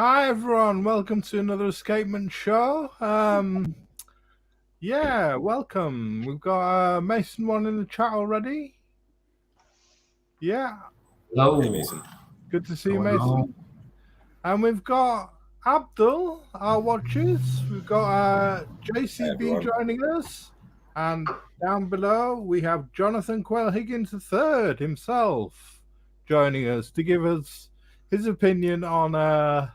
Hi everyone, welcome to another Escapement Show. Yeah, welcome. We've got Mason one in the chat already. Yeah. Hello. Hey, Mason. Good to see you, Mason. And we've got Abdul R Watches. We've got JCB joining us. And down below we have Jonathan Quayle Higgins III himself joining us to give us his opinion on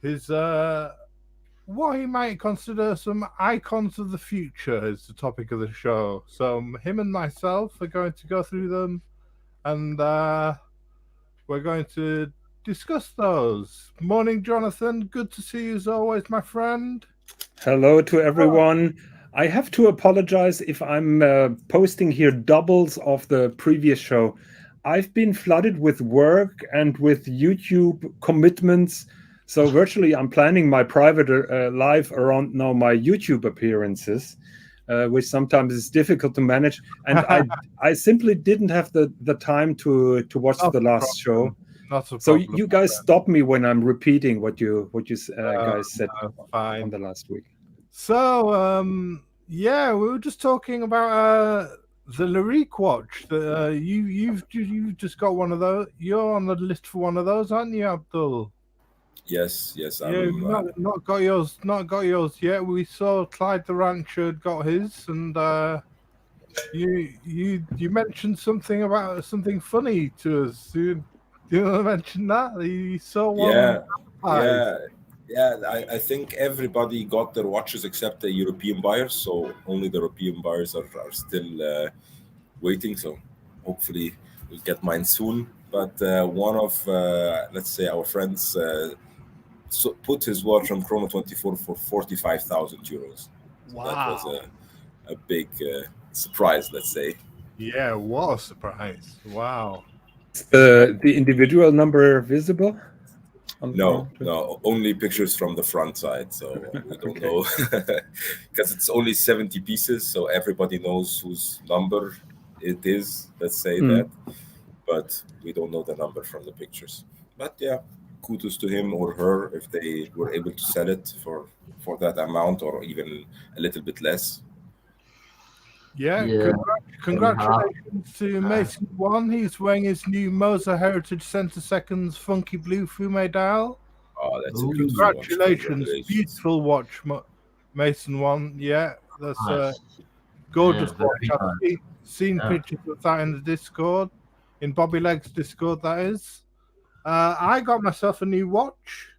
his what he might consider some icons of the future is the topic of the show. So him and myself are going to go through them, and we're going to discuss those. Morning, Jonathan. Good to see you as always, my friend. Hello to everyone. I have to apologize if I'm posting here doubles of the previous show. I've been flooded with work and with YouTube commitments. So virtually I'm planning my private life around now my YouTube appearances, which sometimes is difficult to manage. And I simply didn't have the time to watch the last show. So you guys stop me when I'm repeating what you guys said on the last week. So yeah, we were just talking about the Lyrique watch. You've just got one of those. You're on the list for one of those, aren't you, Abdul? Yes. Yeah, not got yours. Not got yours yet. We saw Clyde the Rancher had got his, and you mentioned something about something funny to us. Do you want to mention that? You saw one. Yeah. I think everybody got their watches except the European buyers. So only the European buyers are still waiting. So hopefully we'll get mine soon. But one of let's say our friends put his watch on Chrono 24 for 45,000 euros. Wow, that was a big surprise, let's say. Yeah, what a surprise! Wow. The individual number visible? No, only pictures from the front side, so we don't know, because it's only 70 pieces, so everybody knows whose number it is, let's say that, but we don't know the number from the pictures. But yeah, kudos to him or her if they were able to sell it for that amount or even a little bit less. Yeah. Congratulations to Mason One. He's wearing his new Moser Heritage Center Seconds Funky Blue Fume dial. Oh, that's a congratulations. Beautiful watch, Mason One. Yeah, that's a gorgeous watch. I've seen pictures of that in the Discord, in Bobby Leg's Discord, that is. I got myself a new watch.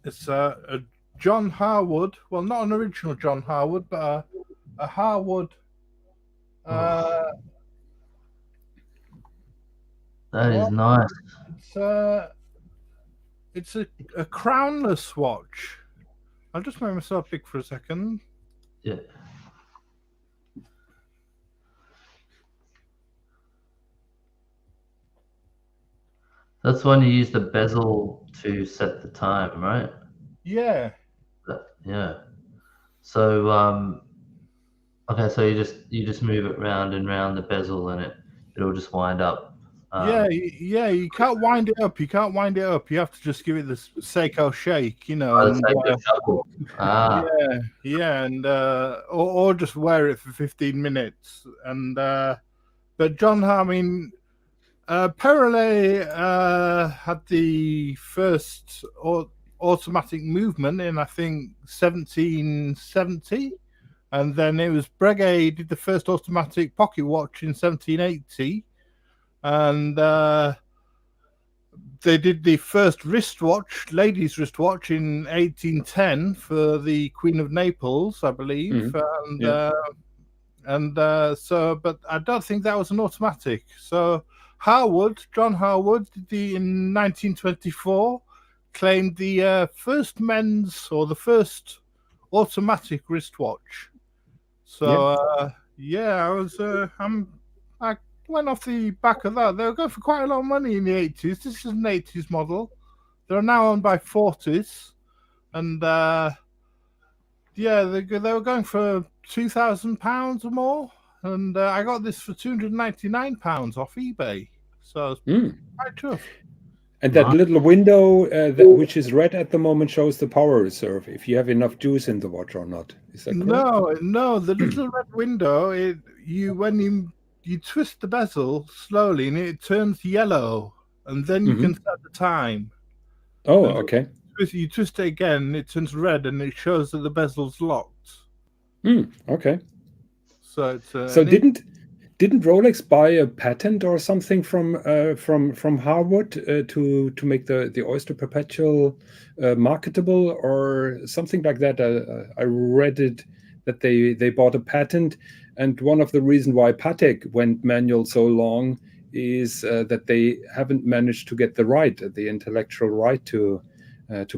It's a John Harwood, well, not an original John Harwood, but a Harwood. That is nice. It's a crownless watch. I'll just make myself big for a second. Yeah. That's when you use the bezel to set the time, right? Yeah. Yeah. So okay, so you just move it round and round the bezel, and it'll just wind up. Yeah. You can't wind it up. You have to just give it the Seiko shake, you know. And, or just wear it for 15 minutes. And but John, I mean, Perrellet had the first automatic movement in, I think, 1770, and then it was Breguet did the first automatic pocket watch in 1780, and they did the first wristwatch, ladies' wristwatch, in 1810 for the Queen of Naples, I believe. But I don't think that was an automatic. So John Harwood did in 1924. Claimed the first men's or the first automatic wristwatch. So I went off the back of that. They were going for quite a lot of money in the 80s. This is an 80s model. They're now owned by Fortis, and they were going for £2,000 or more. And I got this for £299 off eBay. So it's quite tough. And that little window, which is red at the moment, shows the power reserve, if you have enough juice in the watch or not. Is that correct? No. The little red window, when you twist the bezel slowly, and it turns yellow, and then you can set the time. Oh, okay. You twist it again, it turns red, and it shows that the bezel's locked. Okay. So it's so didn't Rolex buy a patent or something from Harvard to make the Oyster Perpetual marketable or something like that? I read it that they bought a patent, and one of the reasons why Patek went manual so long is that they haven't managed to get the intellectual right to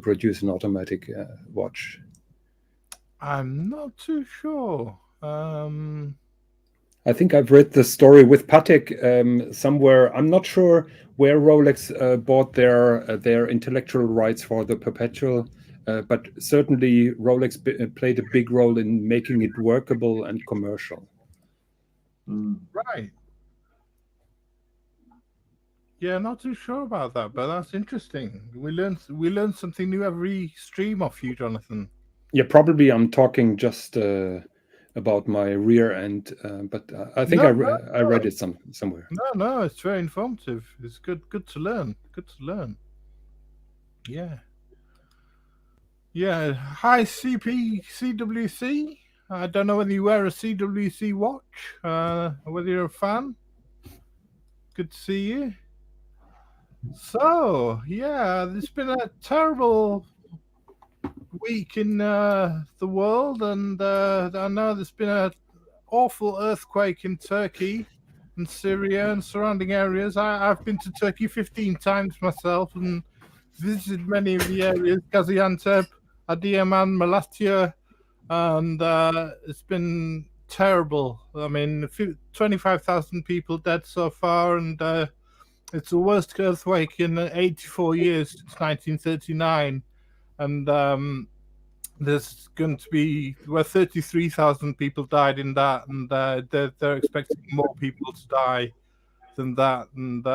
produce an automatic watch. I'm not too sure. I think I've read the story with Patek somewhere. I'm not sure where Rolex bought their intellectual rights for the Perpetual, but certainly Rolex played a big role in making it workable and commercial. Right. Yeah, not too sure about that, but that's interesting. We learn something new every stream off you, Jonathan. Yeah, probably I'm talking just about my rear end, but I think I read it somewhere. No, it's very informative. It's good to learn. Good to learn. Yeah. Hi, CWC. I don't know whether you wear a CWC watch, whether you're a fan. Good to see you. So, yeah, there's been a terrible week in the world, and I know there's been an awful earthquake in Turkey and Syria and surrounding areas. I've been to Turkey 15 times myself and visited many of the areas, Gaziantep, Adıyaman, Malatya, and it's been terrible. I mean, 25,000 people dead so far, and it's the worst earthquake in 84 years since 1939. And there's going to be 33,000 people died in that, and they're expecting more people to die than that, and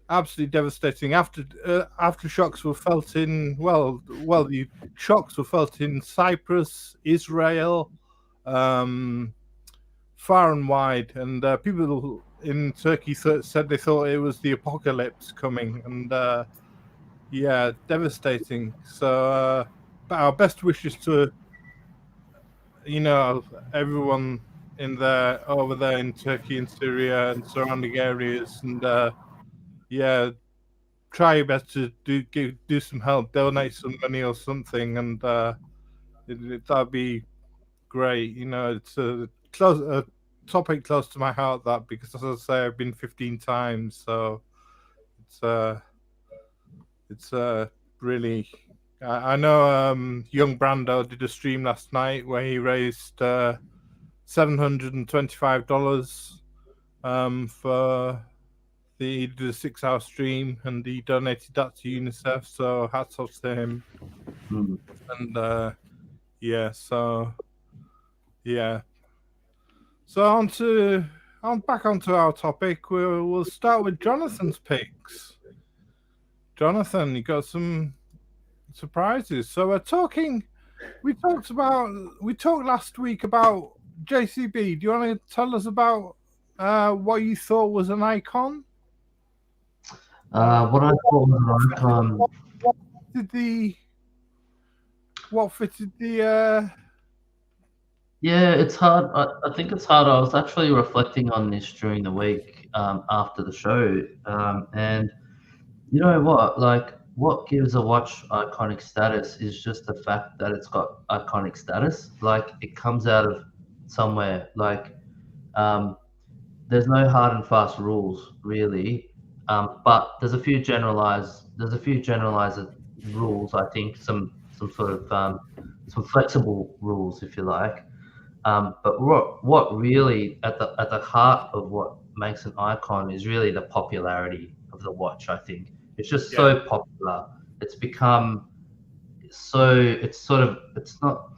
absolutely devastating. Aftershocks were felt in the shocks were felt in Cyprus, Israel, far and wide, and people in Turkey said they thought it was the apocalypse coming, and yeah, devastating. So our best wishes to everyone over there in Turkey and Syria and surrounding areas, and yeah, try your best to do some help, donate some money or something, and that'd be great. It's a topic close to my heart, that, because, as I say, I've been 15 times, so it's really. I know young Brando did a stream last night where he raised $725 for he did a 6-hour stream, and he donated that to UNICEF, so hats off to him. And so back onto our topic. We'll start with Jonathan's picks. Jonathan, you got some surprises. So we talked last week about JCB. Do you want to tell us about what you thought was an icon? What I thought was an icon. What fitted the? Yeah, it's hard. I think it's hard. I was actually reflecting on this during the week after the show, and you know what? Like, what gives a watch iconic status is just the fact that it's got iconic status. Like, it comes out of somewhere. Like, there's no hard and fast rules really, but there's a few generalized rules. I think some sort of some flexible rules, if you like. But what really at the heart of what makes an icon is really the popularity of the watch. I think it's just so popular. It's become so. It's not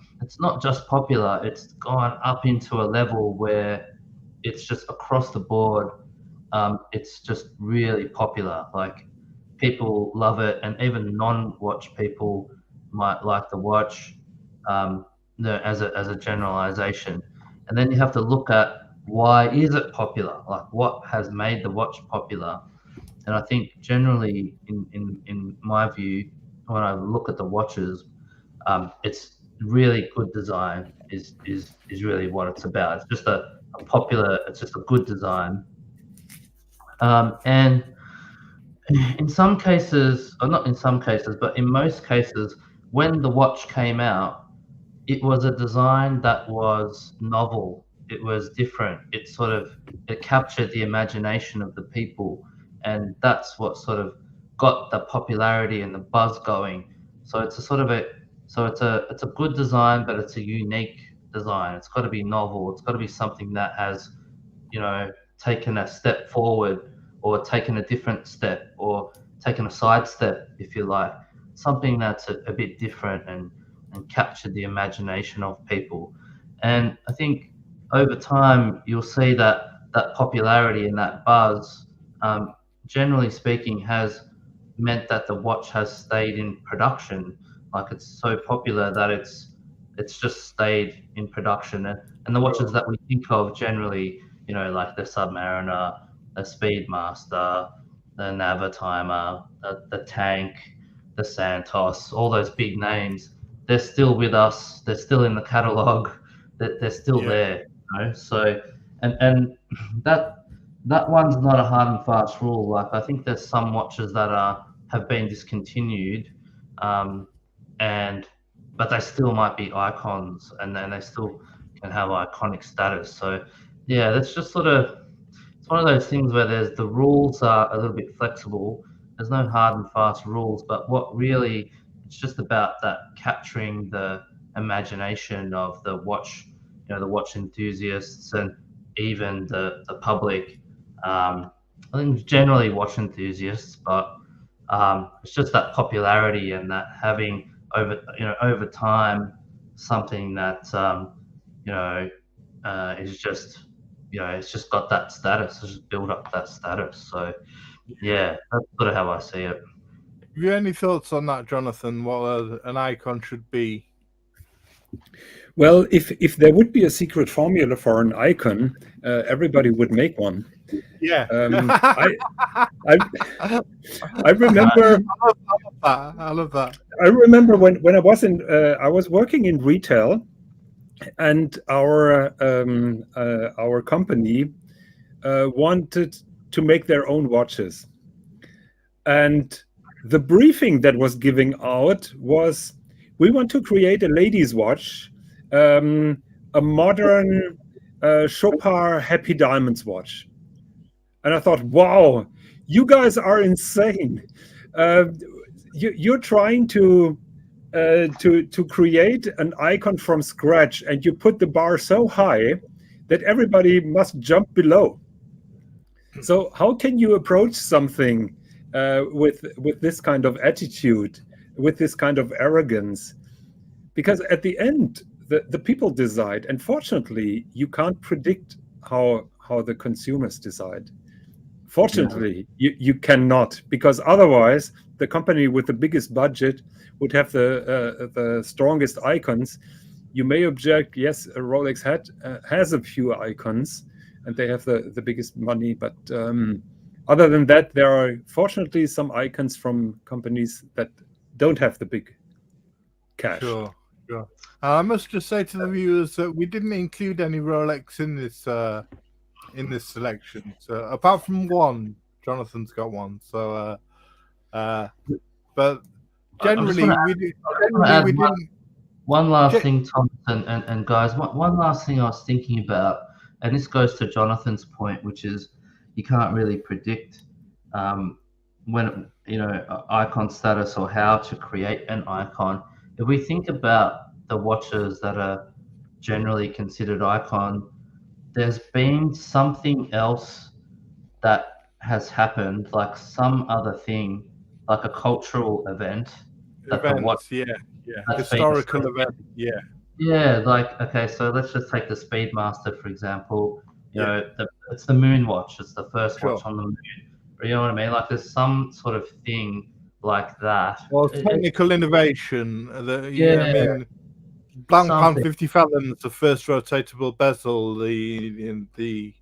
just popular. It's gone up into a level where it's just across the board. It's just really popular. Like, people love it, and even non-watch people might like the watch, as a generalization. And then you have to look at why is it popular? Like, what has made the watch popular? And I think generally, in my view, when I look at the watches, it's really good design is really what it's about. It's just a popular. It's just a good design. And in some cases, or not in some cases, but in most cases, when the watch came out, it was a design that was novel. It was different. It captured the imagination of the people, and that's what sort of got the popularity and the buzz going. So it's a good design, but it's a unique design. It's got to be novel. It's got to be something that has, taken a step forward, or taken a different step, or taken a side step, if you like. Something that's a bit different and captured the imagination of people. And I think over time, you'll see that popularity and that buzz, generally speaking, has meant that the watch has stayed in production. Like, it's so popular that it's just stayed in production. And the watches that we think of generally, like the Submariner, the Speedmaster, the Navitimer, the Tank, the Santos, all those big names, they're still with us. They're still in the catalog. They're still there. So, and that one's not a hard and fast rule. Like, I think there's some watches that have been discontinued, but they still might be icons, and then they still can have iconic status. So yeah, that's just it's one of those things where the rules are a little bit flexible. There's no hard and fast rules, but what really, it's just about that capturing the imagination of the watch, the watch enthusiasts, and even the public. I think generally watch enthusiasts, but it's just that popularity and that having over time something that is just it's just got that status. It's just build up that status. So yeah, that's sort of how I see it. Have you any thoughts on that, Jonathan? What an icon should be? Well, if there would be a secret formula for an icon, everybody would make one. Yeah. I remember. I love that. I remember when I was working in retail, and our company wanted to make their own watches, and the briefing that was giving out was, we want to create a ladies' watch, a modern Chopard Happy Diamonds watch. And I thought, wow, you guys are insane. You're trying to create an icon from scratch, and you put the bar so high that everybody must jump below. So how can you approach something with this kind of attitude, with this kind of arrogance? Because at the end, the people decide, and fortunately, you can't predict how the consumers decide. Fortunately, you cannot, because otherwise the company with the biggest budget would have the strongest icons. You may object, yes, Rolex has a few icons, and they have the biggest money, but other than that, there are fortunately some icons from companies that don't have the big cash. Sure. I must just say to the viewers that we didn't include any Rolex in this selection. So apart from one, Jonathan's got one. So, but generally we didn't. One last thing, Tom and guys. One last thing I was thinking about, and this goes to Jonathan's point, which is you can't really predict when icon status or how to create an icon. If we think about the watches that are generally considered icon, there's been something else that has happened, like some other thing, like a cultural event. Historical event, yeah. Yeah, like, okay, so let's just take the Speedmaster, for example. It's the MoonSwatch. It's the first watch on the moon. You know what I mean? Like there's some sort of thing like that. Well, technical innovation. Yeah. I mean, Blancpain Something. 50 fathoms, the first rotatable bezel, the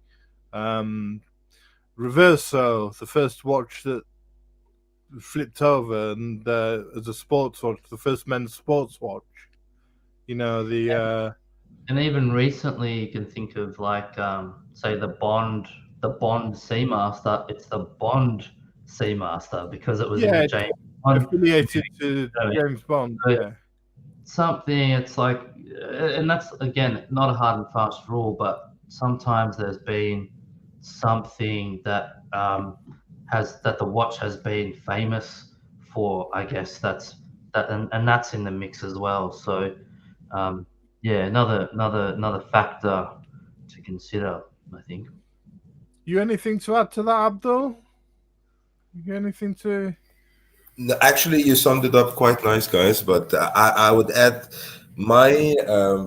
Reverso, the first watch that flipped over, and as a sports watch, the first men's sports watch. You know, And even recently, you can think of like, say, the Bond Seamaster. It's the Bond Seamaster because it was in the James Bond. affiliated to James Bond. So Yeah. something. It's like, and that's again not a hard and fast rule, but sometimes there's been something that that the watch has been famous for. I guess that's that, and that's in the mix as well. So. Yeah, another factor to consider, I think. You anything to add to that, Abdul? You anything to? No, actually, you summed it up quite nice, guys. But I would add my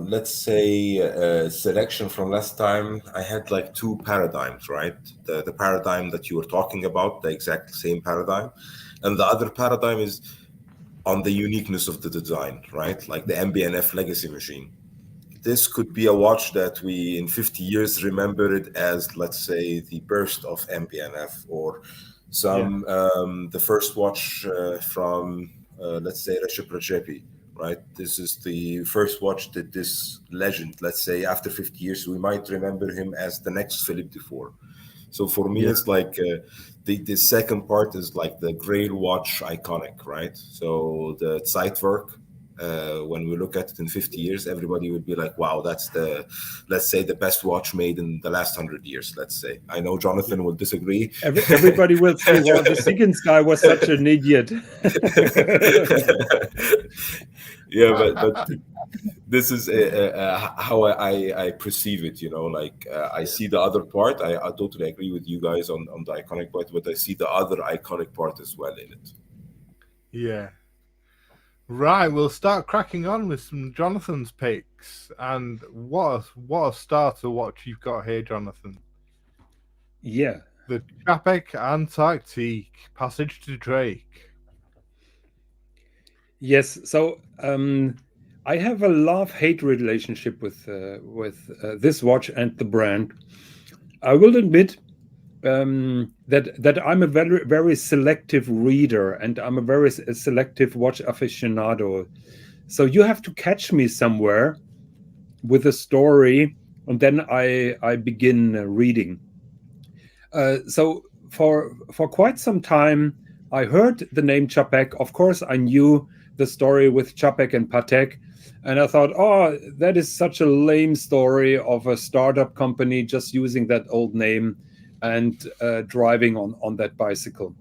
let's say selection from last time. I had like two paradigms, right? The paradigm that you were talking about, the exact same paradigm, and the other paradigm is on the uniqueness of the design, right? Like the MB&F legacy machine. This could be a watch that we in 50 years remember it as, let's say, the burst of MB&F, or some the first watch from let's say Recep Recepi, right? This is the first watch that this legend, let's say, after 50 years we might remember him as the next Philippe IV. So for me, it's like the second part is like the Grail watch iconic, right? So the Zeitwerk, when we look at it in 50 years, everybody would be like, wow, that's the, let's say, the best watch made in the last 100 years, let's say. I know Jonathan will disagree. Everybody will say, well, the Siggins guy was such an idiot. Yeah, but this is how I perceive it, you know, like I see the other part. I totally agree with you guys on the iconic part, but I see the other iconic part as well in it. Yeah. Right, we'll start cracking on with some Jonathan's picks. And what a starter watch you've got here, Jonathan. Yeah. The Chapek Antarctic, Passage to Drake. Yes, so I have a love-hate relationship with this watch and the brand. I will admit that I'm a very, very selective reader, and I'm a very selective watch aficionado. So you have to catch me somewhere with a story, and then I begin reading. So for quite some time, I heard the name Chapek. Of course, I knew the story with Chapek and Patek, and I thought, oh, that is such a lame story of a startup company just using that old name and driving on that bicycle.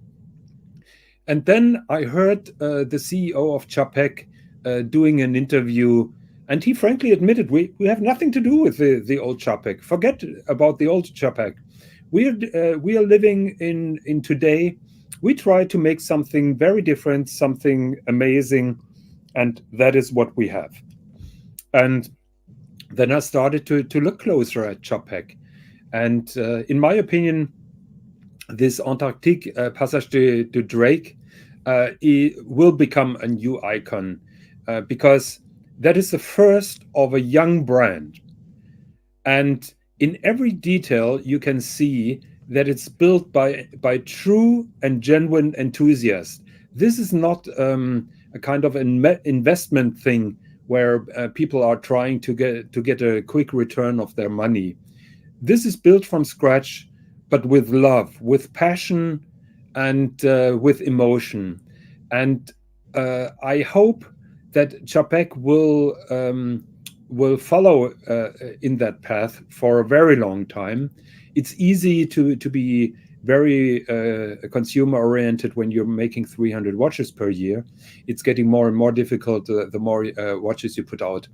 And then I heard the CEO of Chapek doing an interview, and he frankly admitted, we have nothing to do with the old Chapek. Forget about the old Chapek. We are living in today. We try to make something very different, something amazing, and that is what we have. And then I started to look closer at Chapek. And in my opinion, this Antarctique Passage de Drake will become a new icon because that is the first of a young brand. And in every detail, you can see that it's built by true and genuine enthusiasts. This is not a kind of investment thing where people are trying to get a quick return of their money. This is built from scratch, but with love, with passion, and with emotion. And I hope that Chapek will follow in that path for a very long time. It's easy to be very consumer oriented when you're making 300 watches per year. It's getting more and more difficult the more watches you put out.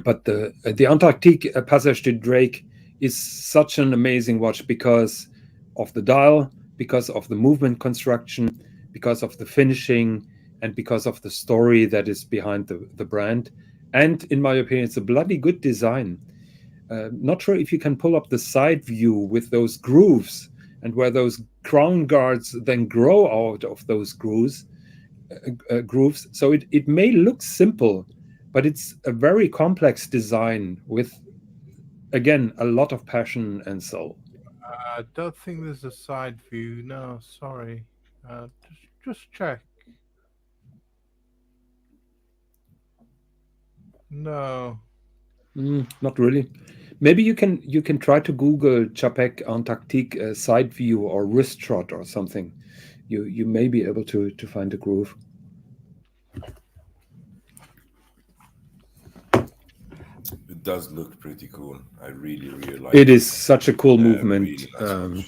But the Antarctique Passage de Drake is such an amazing watch because of the dial, because of the movement construction, because of the finishing, and because of the story that is behind the brand. And in my opinion, it's a bloody good design. Not sure if you can pull up the side view with those grooves and where those crown guards then grow out of those grooves. So it may look simple, but it's a very complex design with, again, a lot of passion and soul. I don't think there's a side view. No, sorry. Just check. No. Not really. Maybe you can try to Google Chapek Antarctic side view or wrist shot or something. You may be able to find a groove. It does look pretty cool. I really like it. It is such a cool movement. Really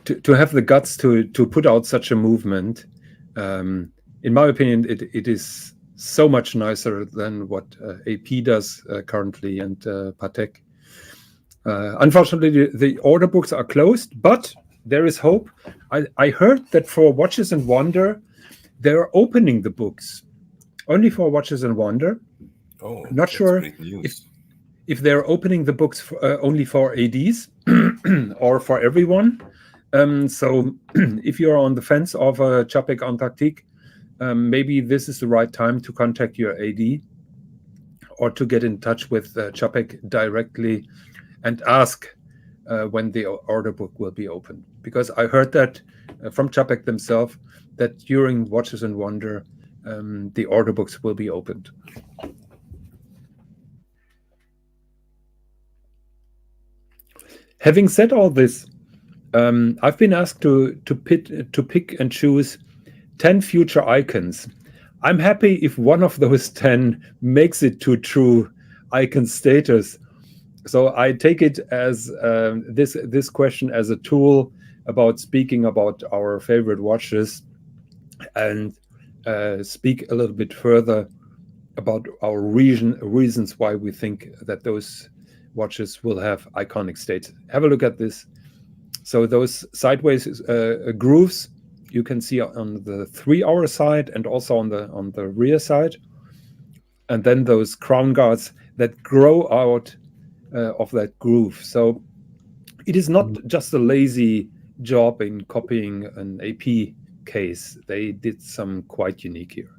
to have the guts to put out such a movement, in my opinion, it is so much nicer than what AP does currently and Patek. Unfortunately, the order books are closed, but there is hope. I heard that for Watches and Wonder, they're opening the books only for Watches and Wonder. Oh, not sure if they're opening the books for, only for ADs or for everyone. So if you're on the fence of a Chapek Antarctic, maybe this is the right time to contact your AD or to get in touch with Chapek directly and ask when the order book will be open. Because I heard that from Chapek themselves that during Watches and Wonder, the order books will be opened. Having said all this, I've been asked to pick and choose 10 future icons. I'm happy if one of those 10 makes it to true icon status. So I take it as this question as a tool about speaking about our favorite watches and speak a little bit further about our reasons why we think that those watches will have iconic status. Have a look at this. So those sideways grooves you can see on the 3-hour side and also on the rear side, and then those crown guards that grow out of that groove. So it is not just a lazy job in copying an AP case. They did some quite unique here.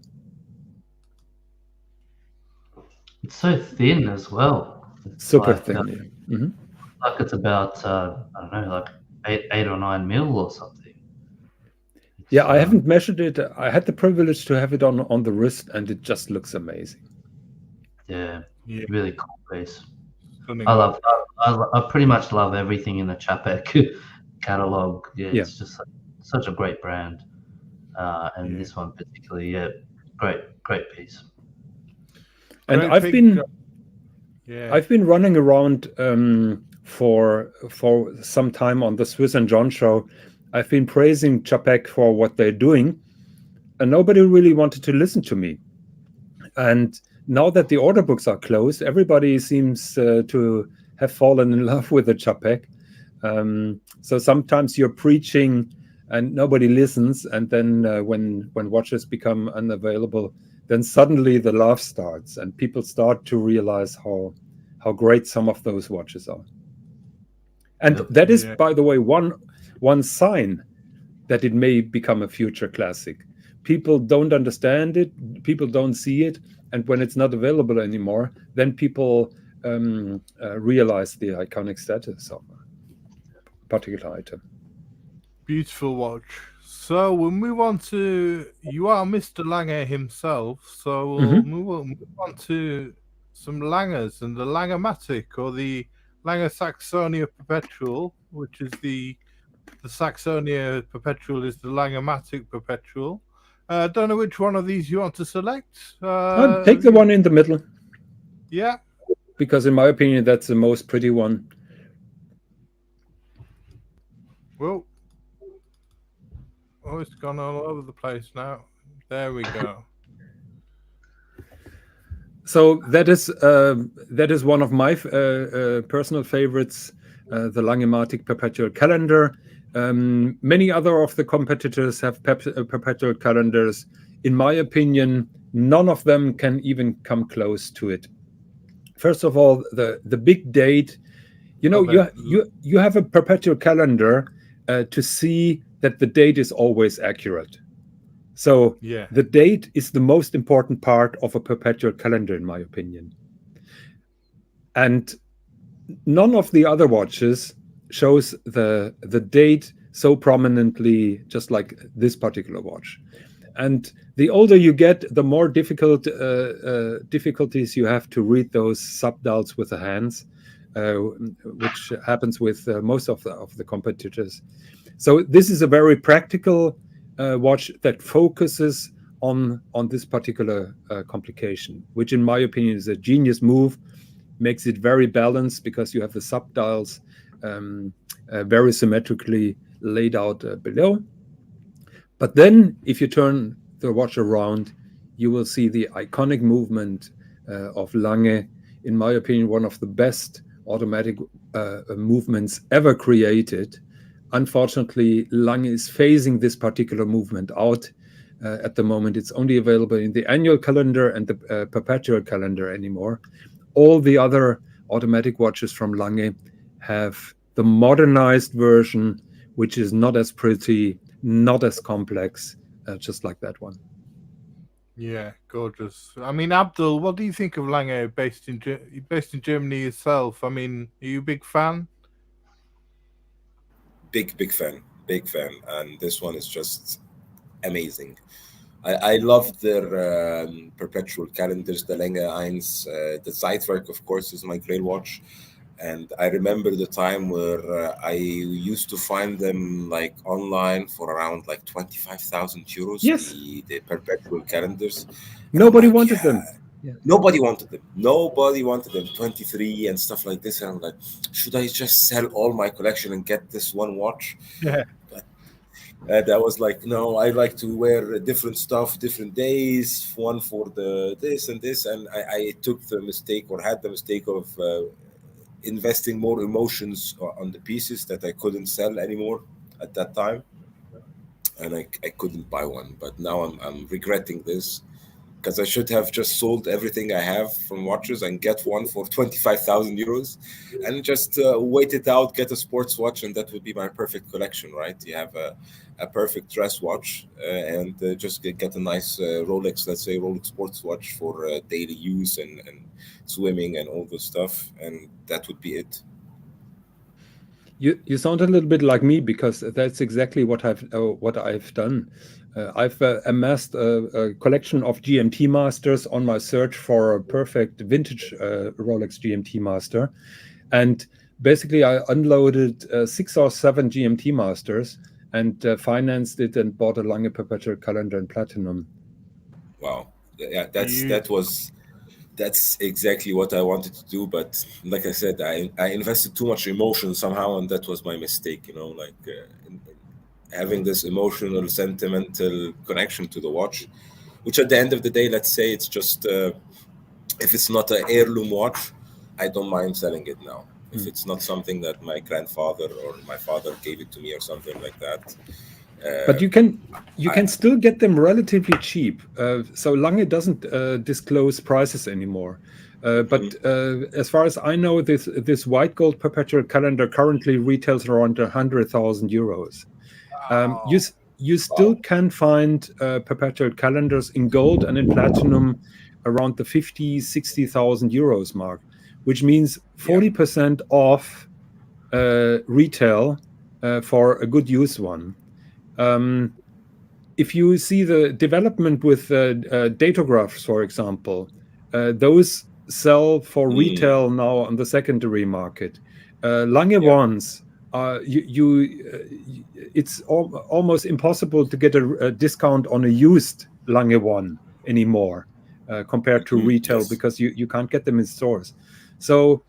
It's so thin as well. It's super like, thin. Like it's about I don't know, like 8 or 9 mil or something. Yeah, I haven't measured it. I had the privilege to have it on the wrist, and it just looks amazing. Yeah. Really cool piece. I pretty much love everything in the Chapek catalog. Yeah, it's just such a great brand, and this one particularly, great piece. And I've been running around for some time on the Swiss and John show. I've been praising Chapek for what they're doing, and nobody really wanted to listen to me. And now that the order books are closed, everybody seems to have fallen in love with the Chapek. So sometimes you're preaching and nobody listens, and then when watches become unavailable, then suddenly the love starts, and people start to realize how great some of those watches are. And that is, by the way, one sign that it may become a future classic. People don't understand it, people don't see it, and when it's not available anymore, then people realize the iconic status of a particular item. Beautiful watch. So we'll move on to, you are Mr. Lange himself, so we'll move on to some Langes and the Langematic, or the Lange Saxonia Perpetual, which is the Saxonia Perpetual is the Langematic Perpetual. I don't know which one of these you want to select. Take the one in the middle. Yeah. Because in my opinion, that's the most pretty one. Well, oh, it's gone all over the place now. There we go. So that is one of my personal favorites, the Langematic Perpetual Calendar. Many other of the competitors have perpetual calendars. In my opinion, none of them can even come close to it. First of all, the big date You know, you have a perpetual calendar to see that the date is always accurate. So the date is the most important part of a perpetual calendar, in my opinion. And none of the other watches shows the date so prominently, just like this particular watch. And the older you get, the more difficulties you have to read those subdials with the hands, which happens with most of the competitors. So this is a very practical watch that focuses on this particular complication, which in my opinion is a genius move. Makes it very balanced because you have the subdials very symmetrically laid out below. But then if you turn the watch around, you will see the iconic movement of Lange. In my opinion, one of the best automatic movements ever created. Unfortunately, Lange is phasing this particular movement out at the moment. It's only available in the annual calendar and the perpetual calendar anymore. All the other automatic watches from Lange have the modernized version, which is not as pretty, not as complex, just like that one. Yeah, gorgeous. I mean, Abdul, what do you think of Lange, based in Germany yourself? I mean, are you a big fan? Big fan, and this one is just amazing. I love their perpetual calendars, the Lange 1. The Zeitwerk, of course, is my grail watch. And I remember the time where I used to find them like online for around like 25,000 euros. Yes. The perpetual calendars. Nobody wanted them. Yeah. Nobody wanted them. 23 and stuff like this. And I'm like, should I just sell all my collection and get this one watch? Yeah. And I was like, no, I like to wear different stuff, different days, one for the this and this. And I took the mistake, or had the mistake of investing more emotions on the pieces that I couldn't sell anymore at that time. And I couldn't buy one. But now I'm regretting this, because I should have just sold everything I have from watches and get one for 25,000 euros and just wait it out, get a sports watch, and that would be my perfect collection, right? You have a perfect dress watch and just get a nice Rolex, let's say Rolex sports watch for daily use and swimming and all this stuff, and that would be it. You sound a little bit like me, because that's exactly what I've done. I've amassed a collection of GMT masters on my search for a perfect vintage Rolex GMT master, and basically I unloaded 6 or 7 GMT masters and financed it and bought a Lange perpetual calendar in platinum. Wow, yeah, that's exactly what I wanted to do, but like I said, I invested too much emotion somehow, and that was my mistake. You know, like having this emotional, sentimental connection to the watch, which at the end of the day, let's say it's just if it's not an heirloom watch, I don't mind selling it now. If it's not something that my grandfather or my father gave it to me or something like that. But you can still get them relatively cheap. So Lange doesn't disclose prices anymore. But as far as I know, this white gold perpetual calendar currently retails around 100,000 euros. You still can find perpetual calendars in gold and in platinum around the 50,000-60,000 euros mark, which means 40% off retail for a good use one. If you see the development with datagraphs, for example, those sell for retail now on the secondary market. Lange ones, it's almost impossible to get a discount on a used Lange one anymore compared to retail, because you can't get them in stores. So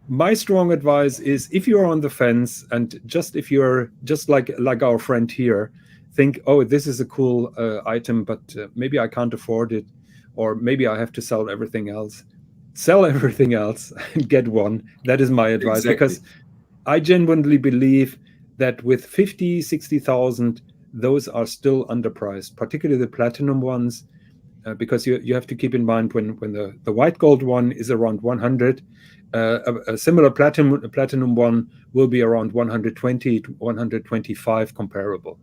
my strong advice is, if you're on the fence, and if you're just like our friend here, think, oh, this is a cool item, but maybe I can't afford it, or maybe I have to sell everything else. Sell everything else and get one. That is my advice. Exactly. Because I genuinely believe that with 50,000, 60,000, those are still underpriced, particularly the platinum ones. because you have to keep in mind when the white gold one is around 100, a similar platinum one will be around 120 to 125 comparable.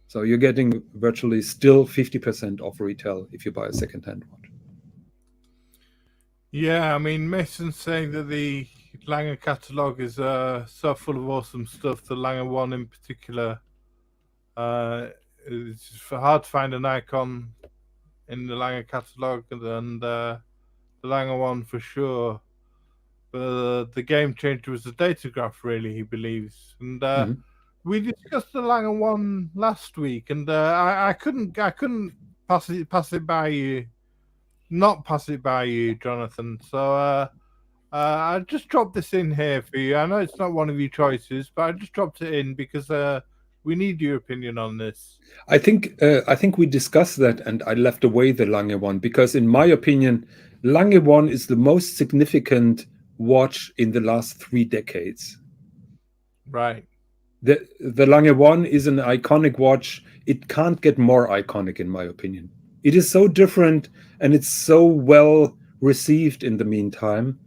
So you're getting virtually still 50% off retail if you buy a second-hand watch. Yeah, I mean, Mason's saying that the Lange catalogue is so full of awesome stuff. The Lange one in particular, it's hard to find an icon in the Lange catalogue, and the Lange one for sure. But the game changer was the datograph, really, he believes. And we discussed the Lange one last week, and I couldn't pass it by you. Not pass it by you, Jonathan. So I just dropped this in here for you. I know it's not one of your choices, but I just dropped it in because we need your opinion on this. I think we discussed that, and I left away the Lange one because, in my opinion, Lange one is the most significant watch in the last 3 decades. Right. The Lange one is an iconic watch. It can't get more iconic, in my opinion. It is so different, and it's so well received in the meantime.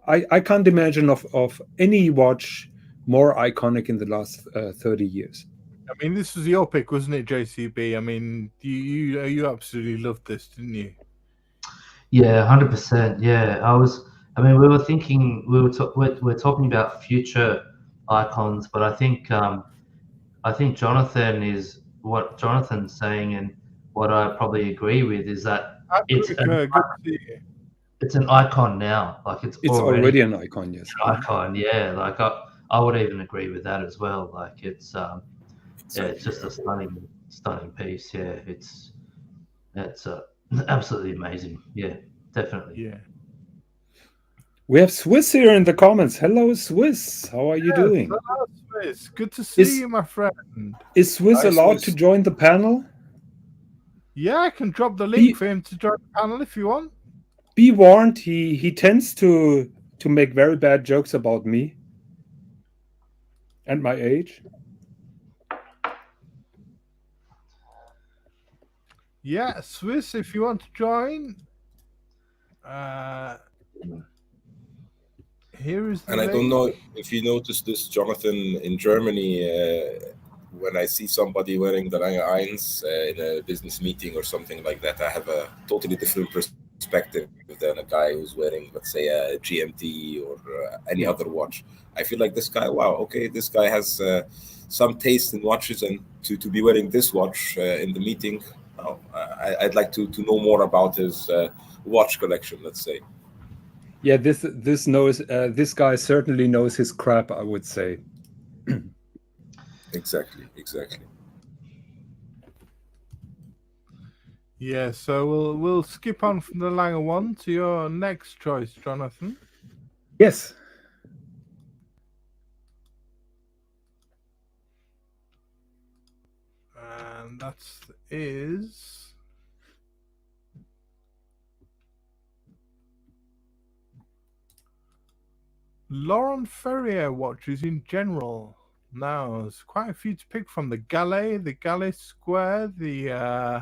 I can't imagine of any watch more iconic in the last 30 years. I mean, this was your pick, wasn't it, JCB? I mean, you absolutely loved this, didn't you? Yeah, 100%. Yeah, I mean, we were thinking, we're talking about future icons, but I think Jonathan is what Jonathan's saying, and what I probably agree with is that it's an icon now. Like it's already an icon. Yes, an icon. Yeah, like I would even agree with that as well. Like it's just a stunning piece. Yeah, it's absolutely amazing. Yeah, definitely. Yeah. We have Swiss here in the comments. Hello, Swiss. How are you doing? Hello, Swiss. Good to see you, my friend. Is Swiss allowed to join the panel? Yeah, I can drop the link for him to join the panel if you want. Be warned, he tends to make very bad jokes about me and my age. Yeah, Swiss, if you want to join. Here is the and link. I don't know if you noticed this, Jonathan, in Germany, when I see somebody wearing the Lange 1 in a business meeting or something like that, I have a totally different perspective than a guy who's wearing, let's say, a GMT or any other watch. I feel like this guy, wow, okay, this guy has some taste in watches, and to be wearing this watch in the meeting, I'd like to know more about his watch collection, let's say. Yeah, this guy certainly knows his crap, I would say. Exactly. Yeah, so we'll skip on from the Lange 1 to your next choice, Jonathan. Yes. And that is Laurent Ferrier watches in general. Now, there's quite a few to pick from. The Galet Square, the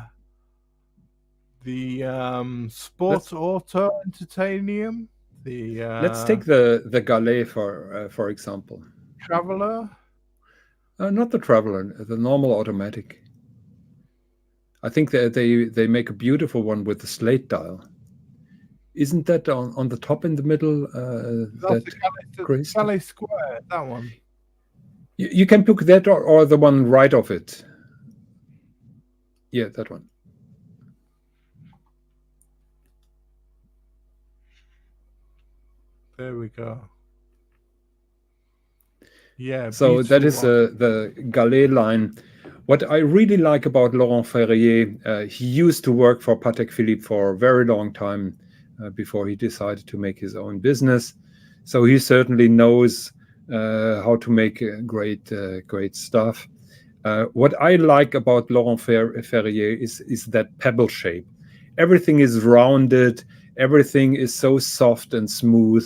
Sport Auto Entertainium. Let's take the Galet for example. Traveler. Not the Traveler, the normal automatic. I think they make a beautiful one with the slate dial. Isn't that on the top in the middle? That's the Galet Square, that one. You can pick that or the one right of it. Yeah, that one. There we go. Yeah. So that is the Galet line. What I really like about Laurent Ferrier, he used to work for Patek Philippe for a very long time before he decided to make his own business. So he certainly knows how to make great stuff. What I like about Laurent Ferrier is that pebble shape. Everything is rounded. Everything is so soft and smooth.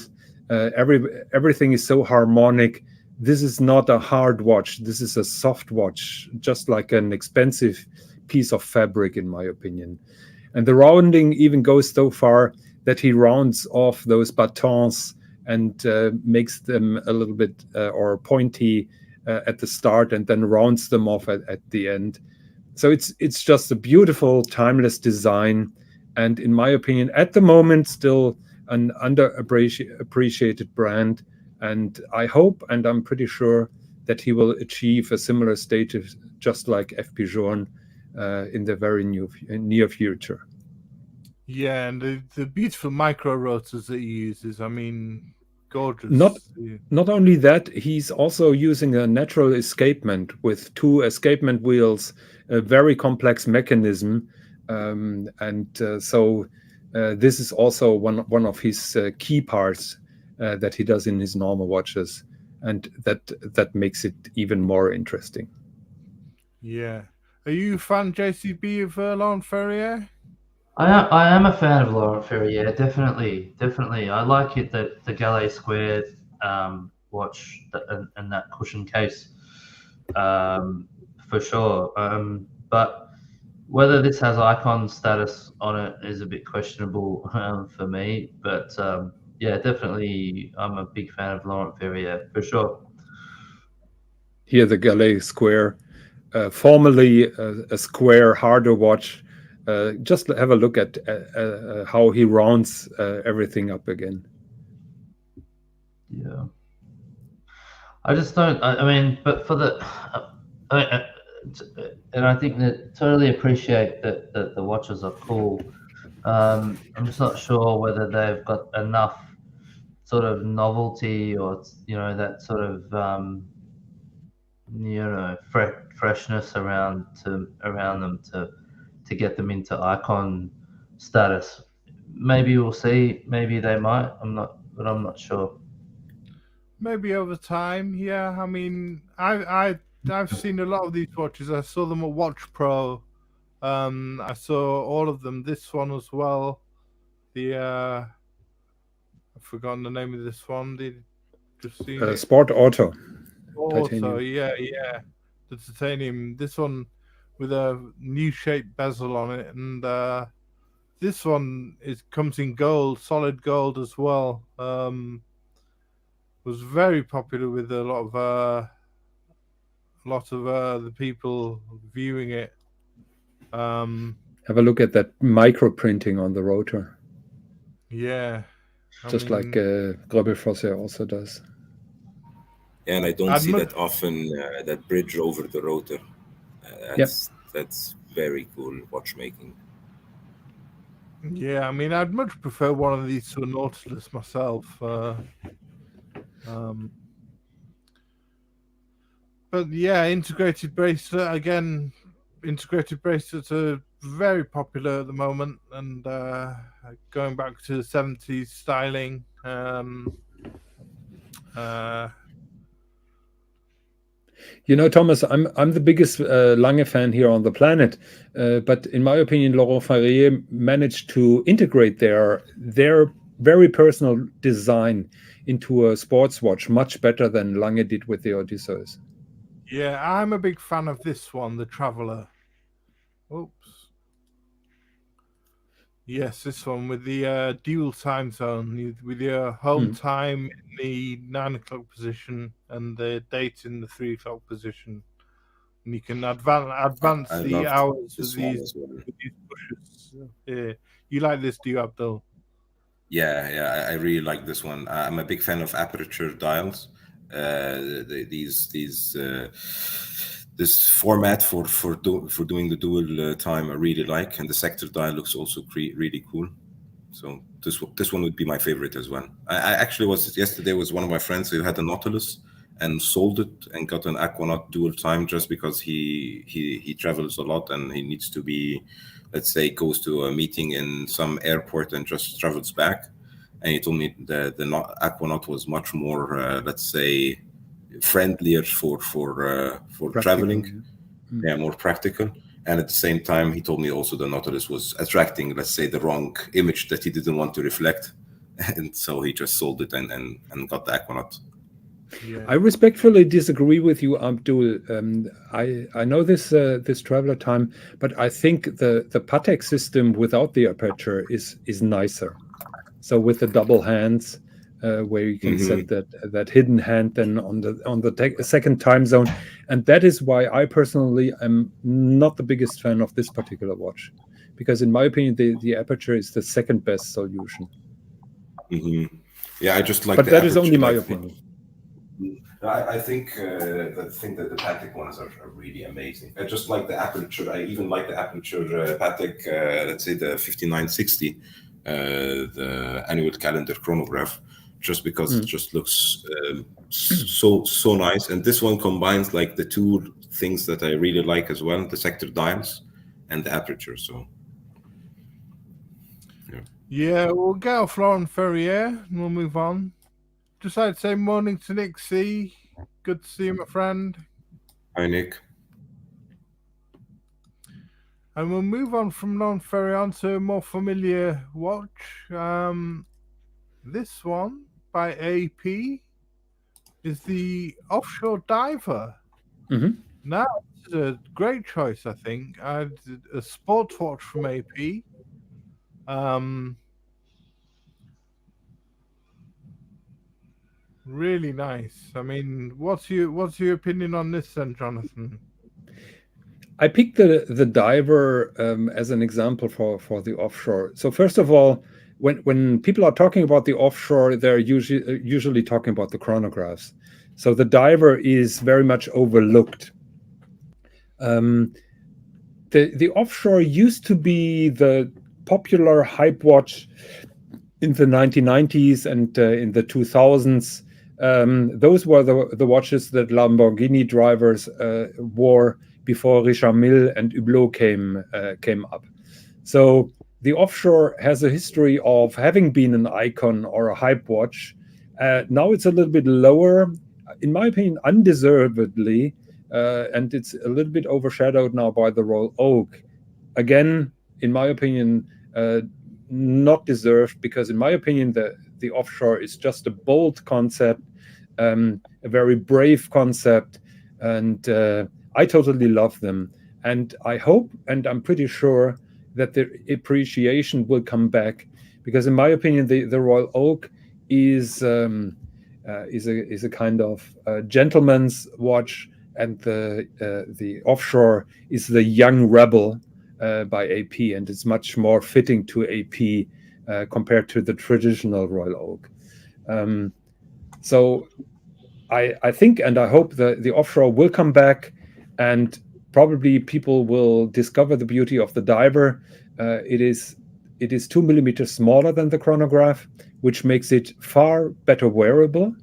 Everything is so harmonic. This is not a hard watch. This is a soft watch, just like an expensive piece of fabric, in my opinion. And the rounding even goes so far that he rounds off those batons and makes them a little bit or pointy at the start, and then rounds them off at the end. So it's just a beautiful, timeless design, and in my opinion, at the moment, still an underappreciated brand. And I hope, and I'm pretty sure, that he will achieve a similar status, just like F. Pigeon, in the very near future. Yeah, and the beautiful micro rotors that he uses, I mean, gorgeous. Not only that, he's also using a natural escapement with 2 escapement wheels, a very complex mechanism, so this is also one of his key parts that he does in his normal watches, and that makes it even more interesting. Yeah. Are you a fan, JCB, of Laurent Ferrier? I am a fan of Laurent Ferrier, definitely. I like it that the Gallet Square watch and that cushion case, for sure. But whether this has icon status on it is a bit questionable for me. But yeah, definitely, I'm a big fan of Laurent Ferrier, for sure. Here, the Gallet Square, formerly a square harder watch. Just have a look at how he rounds everything up again. Yeah. I just don't, I mean, but for the, and I think that totally appreciate that the watches are cool. I'm just not sure whether they've got enough sort of novelty or, that sort of, freshness around them to get them into icon status. Maybe we'll see. Maybe they might. I'm not sure. Maybe over time, yeah. I mean, I've seen a lot of these watches. I saw them at Watch Pro. I saw all of them. This one as well. I've forgotten the name of this one. Did you see it? Sport Auto. Also, yeah. The titanium. This one with a new shaped bezel on it, and this one comes in gold, solid gold as well. Was very popular with a lot of the people viewing it. Have a look at that micro printing on the rotor. Yeah, just like Greubel Forsey also does. Yeah, and I don't see that often. That bridge over the rotor. That's very cool watchmaking. Yeah, I mean, I'd much prefer one of these to a Nautilus myself. But yeah, integrated bracelet again. Integrated bracelets are very popular at the moment, and going back to the 70s styling. Thomas, I'm the biggest Lange fan here on the planet, but in my opinion, Laurent Ferrier managed to integrate their very personal design into a sports watch much better than Lange did with the Odysseus. Yeah, I'm a big fan of this one, the Traveller. Oops. Yes, this one with the dual time zone, with your home time in the 9 o'clock position and the date in the 3 o'clock position. And you can advance the hours with these pushes. Yeah. You like this, do you, Abdul? Yeah, I really like this one. I'm a big fan of aperture dials. This format for doing the dual time I really like, and the sector dial looks also really cool. So this one would be my favorite as well. I actually yesterday was one of my friends who had a Nautilus and sold it and got an Aquanaut dual time just because he travels a lot and he needs to be, let's say, goes to a meeting in some airport and just travels back. And he told me the Aquanaut was much more, let's say, friendlier for traveling, more practical. And at the same time, he told me also the Nautilus was attracting, let's say, the wrong image that he didn't want to reflect, and so he just sold it and got the Aquanaut. Yeah. I respectfully disagree with you, Abdul. I know this this traveler time, but I think the Patek system without the aperture is nicer. So with the double hands, where you can set that hidden hand then on the second time zone, and that is why I personally am not the biggest fan of this particular watch, because in my opinion the aperture is the second best solution. Yeah, I just like. But the that is aperture, only my like, opinion. I think that the Patek ones are really amazing. I just like the aperture. I even like the aperture Patek, let's say the 5960, the annual calendar chronograph, just because it just looks so nice. And this one combines like the two things that I really like as well: the sector dials and the aperture. So yeah, we'll get off Laurent Ferrier and we'll move on. Just like to say morning to Nick C. Good to see you, my friend. Hi, Nick. And we'll move on from Laurent Ferrier on to a more familiar watch. This one by AP is the Offshore Diver. Now, this is a great choice, I think. A sports watch from AP. Really nice. I mean, what's your opinion on this then, Jonathan? I picked the diver as an example for the offshore. So first of all, when people are talking about the offshore, they're usually talking about the chronographs. So the diver is very much overlooked. The offshore used to be the popular hype watch in the 1990s and in the 2000s. Those were the watches that Lamborghini drivers wore before Richard Mille and Hublot came up. So the offshore has a history of having been an icon or a hype watch. Now it's a little bit lower, in my opinion, undeservedly, and it's a little bit overshadowed now by the Royal Oak. Again, in my opinion, not deserved, because in my opinion the offshore is just a bold concept, a very brave concept, and I totally love them. And I hope, and I'm pretty sure, that the appreciation will come back, because in my opinion the Royal Oak is a kind of gentleman's watch, and the offshore is the young rebel by AP, and it's much more fitting to AP compared to the traditional Royal Oak. So I think and I hope the offshore will come back, and probably people will discover the beauty of the diver. It is 2 millimeters smaller than the chronograph, which makes it far better wearable,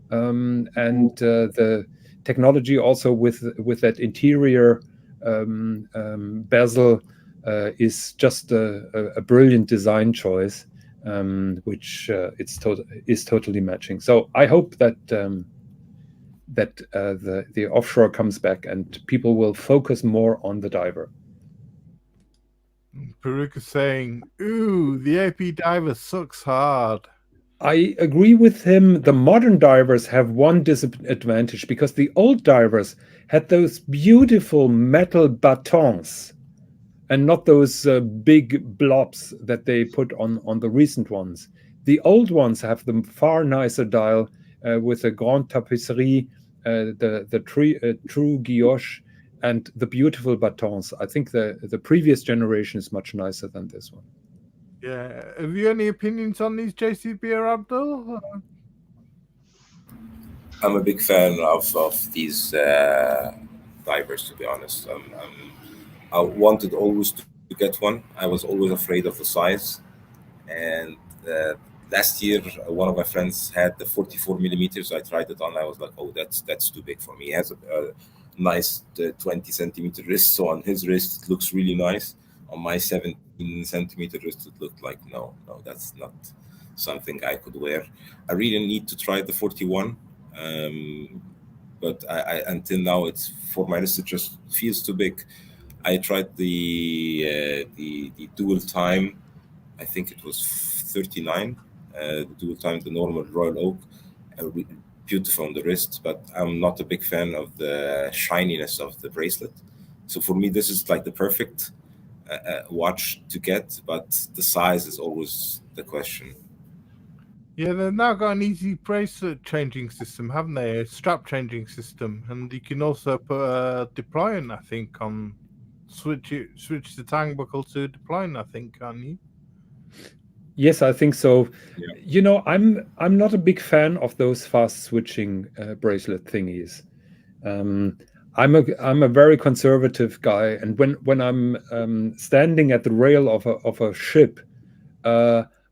and the technology also with that interior bezel is just a brilliant design choice, which is totally matching. So I hope that the offshore comes back and people will focus more on the diver. Peruk is saying, "Ooh, the AP diver sucks hard." I agree with him. The modern divers have one disadvantage, because the old divers had those beautiful metal batons and not those big blobs that they put on the recent ones. The old ones have the far nicer dial with a grande tapisserie, the true guilloche, and the beautiful batons. I think the previous generation is much nicer than this one. Yeah. Have you any opinions on these, JCB or Abdul? I'm a big fan of these divers, to be honest. I wanted always to get one. I was always afraid of the size. And last year, one of my friends had the 44 millimeters. I tried it on. I was like, oh, that's too big for me. He has a nice 20 centimeter wrist. So on his wrist, it looks really nice. On my 17 centimeter wrist, it looked like, no, that's not something I could wear. I really need to try the 41. But I until now, it's for my wrist, it just feels too big. I tried the dual time. I think it was 39. The dual time, the normal Royal Oak. beautiful on the wrist, but I'm not a big fan of the shininess of the bracelet. So for me, this is like the perfect watch to get, but the size is always the question. Yeah, they've now got an easy bracelet changing system, haven't they? A strap changing system, and you can also put a deploying, I think, on switch the tang buckle to deploying, I think, can't you? Yes, I think so. Yeah. You know, I'm not a big fan of those fast switching bracelet thingies. I'm a very conservative guy, and when I'm standing at the rail of a ship,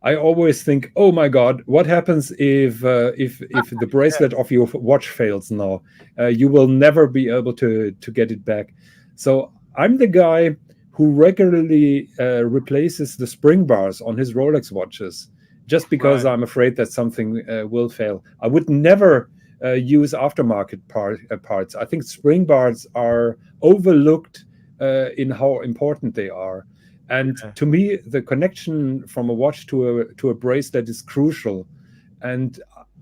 I always think, oh my God, what happens if the bracelet of your watch fails now? You will never be able to get it back. So I'm the guy who regularly replaces the spring bars on his Rolex watches, just because I'm afraid that something will fail. I would never use aftermarket parts. I think spring bars are overlooked in how important they are. And to me, the connection from a watch to a bracelet is crucial. And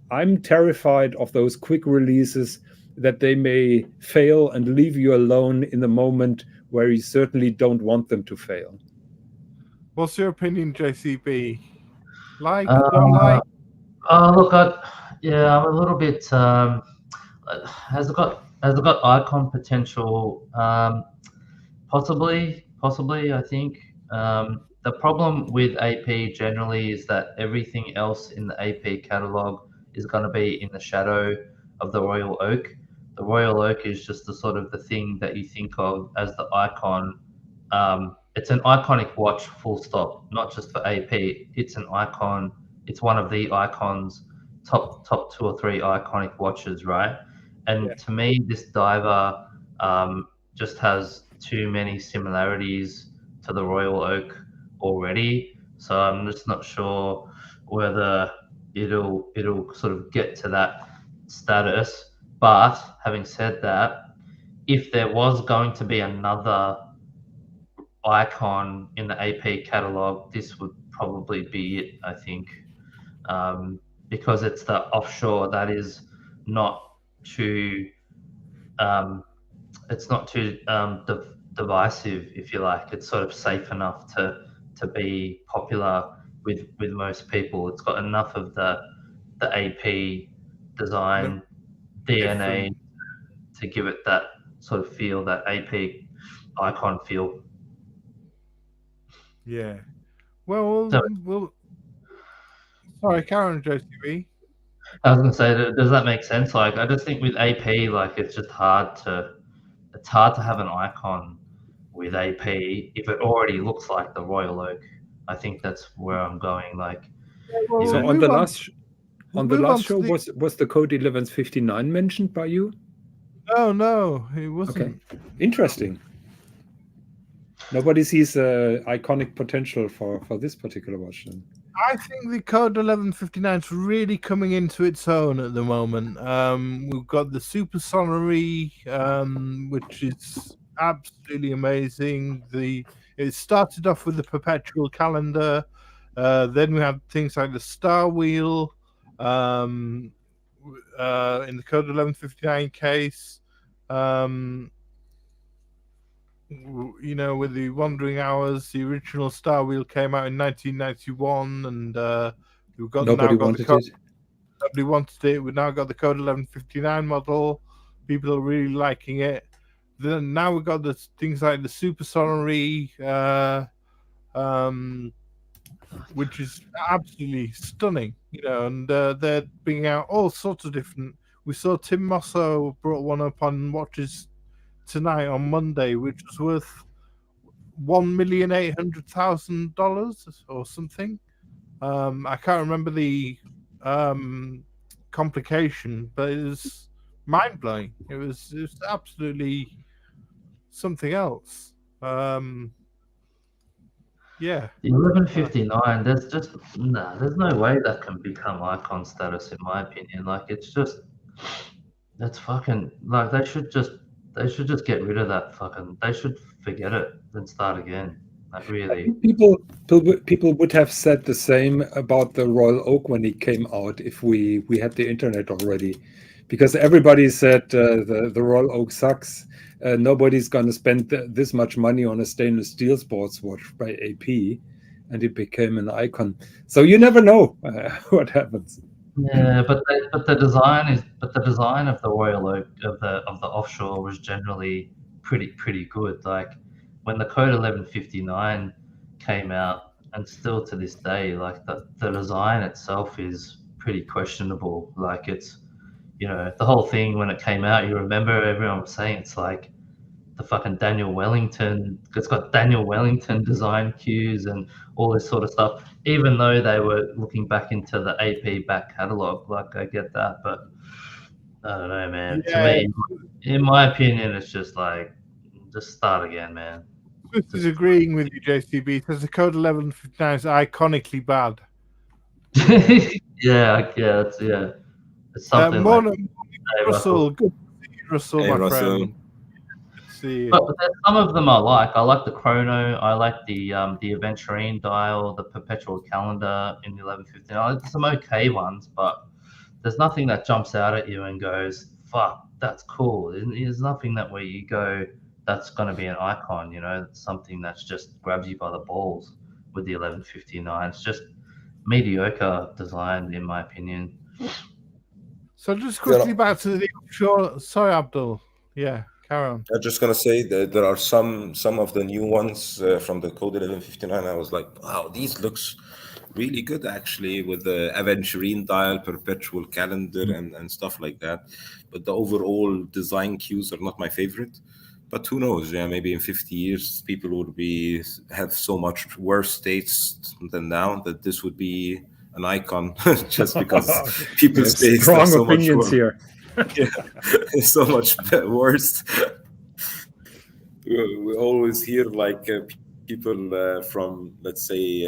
I'm terrified of those quick releases, that they may fail and leave you alone in the moment where you certainly don't want them to fail. What's your opinion, JCB? Like, don't like? Look, I'm a little bit. Has it got icon potential? Possibly. I think the problem with AP generally is that everything else in the AP catalog is going to be in the shadow of the Royal Oak. The Royal Oak is just the sort of the thing that you think of as the icon. It's an iconic watch, full stop, not just for AP. It's an icon. It's one of the icons, top 2 or 3 iconic watches, right? And to me, this diver just has too many similarities to the Royal Oak already. So I'm just not sure whether it'll sort of get to that status. But having said that, if there was going to be another icon in the AP catalog, this would probably be it, I think, because it's the offshore that is not too divisive, if you like. It's sort of safe enough to be popular with most people. It's got enough of the AP design DNA to give it that sort of feel, that AP icon feel. Yeah. Well, sorry, Karen, JCB. I was going to say, does that make sense? Like, I just think with AP, like, it's just hard to have an icon with AP if it already looks like the Royal Oak. I think that's where I'm going. Like, so on the last show, was the code 1159 mentioned by you? No, it wasn't. Okay, interesting. Nobody sees iconic potential for this particular watch then. I think the code 1159 is really coming into its own at the moment. We've got the super sonnery, which is absolutely amazing. It started off with the perpetual calendar. Then we have things like the star wheel in the code 1159 case. You know, with the Wandering Hours, the original Star Wheel came out in 1991, and we've got nobody wanted it. Nobody wanted it. We've now got the code 1159 model. People are really liking it. Then now we've got the things like the Super Sonnery, which is absolutely stunning. You know, and they're bringing out all sorts of different. We saw Tim Mosso brought one up on watches tonight on Monday, which was worth $1,800,000 or something. I can't remember the complication, but it was mind blowing. It was absolutely something else. Yeah. The 1159. There's no way that can become icon status, in my opinion. Like, that's fucking, like, they should just get rid of that fucking. They should forget it and start again. Like really. People would have said the same about the Royal Oak when it came out if we had the internet already, because everybody said the Royal Oak sucks. Nobody's going to spend this much money on a stainless steel sports watch by AP, and it became an icon. So you never know what happens. Yeah, but the design of the Royal Oak of the Offshore was generally pretty good. Like when the Code 1159 came out, and still to this day, like the design itself is pretty questionable. Like it's, you know, the whole thing when it came out, you remember everyone was saying it's like the fucking Daniel Wellington. It's got Daniel Wellington design cues and all this sort of stuff. Even though they were looking back into the AP back catalogue, like I get that, but I don't know, man. Yeah. To me, in my opinion, it's just like just start again, man. This is agreeing with you, JCB, because the Code 1159 is iconically bad. Yeah. It's something Morning, like Russell. Good to see you, Russell, Hey, my Russell. friend. Good to see you. But there's some of them I like. I like the chrono. I like the Aventurine dial, the perpetual calendar in the 1159. There's some okay ones, but there's nothing that jumps out at you and goes, "Fuck, that's cool." There's nothing that where you go, "That's going to be an icon." You know, it's something that's just grabs you by the balls with the 1159. It's just mediocre design, in my opinion. So just quickly back to the offshore. Sorry, Abdul. Yeah, carry on. I'm just gonna say that there are some of the new ones from the Code 1159. I was like, wow, these looks really good actually, with the Aventurine dial, perpetual calendar, and stuff like that. But the overall design cues are not my favorite. But who knows? Yeah, maybe in 50 years, people would have so much worse tastes than now that this would be an icon just because people's tastes are strong so much opinions worse. here. Yeah, it's so much worse. We always hear like people from, let's say,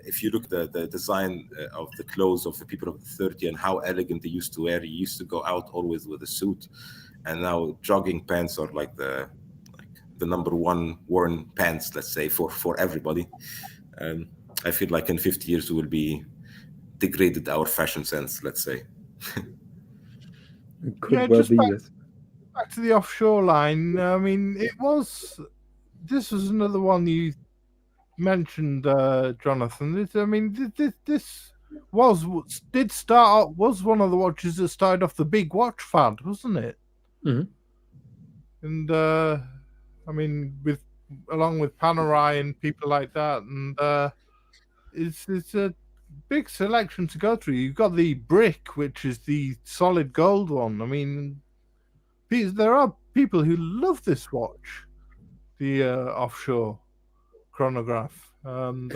if you look the design of the clothes of the people of the 30 and how elegant they used to wear. You used to go out always with a suit, and now jogging pants are like the number one worn pants, let's say, for everybody. I feel like in 50 years we will be degraded our fashion sense, let's say. It could well be, yes. Back to the offshore line. I mean, this was another one you mentioned, Jonathan. This was one of the watches that started off the big watch fad, wasn't it? Mm-hmm. And I mean, along with Panerai and people like that, and it's a big selection to go through. You've got the brick, which is the solid gold one. I mean, there are people who love this watch, the offshore chronograph. And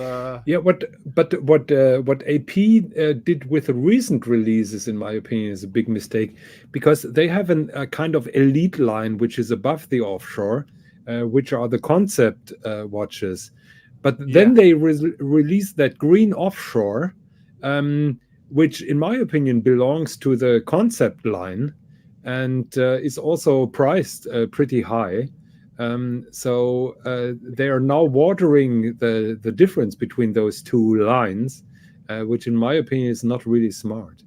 yeah, what AP did with the recent releases, in my opinion, is a big mistake, because they have a kind of elite line which is above the offshore, which are the concept watches. But then they released that green offshore, which in my opinion belongs to the concept line, and is also priced pretty high. So they are now watering the difference between those two lines, which in my opinion is not really smart.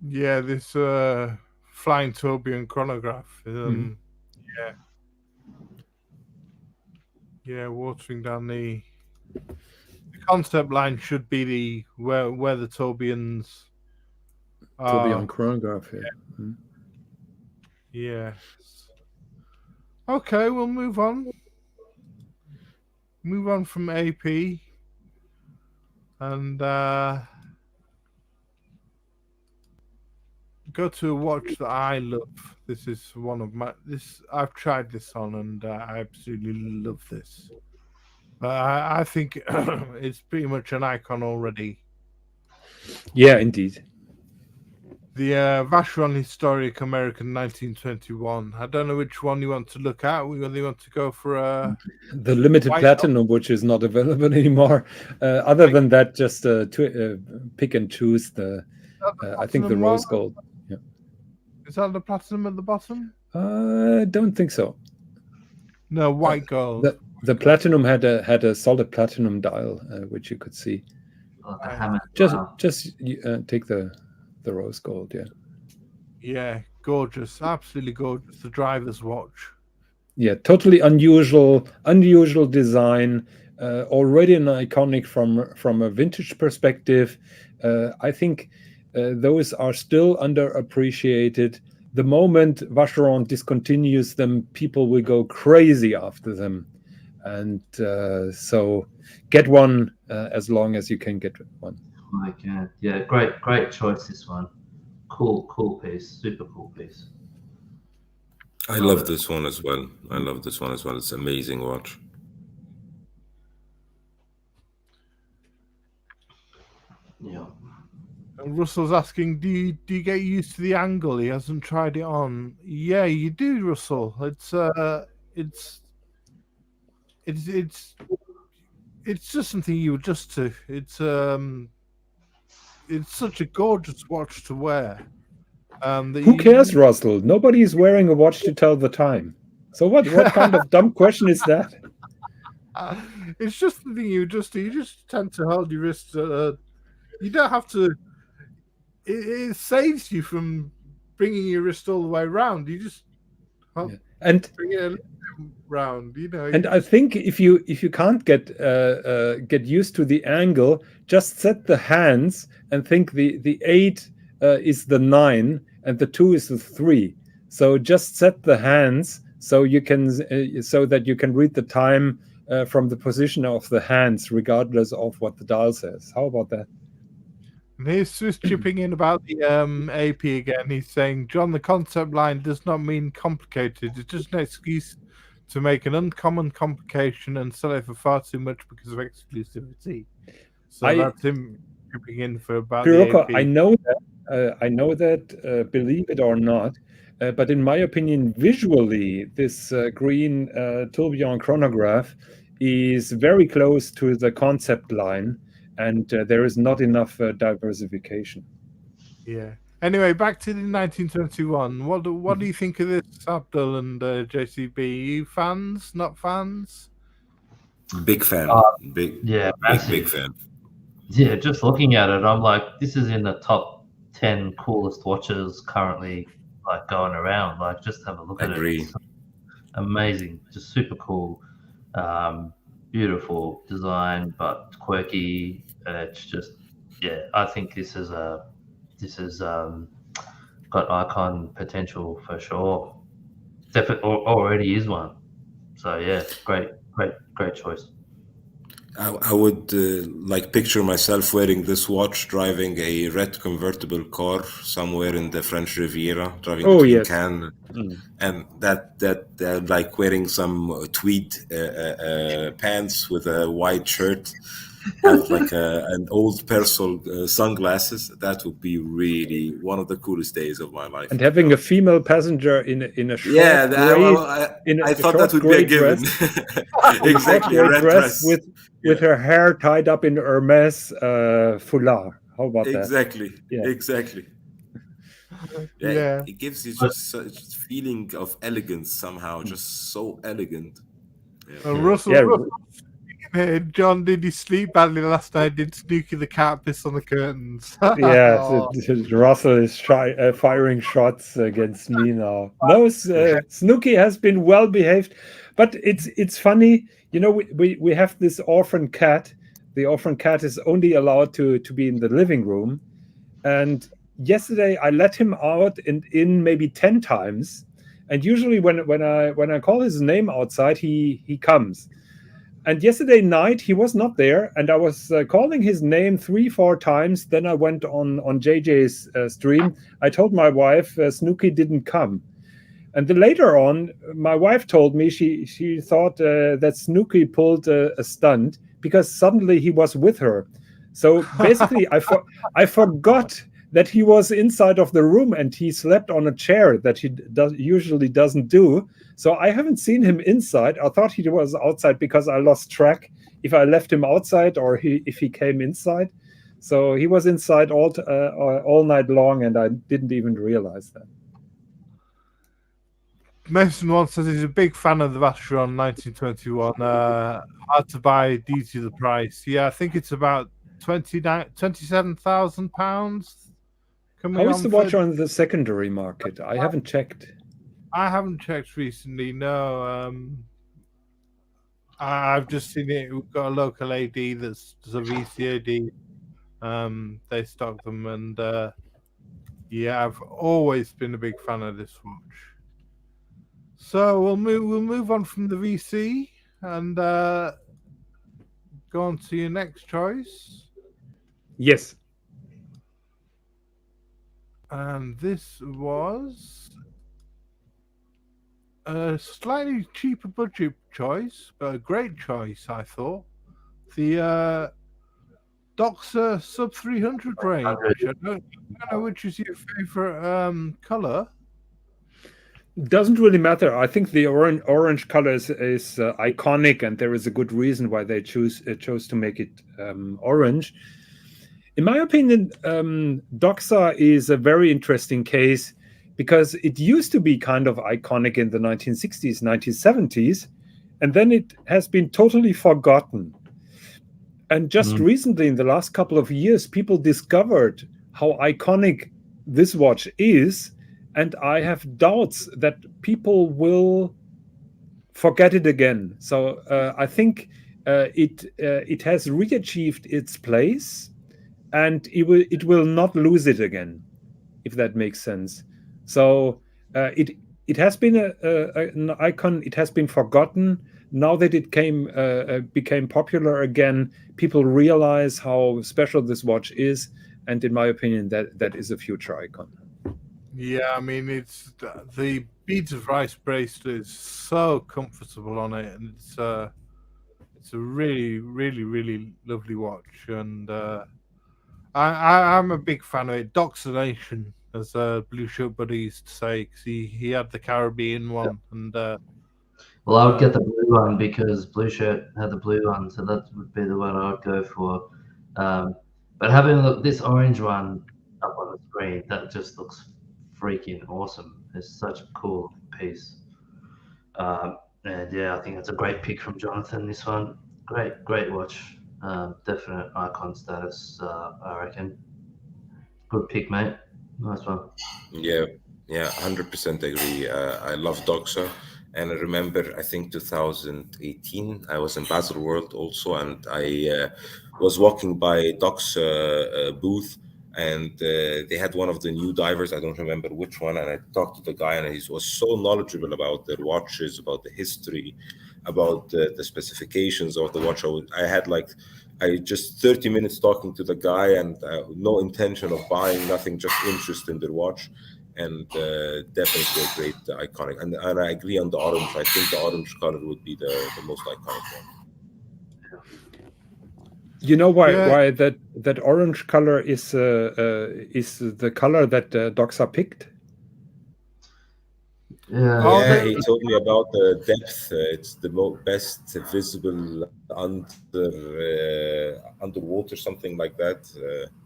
Yeah, this flying tourbillon chronograph. Yeah, watering down the concept line should be where the tourbillons are. Tourbillon chronograph, yeah. Mm-hmm. Yes. Okay, we'll move on. Move on from AP, and go to a watch that I love. This is one of I've tried this on, and I absolutely love this. I think it's pretty much an icon already. Yeah, indeed. The Vacheron Historic American 1921. I don't know which one you want to look at. We really want to go for the limited platinum, which is not available anymore. Other than that, just pick and choose I think the rose gold. Yeah. Is that the platinum at the bottom? Don't think so. No, white gold. The platinum had a solid platinum dial, which you could see. Like a hammer. Just take the rose gold, yeah. Yeah, gorgeous, absolutely gorgeous. The driver's watch. Yeah, totally unusual design. Already an iconic from a vintage perspective. I think those are still underappreciated. The moment Vacheron discontinues them, people will go crazy after them. And so get one as long as you can get one. Okay. Yeah, great choice, this one. Cool piece, super cool piece. I love this one as well. It's an amazing watch. Yeah. And Russell's asking, do you get used to the angle? He hasn't tried it on. Yeah, you do, Russell. It's just something you adjust to. It's such a gorgeous watch to wear. Who cares, Russell? Nobody is wearing a watch to tell the time. So what kind of dumb question is that? It's just the thing you adjust to. You just tend to hold your wrist. You don't have to. It saves you from bringing your wrist all the way around. You just bring it a little round. You know. And I think if you can't get used to the angle, just set the hands and think the 8 is the 9 and the 2 is the 3. So just set the hands so you can so that you can read the time from the position of the hands, regardless of what the dial says. How about that? And here's Swiss chipping in about the AP again. He's saying, John, the concept line does not mean complicated. It's just an excuse to make an uncommon complication and sell it for far too much because of exclusivity. So that's him chipping in for about the AP. I know that, believe it or not, but in my opinion, visually, this green tourbillon chronograph is very close to the concept line. And there is not enough diversification. Yeah. Anyway, back to the 1921. What do you think of this, Abdul and JCB? Are you fans? Not fans? Big fan. Big fan. Yeah, just looking at it, I'm like, this is in the top 10 coolest watches currently, like going around. Like, just have a look at it. It's amazing, just super cool. Beautiful design, but quirky. It's just, I think this is got icon potential for sure. Definitely already is one. So yeah, great choice. I would picture myself wearing this watch, driving a red convertible car somewhere in the French Riviera, driving between Cannes, and that like wearing some tweed pants with a white shirt, have like an old Persol sunglasses. That would be really one of the coolest days of my life. And having a female passenger in a short I thought that would be a given. Exactly, a red dress with her hair tied up in Hermes foulard. How about that? Exactly. Yeah, it gives you just such a feeling of elegance somehow, just so elegant. Russell, John, did you sleep badly last night? Did Snooky the cat piss on the curtains? Russell is firing shots against me now. No, Snooky has been well behaved, but it's funny. You know, we have this orphan cat. The orphan cat is only allowed to be in the living room, and yesterday I let him out in maybe 10 times, and usually when I call his name outside, he comes. And yesterday night he was not there, and I was calling his name 3-4 times. Then I went on JJ's stream. I told my wife Snooky didn't come, and then later on my wife told me she thought that Snooky pulled a stunt because suddenly he was with her. So basically I forgot that he was inside of the room, and he slept on a chair that he usually doesn't do. So I haven't seen him inside. I thought he was outside because I lost track if I left him outside or if he came inside. So he was inside all night long, and I didn't even realize that. Mason One says he's a big fan of the Vacheron 1921. Hard to buy due to the price. Yeah, I think it's about £27,000. How is the watch on the secondary market? I haven't checked. I haven't checked recently. No, I've just seen it. We've got a local AD that's a VCAD. They stock them, and yeah, I've always been a big fan of this watch. So we'll move on from the VC and go on to your next choice. Yes. And this was a slightly cheaper budget choice, but a great choice, I thought. The Doxa sub 300 range. I don't know which is your favorite color. Doesn't really matter. I think the orange color is iconic, and there is a good reason why they chose to make it orange. In my opinion, Doxa is a very interesting case because it used to be kind of iconic in the 1960s, 1970s, and then it has been totally forgotten. And just recently, in the last couple of years, people discovered how iconic this watch is, and I have doubts that people will forget it again. So I think it has re-achieved its place, and it will not lose it again, if that makes sense. So it has been an icon. It has been forgotten. Now that it became popular again, people realize how special this watch is, and in my opinion, that is a future icon. Yeah, I mean, it's the beads of rice bracelet is so comfortable on it, and it's a really, really, really lovely watch, and I'm a big fan of it. Doxa Nation, as Blue Shirt Buddy used to say, because he had the Caribbean one, and well, I would get the blue one because Blue Shirt had the blue one, so that would be the one I would go for. But having this orange one up on the screen, that just looks freaking awesome. It's such a cool piece. And yeah, I think it's a great pick from Jonathan, this one. Great watch. Definite icon status, I reckon. Good pick, mate. Nice one. Yeah, 100% agree. I love Doxa. And I remember, I think 2018, I was in Baselworld also, and I was walking by Doxa booth, and they had one of the new divers. I don't remember which one. And I talked to the guy, and he was so knowledgeable about their watches, about the history, about the specifications of the watch. I had just 30 minutes talking to the guy, and no intention of buying, nothing, just interest in their watch. And definitely a great iconic. And I agree on the orange. I think the orange color would be the most iconic one. You know why that orange color is the color that Doxa picked? Yeah. He told me about the depth. It's the best visible underwater, something like that,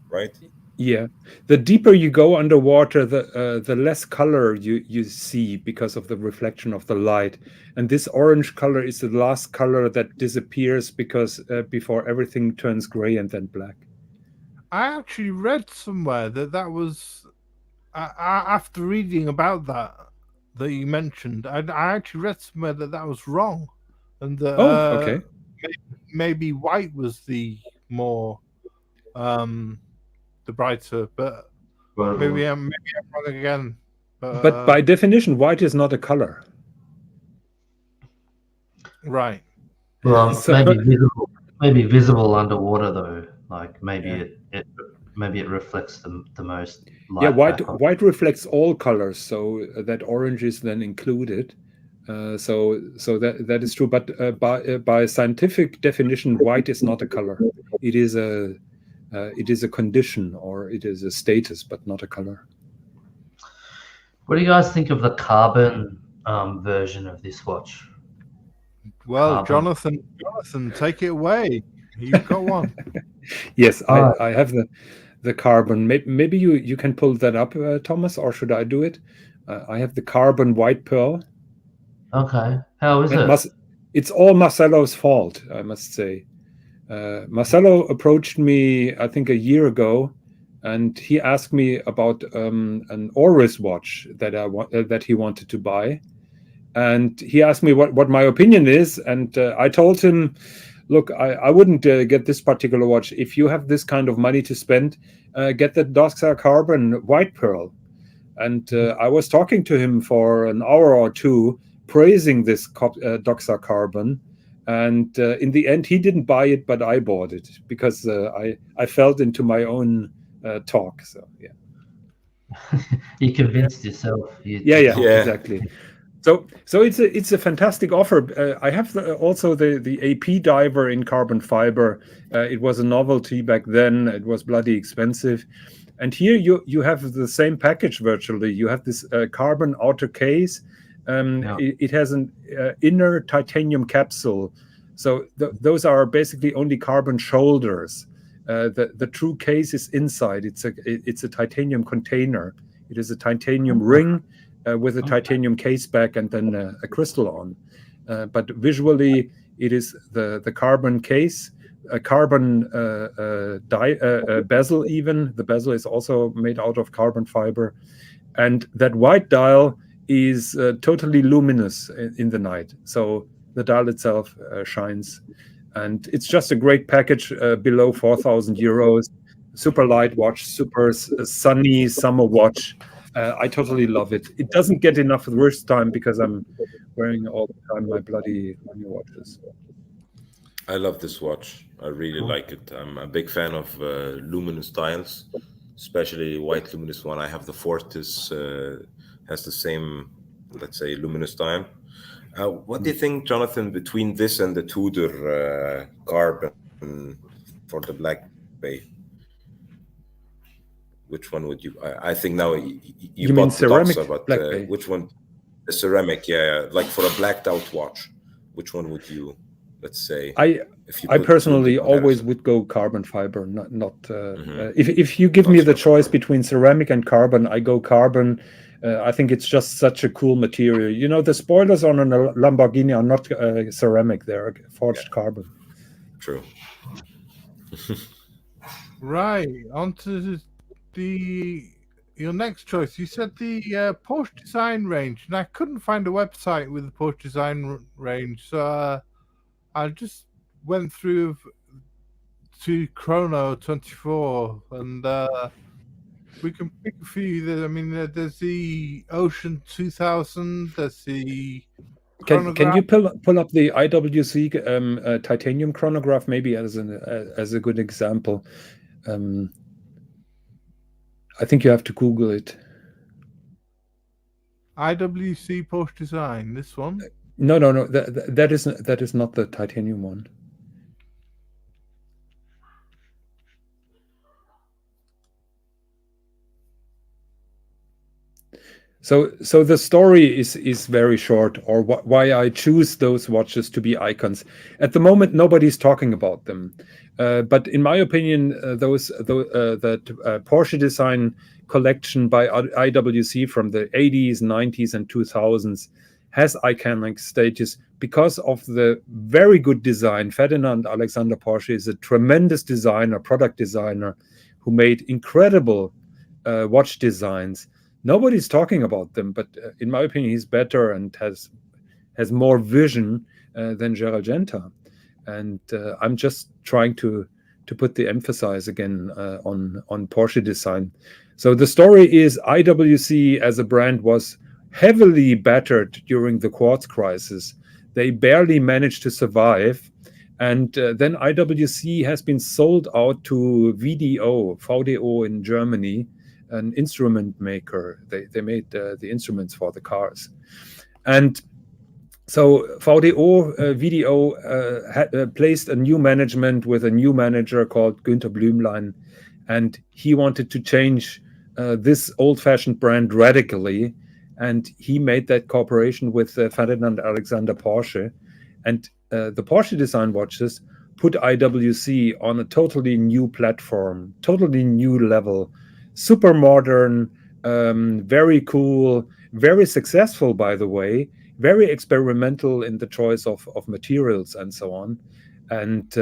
right? Yeah, the deeper you go underwater, the less color you see because of the reflection of the light. And this orange color is the last color that disappears because before everything turns gray and then black. I actually read somewhere that was after reading about that you mentioned. I actually read somewhere that was wrong, and that okay, maybe white was the more the brighter, but maybe I'm wrong again. But by definition, white is not a color. Right. Well, maybe visible underwater though. Like maybe it reflects the most light. Yeah, white reflects all colors, so that orange is then included. So that is true. But by scientific definition, white is not a color. It is a condition, or it is a status, but not a color. What do you guys think of the carbon version of this watch? Well, Jonathan, take it away. You've got one. Yes, I have the carbon. Maybe you can pull that up, Thomas, or should I do it? I have the carbon white pearl. Okay. How is And it? it's all Marcelo's fault, I must say. Marcelo approached me, I think, a year ago, and he asked me about an Oris watch that he wanted to buy. And he asked me what my opinion is, and I told him, look, I wouldn't get this particular watch. If you have this kind of money to spend, get the Doxa Carbon White Pearl. And I was talking to him for an hour or two, praising this Doxa Carbon. And in the end, he didn't buy it, but I bought it because I felt into my own talk. So yeah, You convinced yourself. yeah, exactly. So it's a fantastic offer. I have also the AP diver in carbon fiber. It was a novelty back then. It was bloody expensive. And here you have the same package virtually. You have this carbon outer case. It has an inner titanium capsule. So those are basically only carbon shoulders. The true case is inside. It's a titanium container. It is a titanium ring with a titanium case back and then a crystal on. But visually, it is the carbon case, a carbon bezel even. The bezel is also made out of carbon fiber. And that white dial is totally luminous in the night. So the dial itself shines. And it's just a great package below 4,000 euros. Super light watch, super sunny summer watch. I totally love it. It doesn't get enough wrist time because I'm wearing all the time my bloody money watches. I love this watch. I really like it. I'm a big fan of luminous dials, especially white luminous one. I have the Fortis, has the same, let's say, luminous dial. What do you think, Jonathan, between this and the Tudor carbon for the black bay? Which one would you? I think now you bought mean ceramic Doxa, but black bay? which one? The ceramic, yeah. Like for a blacked out watch, which one would you? Let's say. I personally always would go carbon fiber. Not. If you give me the choice between ceramic and carbon, I go carbon. I think it's just such a cool material. You know, the spoilers on a Lamborghini are not ceramic; they're forged carbon. True. Right, on to your next choice. You said the Porsche Design range, and I couldn't find a website with the Porsche Design range, so I just went through to Chrono 24, and we can pick a few. I mean, there's the Ocean 2000. There's the Can you pull up the IWC titanium chronograph maybe as a good example? I think you have to Google it. IWC Porsche Design. This one? No. That is not the titanium one. So the story is very short, or why I choose those watches to be icons. At the moment, nobody's talking about them, but in my opinion, that Porsche Design collection by IWC from the 80s, 90s, and 2000s has iconic status because of the very good design. Ferdinand Alexander Porsche is a tremendous designer, product designer, who made incredible watch designs. Nobody's talking about them, but in my opinion, he's better and has more vision than Gerald Genta. And I'm just trying to put the emphasis again on Porsche Design. So the story is IWC as a brand was heavily battered during the quartz crisis. They barely managed to survive. And then IWC has been sold out to VDO in Germany, an instrument maker. They made the instruments for the cars. And so VDO had placed a new management with a new manager called Günther Blümlein, and he wanted to change this old-fashioned brand radically, and he made that cooperation with Ferdinand Alexander Porsche. And the Porsche Design watches put IWC on a totally new platform, totally new level, super modern, very cool, very successful, by the way, very experimental in the choice of materials and so on. And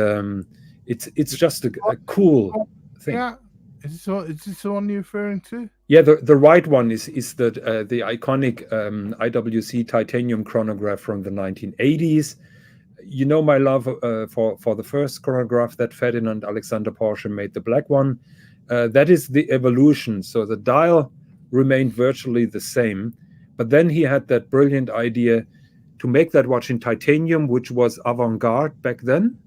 it's just a cool thing. Yeah. Is this the one you're referring to? Yeah, the right one is the iconic IWC titanium chronograph from the 1980s. You know my love for the first chronograph that Ferdinand Alexander Porsche made, the black one. That is the evolution. So the dial remained virtually the same, but then he had that brilliant idea to make that watch in titanium, which was avant-garde back then,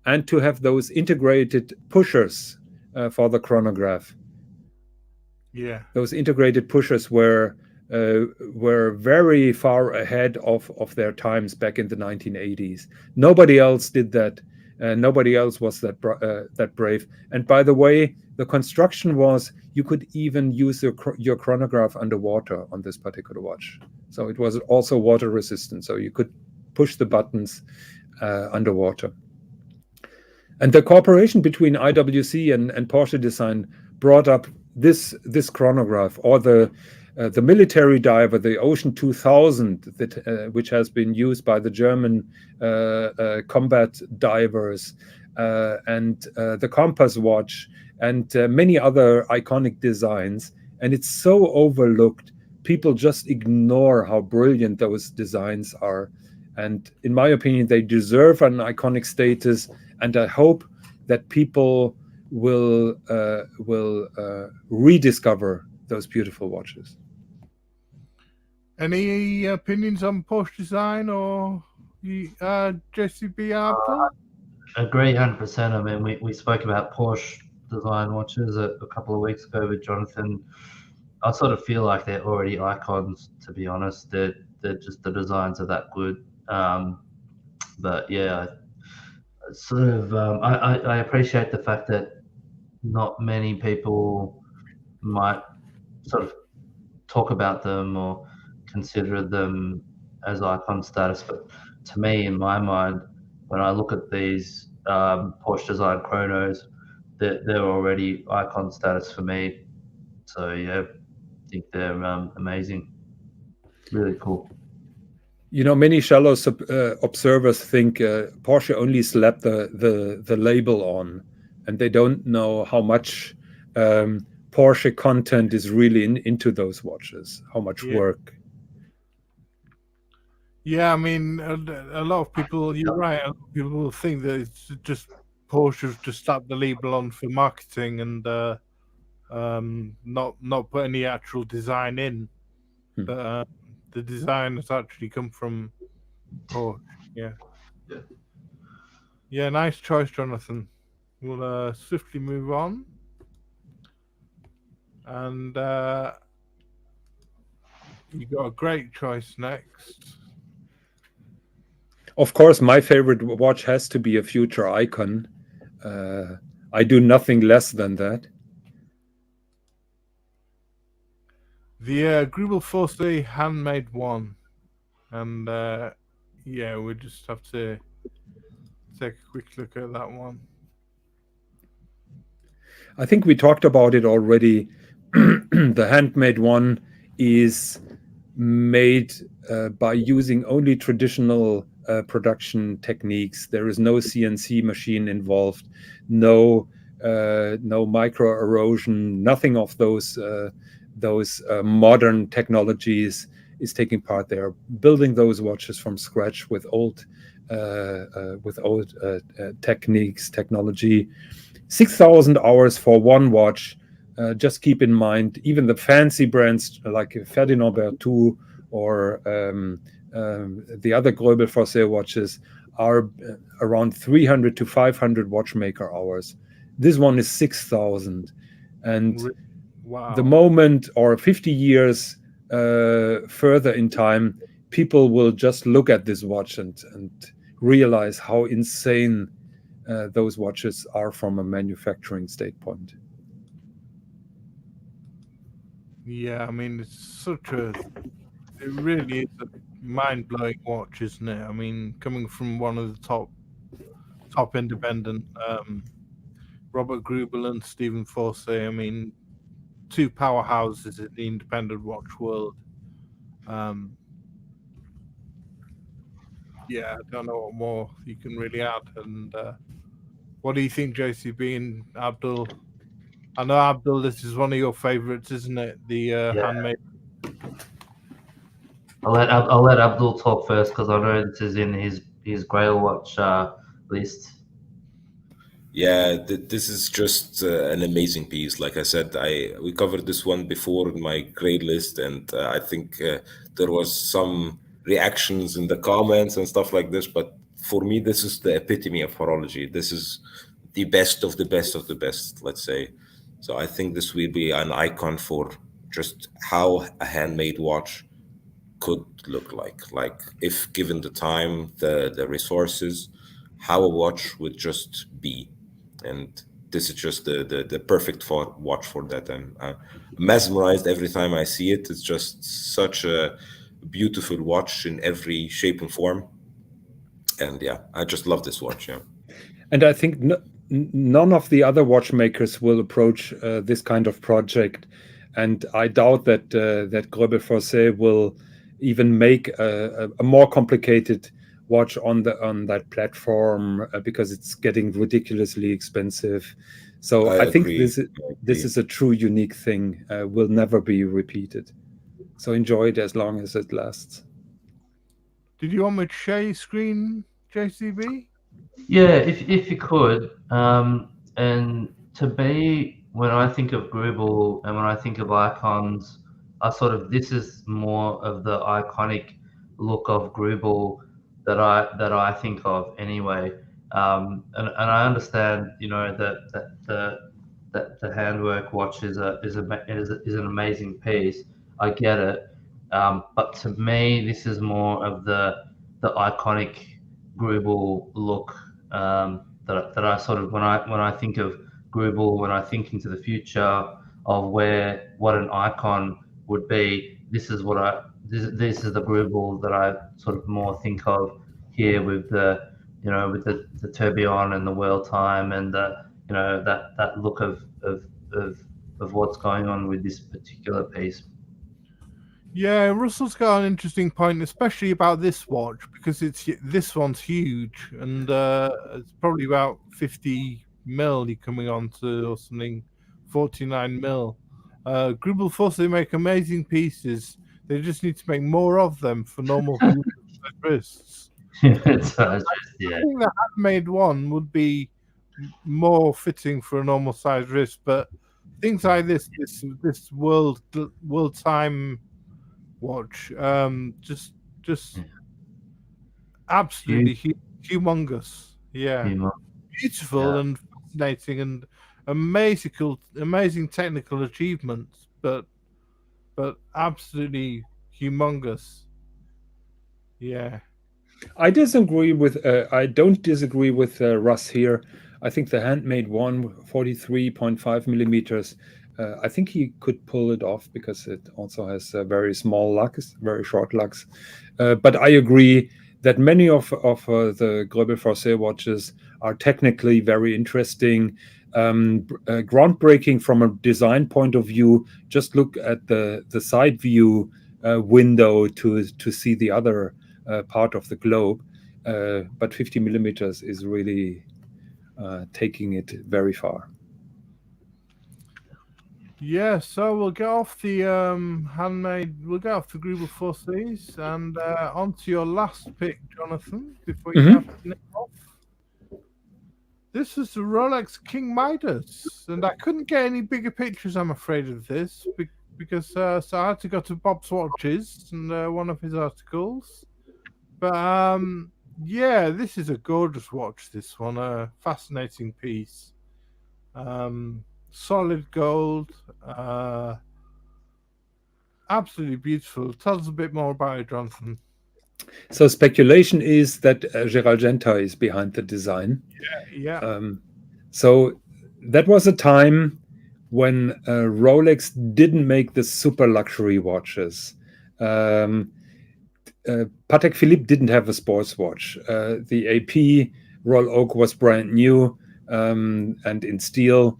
and to have those integrated pushers for the chronograph. Yeah, those integrated pushers were very far ahead of their times back in the 1980s. Nobody else did that. Nobody else was that brave. And by the way, the construction was you could even use your chronograph underwater on this particular watch. So it was also water resistant. So you could push the buttons underwater. And the cooperation between IWC and Porsche Design brought up this chronograph, or the military diver, the Ocean 2000, that which has been used by the German combat divers, and the Compass watch, and many other iconic designs. And it's so overlooked. People just ignore how brilliant those designs are. And in my opinion, they deserve an iconic status. And I hope that people will rediscover those beautiful watches. Any opinions on Porsche Design or JCB Abdul? Agree 100%. I mean, we spoke about Porsche Design watches a couple of weeks ago with Jonathan. I sort of feel like they're already icons, to be honest. They're just, the designs are that good. But yeah, sort of I appreciate the fact that not many people might sort of talk about them or consider them as icon status. But to me, in my mind, when I look at these Porsche Design chronos, they're already icon status for me. So yeah, I think they're amazing, really cool. You know, many shallow observers think Porsche only slapped the label on, and they don't know how much Porsche content is really into those watches, how much work. Yeah, I mean, a lot of people, you're right, a lot of people think that it's just Porsche's just slapped the label on for marketing and not put any actual design in. But the design has actually come from Porsche. Yeah, nice choice, Jonathan. We'll swiftly move on. And you got a great choice next. Of course, my favorite watch has to be a future icon. I do nothing less than that. The Greubel Forsey handmade one. And yeah, we just have to take a quick look at that one. I think we talked about it already. The handmade one is made by using only traditional production techniques. There is no CNC machine involved, no micro erosion, nothing of those modern technologies is taking part. They are building those watches from scratch with old techniques, technology. 6,000 hours for one watch. Just keep in mind, even the fancy brands like Ferdinand Berthoud or the other Greubel Forsey watches are around 300 to 500 watchmaker hours. This one is 6,000. And wow. The moment, or 50 years further in time, people will just look at this watch and realize how insane those watches are from a manufacturing standpoint. Yeah, I mean, it really is a mind-blowing watch, isn't it? I mean, coming from one of the top independent, Robert Greubel and Stephen Forsey, I mean, two powerhouses in the independent watch world. Yeah, I don't know what more you can really add. And what do you think, JCB and Abdul? I know, Abdul, this is one of your favorites, isn't it? The handmade. I'll let Abdul talk first because I know this is in his Grail Watch list. Yeah, this is just an amazing piece. Like I said, we covered this one before in my grade list, and I think there was some reactions in the comments and stuff like this. But for me, this is the epitome of horology. This is the best of the best of the best, let's say. So I think this will be an icon for just how a handmade watch could look like if given the time, the resources, how a watch would just be. And this is just the perfect watch for that. I'm mesmerized every time I see it. It's just such a beautiful watch in every shape and form. And yeah, I just love this watch. Yeah. And I think none of the other watchmakers will approach this kind of project. And I doubt that that Greubel Forsey will even make a more complicated watch on that platform because it's getting ridiculously expensive. So I think this is a true unique thing. Will never be repeated. So enjoy it as long as it lasts. Did you want me to share your screen, JCB? Yeah, if you could. And to me, when I think of Greubel and when I think of icons, this is more of the iconic look of Greubel that I think of anyway. And I understand, that the handwork watch is an amazing piece. I get it. But to me, this is more of the iconic Greubel look that I sort of when I think of Greubel, when I think into the future of what an icon would be, this is this is the Greubel that I sort of more think of here with the tourbillon and the world time and that look of what's going on with this particular piece. Yeah, Russell's got an interesting point, especially about this watch, because this one's huge, and it's probably about 50 mil you're coming on to, or something, 49 mil. Greubel Forsey make amazing pieces. They just need to make more of them for normal wrists. Yeah. I think the handmade one would be more fitting for a normal size wrist, but things like this world time watch, just absolutely humongous. Yeah, beautiful and fascinating and amazing technical achievements, but absolutely humongous. Yeah, I disagree with. I don't disagree with Russ here. I think the handmade one, 43.5 millimeters. I think he could pull it off because it also has very small lugs, very short lugs. But I agree that many of the Greubel Forsey watches are technically very interesting, groundbreaking from a design point of view. Just look at the side view window to see the other part of the globe. But 50 millimeters is really taking it very far. Yeah, so we'll get off the handmade. We'll get off the Greubel Forseys and onto your last pick, Jonathan. Before you have to nip off, this is the Rolex King Midas, and I couldn't get any bigger pictures, I'm afraid, of this because so I had to go to Bob's Watches and one of his articles. But yeah, this is a gorgeous watch. This one, a fascinating piece. Solid gold, absolutely beautiful. Tell us a bit more about it, Jonathan. So speculation is that Gérald Genta is behind the design. Yeah. So that was a time when Rolex didn't make the super luxury watches. Patek Philippe didn't have a sports watch. The AP Royal Oak was brand new and in steel.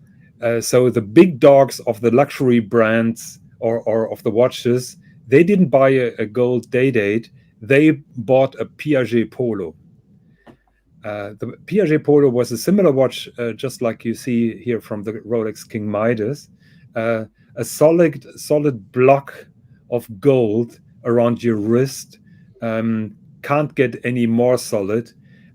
So the big dogs of the luxury brands or of the watches, they didn't buy a gold day date. they bought a Piaget Polo. The Piaget Polo was a similar watch, just like you see here from the Rolex King Midas, a solid block of gold around your wrist, can't get any more solid,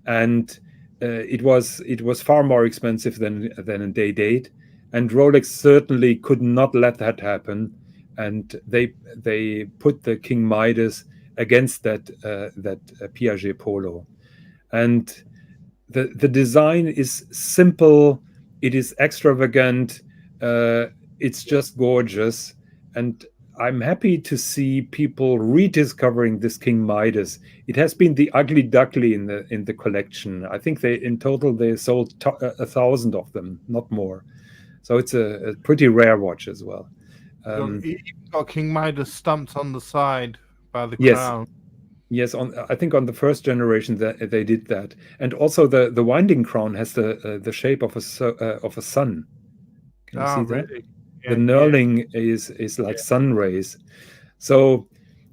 and it was far more expensive than a day date, and Rolex certainly could not let that happen, and they put the King Midas against that Piaget Polo, and the design is simple, it is extravagant, it's just gorgeous, and I'm happy to see people rediscovering this King Midas. It has been the ugly duckling in the collection. I think in total they sold 1,000 of them, not more. So it's a pretty rare watch as well. You got King Midas stamped on the side by the yes. crown. Yes, I think on the first generation that they did that, and also the winding crown has the shape of a sun. Can you see that? Really? Yeah, the knurling is like sun rays. So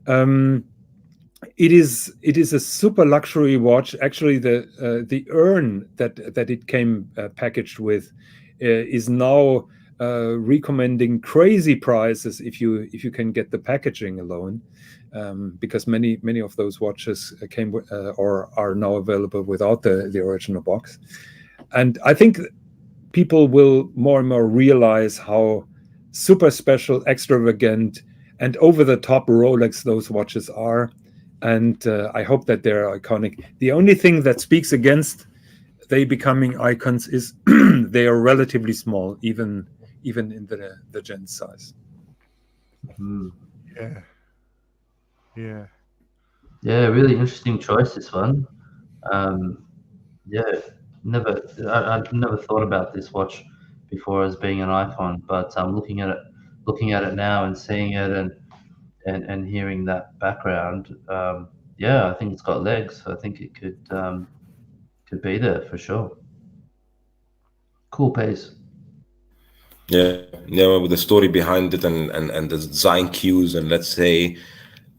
it is a super luxury watch. Actually, the urn that it came packaged with is now recommending crazy prices if you can get the packaging alone. Because many of those watches came or are now available without the original box, and I think people will more and more realize how super special, extravagant, and over-the-top Rolex those watches are, and I hope that they're iconic. The only thing that speaks against they becoming icons is they are relatively small, even in the gent size. Yeah, really interesting choice, this one. Yeah, I never thought about this watch before as being an icon, but looking at it now and seeing it and hearing that background, yeah, I think it's got legs. I think it could be there for sure. Cool piece. Yeah, with the story behind it and the design cues, and let's say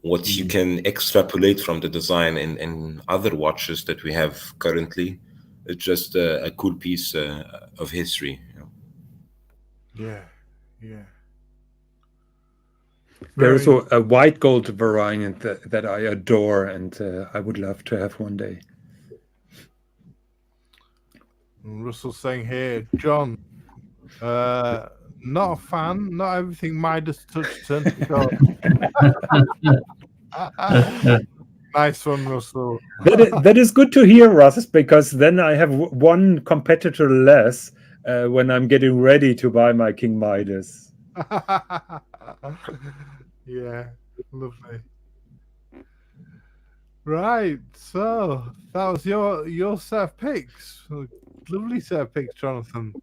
what you can extrapolate from the design in other watches that we have currently. It's just a cool piece of history. Yeah. There is a white gold variant that I adore, and I would love to have one day. Russell's saying here, John, not a fan. Not everything Midas touched turned to gold. Nice one, Russell. That is good to hear, Russ, because then I have one competitor less when I'm getting ready to buy my King Midas. Yeah, lovely. Right, so that was your set of picks. Lovely set of picks, Jonathan.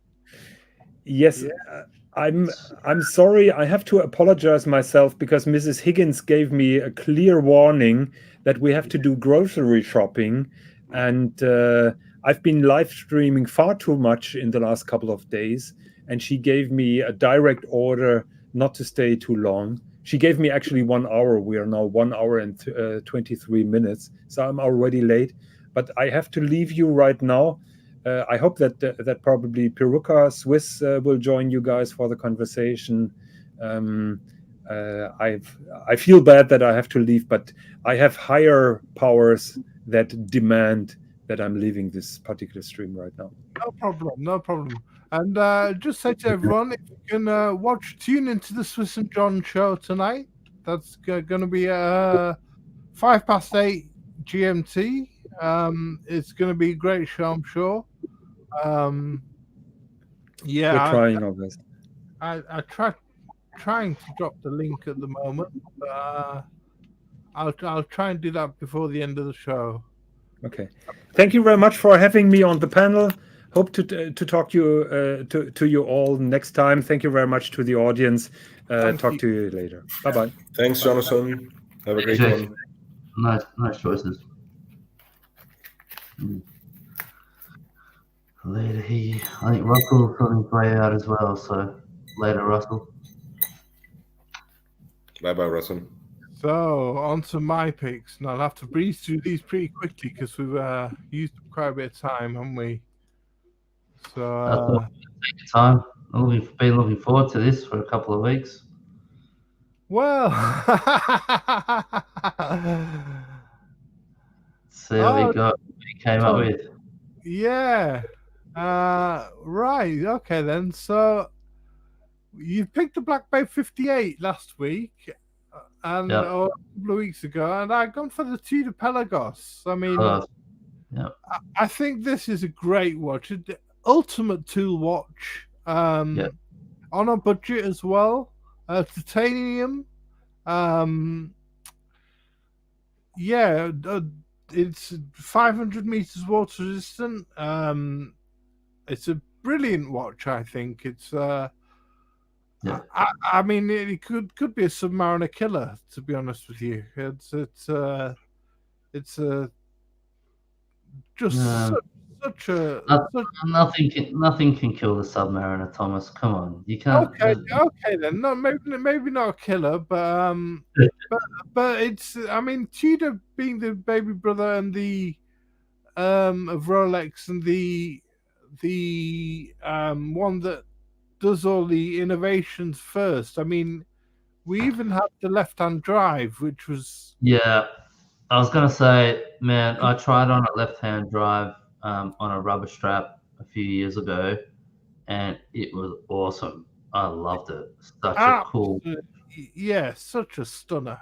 Yes, yeah. I'm sorry. I have to apologize myself because Mrs. Higgins gave me a clear warning that we have to do grocery shopping, and I've been live streaming far too much in the last couple of days, and she gave me a direct order not to stay too long. She gave me actually 1 hour. We are now 1 hour and 23 minutes, so I'm already late. But I have to leave you right now. I hope that probably Peruka Swiss will join you guys for the conversation. I feel bad that I have to leave, but I have higher powers that demand that I'm leaving this particular stream right now. No problem. And just say to everyone, if you can tune into the Swiss and John show tonight. That's going to be 8:05 GMT. It's going to be a great show, I'm sure. Yeah, we're trying our best. I trying to drop the link at the moment. I'll try and do that before the end of the show. Okay. Thank you very much for having me on the panel. Hope to talk to you all next time. Thank you very much to the audience. Talk to you later. Bye-bye. Thanks, Jonathan. Have a great one. Nice choices. Later, I think Russell's coming to play out as well. So later, Russell. Bye, Russell. So on to my picks, and I'll have to breeze through these pretty quickly because we've used up quite a bit of time, haven't we? So take your time. I've been looking forward to this for a couple of weeks. well, See what we got. We came up with. Yeah. Right. Okay then. So you picked the Black Bay 58 last week, and or a couple of weeks ago, and I've gone for the Tudor Pelagos. I mean, I think this is a great watch, an ultimate tool watch. On a budget as well. Titanium. It's 500 meters water resistant. It's a brilliant watch. I think it's. I mean, it could be a Submariner killer. To be honest with you, it's such a nothing can kill the Submariner, Thomas. Come on, you can't. Okay then. No, maybe not a killer, but it's. I mean, Tudor being the baby brother and the of Rolex and the one that does all the innovations first. I mean, we even had the left-hand drive, which was I was gonna say, man, I tried on a left-hand drive on a rubber strap a few years ago, and it was awesome. I loved it. Such a cool, such a stunner.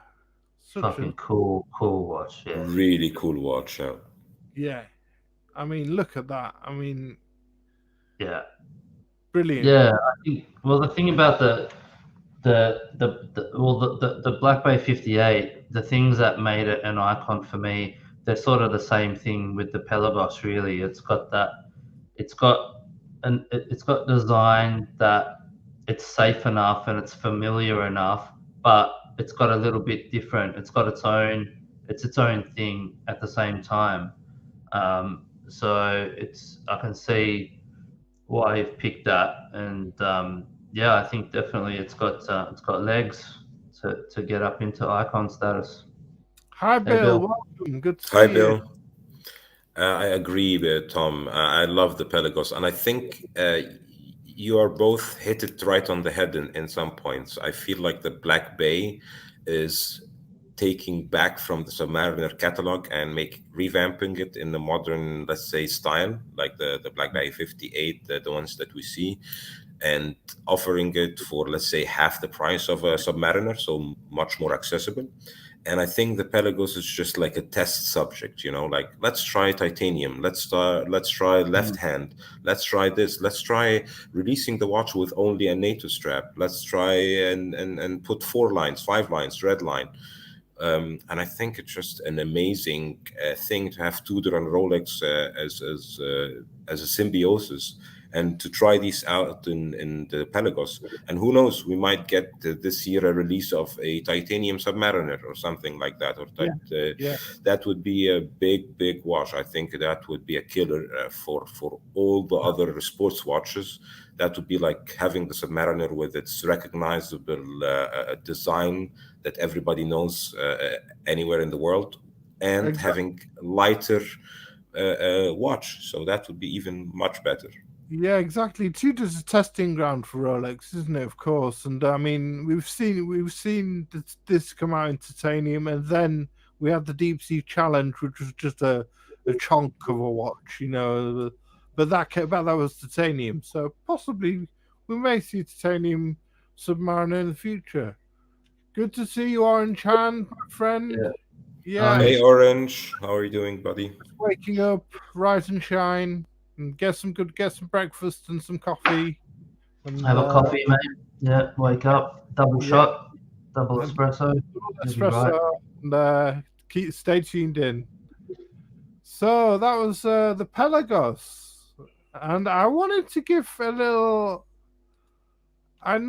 Fucking cool watch. Yeah, really cool watch. Yeah, I mean, look at that. I mean, brilliant. Yeah, I think. Well, the thing about the Black Bay 58, the things that made it an icon for me, they're sort of the same thing with the Pelagos. Really, it's got design that it's safe enough and it's familiar enough, but it's got a little bit different. It's got its own thing at the same time. So I can see why you've picked that, and I think definitely it's got legs to get up into icon status. Hi, Bill. Welcome. Good to see you. Hi, Bill. I agree with Tom. I love the Pelagos, and I think you are both hit it right on the head in some points. I feel like the Black Bay is taking back from the Submariner catalog and revamping it in the modern, let's say, style, like the Black Bay 58, the ones that we see, and offering it for, let's say, half the price of a Submariner, so much more accessible. And I think the Pelagos is just like a test subject, like, let's try titanium, let's try left hand, let's try this, let's try releasing the watch with only a NATO strap, let's try and put 4 lines, 5 lines, red line. And I think it's just an amazing thing to have Tudor and Rolex as a symbiosis, and to try these out in the Pelagos. And who knows, we might get this year a release of a titanium Submariner or something like that. Or that would be a big watch. I think that would be a killer for all the other sports watches. That would be like having the Submariner with its recognizable design that everybody knows anywhere in the world, and having lighter watch. So that would be even much better. Yeah, exactly. Tudor's a testing ground for Rolex, isn't it? Of course. And I mean, we've seen this come out in titanium, and then we had the Deep Sea Challenge, which was just a chunk of a watch, But that was titanium. So possibly we may see titanium Submariner in the future. Good to see you, Orange Hand, my friend. Yeah. Hey, Orange. How are you doing, buddy? Waking up, rise and shine. And get some breakfast and some coffee. And, have a coffee, mate. Yeah, wake up, double shot, double espresso. And stay tuned in. So that was the Pelagos, and I wanted to give a little. I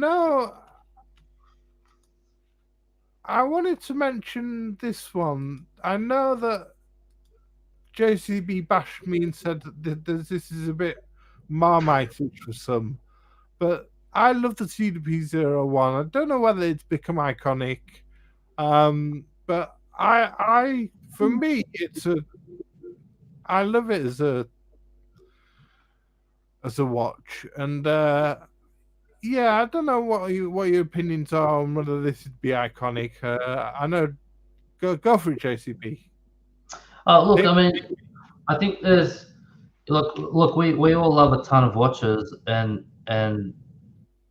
wanted to mention this one. I know that JCB bashed me and said that this is a bit Marmite-ish for some, but I love the TDP01. I don't know whether it's become iconic. But for me, I love it as a watch, and yeah, I don't know what your opinions are on whether this would be iconic. I know, go for it, JCB. Oh, look, I mean, I think there's look, we all love a ton of watches, and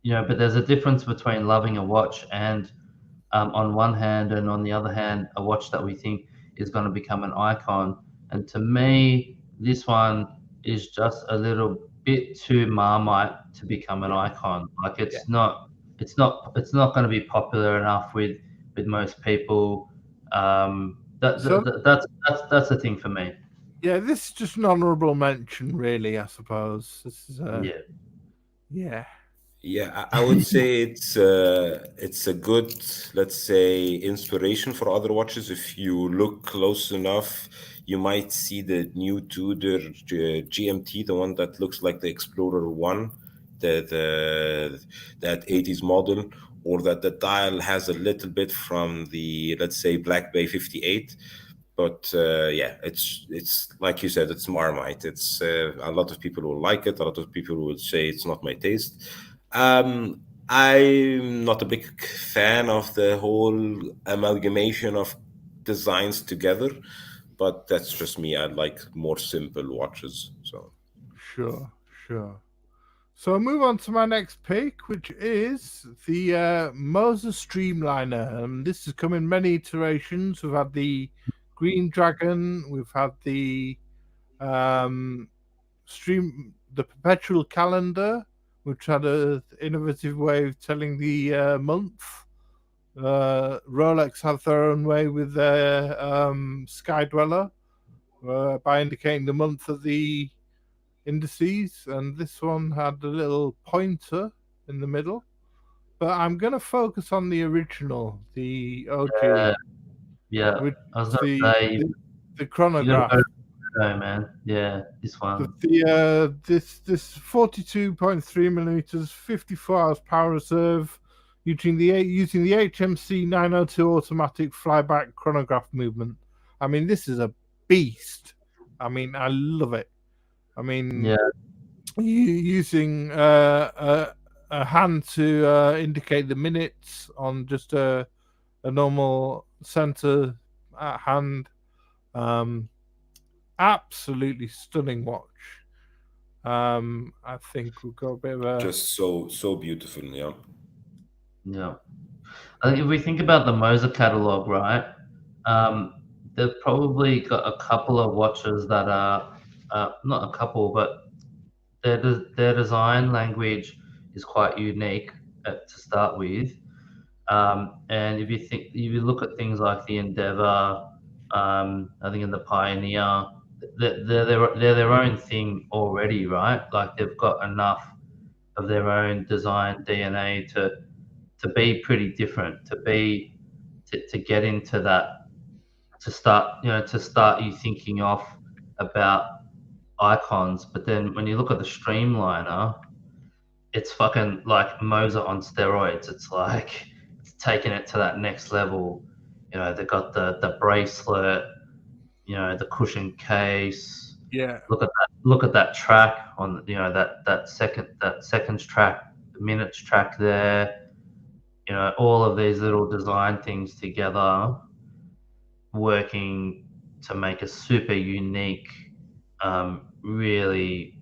you know, but there's a difference between loving a watch and on one hand, and on the other hand, a watch that we think is going to become an icon. And to me, this one is just a little bit too Marmite to become an icon. Like it's not going to be popular enough with most people. That's the thing for me. Yeah, this is just an honourable mention, really. I suppose this is yeah. Yeah, I would say it's a good, let's say, inspiration for other watches. If you look close enough, you might see the new Tudor GMT, the one that looks like the Explorer 1, that 80s model, or that the dial has a little bit from the, let's say, Black Bay 58. But yeah, it's like you said, it's Marmite. It's a lot of people will like it. A lot of people will say it's not my taste. I'm not a big fan of the whole amalgamation of designs together, but that's just me. I like more simple watches. So sure. So I'll move on to my next pick, which is the Moser Streamliner. This has come in many iterations. We've had the Green Dragon. We've had the Perpetual Calendar, which had an innovative way of telling the month. Rolex had their own way with their Sky Dweller by indicating the month of the indices, and this one had a little pointer in the middle. But I'm going to focus on the original, the OG. Yeah, I was going to say the chronograph. No, man. Yeah, this one. This 42.3 millimeters, 54 hours power reserve, using the HMC 902 automatic flyback chronograph movement. I mean, this is a beast. I mean, I love it. I mean, using a hand to indicate the minutes on just a normal center hand. Absolutely stunning watch. I think we've got a bit of a just so beautiful, yeah. Yeah, I think if we think about the Moser catalog, right? They've probably got a couple of watches that are not a couple, but their design language is quite unique to start with. And if you look at things like the Endeavour, I think in the Pioneer, they're their own thing already, right? Like they've got enough of their own design DNA to be pretty different, to get into that, to start you thinking off about icons. But then when you look at the Streamliner, it's fucking like Moser on steroids. It's like it's taking it to that next level. You know, they got the bracelet, you know, the cushion case. Yeah. Look at that track on, you know, that seconds track, the minutes track there. You know, all of these little design things together, working to make a super unique, really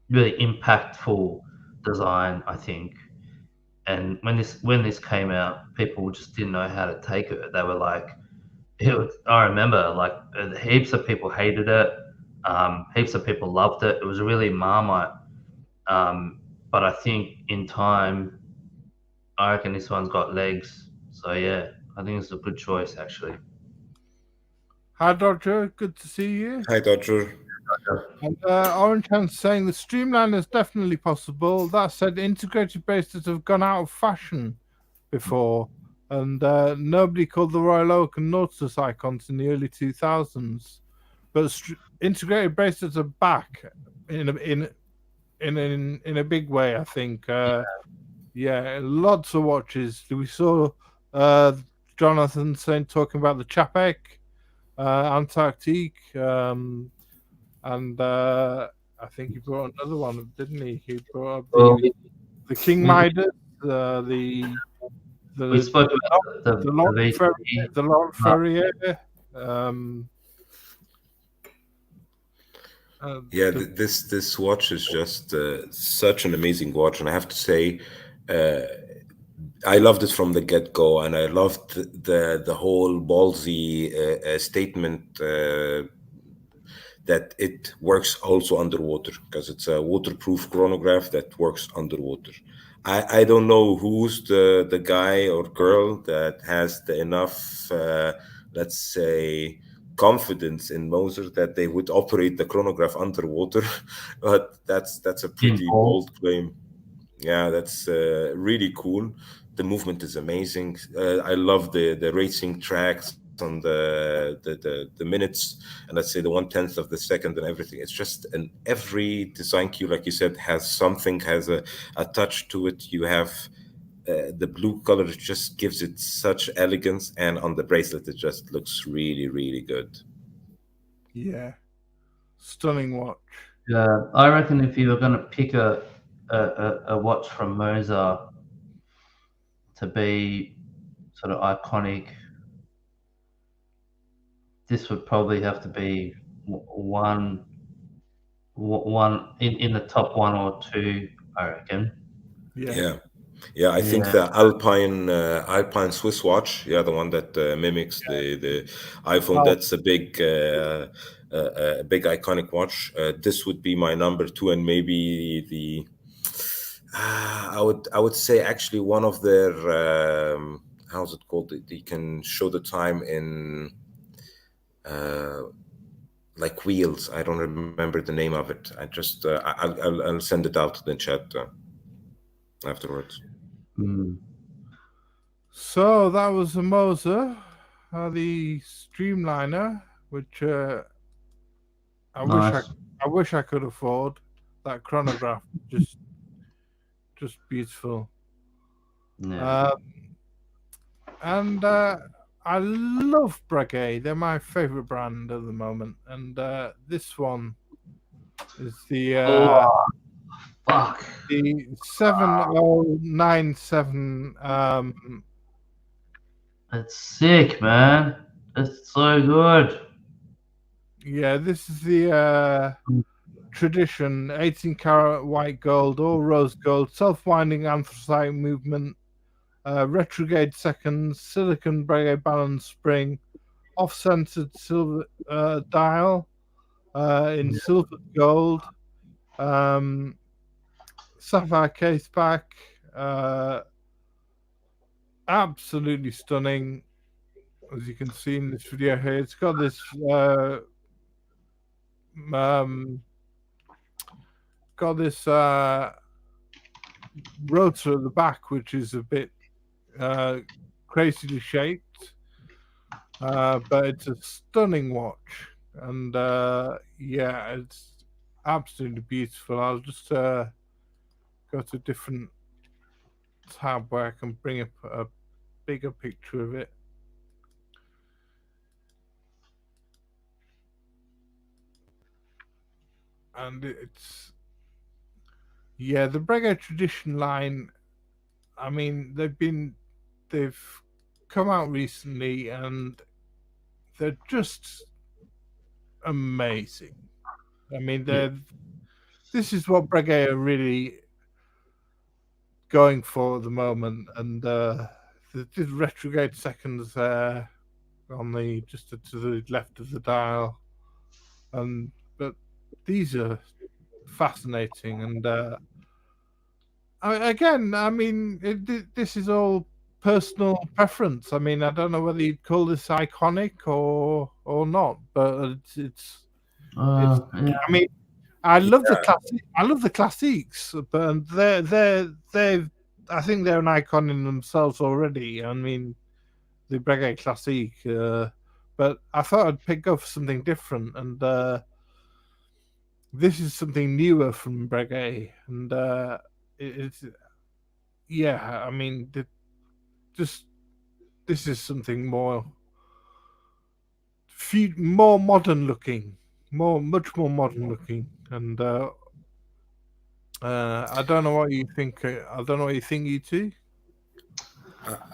impactful design, I think. And when this came out, people just didn't know how to take it. They were like, I remember, like, heaps of people hated it. Heaps of people loved it. It was really Marmite. But I think in time, I reckon this one's got legs. So yeah, I think it's a good choice, actually. Hi, Dodger. Good to see you. Hi, Dodger. And Orange Hand's saying the Streamliner is definitely possible. That said, integrated bracelets have gone out of fashion before, and nobody called the Royal Oak and Nautilus icons in the early 2000s. But integrated bracelets are back in a big way, I think. Yeah, lots of watches. We saw Jonathan talking about the Chapek Antarctic, and I think he brought another one, didn't he? He brought up the King Midas, we spoke about the Laurent Ferrier. Yeah, this watch is just such an amazing watch, and I have to say, I loved it from the get-go, and I loved the whole ballsy statement that it works also underwater, because it's a waterproof chronograph that works underwater. I don't know who's the guy or girl that has the enough, let's say, confidence in Moser that they would operate the chronograph underwater, but that's a pretty bold claim. Yeah, that's really cool. The movement is amazing. I love the racing tracks on the minutes, and let's say the 1/10 of the second and everything. It's just every design cue, like you said, has something, has a touch to it. You have the blue color just gives it such elegance, and on the bracelet it just looks really, really good. Yeah, stunning watch. Yeah, I reckon if you were going to pick a watch from Moser to be sort of iconic, this would probably have to be one in the top one or two, I reckon. Yeah. I think the Alpine Swiss watch, the one that mimics the iPhone. That's a big iconic watch. This would be my number two, and maybe the I would say actually one of their how's it called? You can show the time in like wheels. I don't remember the name of it. I just I'll send it out to the chat afterwards. So that was the Moser, the Streamliner, which I wish I could afford. That chronograph, just beautiful. Yeah. And I love Breguet. They're my favorite brand at the moment. And this one is the the 7097. It's sick, man. It's so good. Yeah, this is the tradition, 18-karat white gold, all rose gold, self-winding anthracite movement, retrograde seconds, silicon Breguet balance spring, off-centered silver dial in silver gold, sapphire case back, absolutely stunning, as you can see in this video here. It's got this rotor at the back, which is a bit crazily shaped, but it's a stunning watch, and it's absolutely beautiful. I'll just go to a different tab where I can bring up a bigger picture of it. And it's the Breguet Tradition line. I mean, they've come out recently, and they're just amazing. I mean, this is what Breguet are really going for at the moment, and the retrograde seconds there on the just to the left of the dial, but these are fascinating, and again, I mean, this is all personal preference. I mean, I don't know whether you'd call this iconic or not, but it's I mean, I love the classic. I love the classiques, but they're I think they're an icon in themselves already. I mean, the Breguet Classique, but I thought I'd go for something different, and this is something newer from Breguet, and it's yeah, I mean, this is something more modern looking, much more modern looking, and I don't know what you think. I don't know what you think, you two.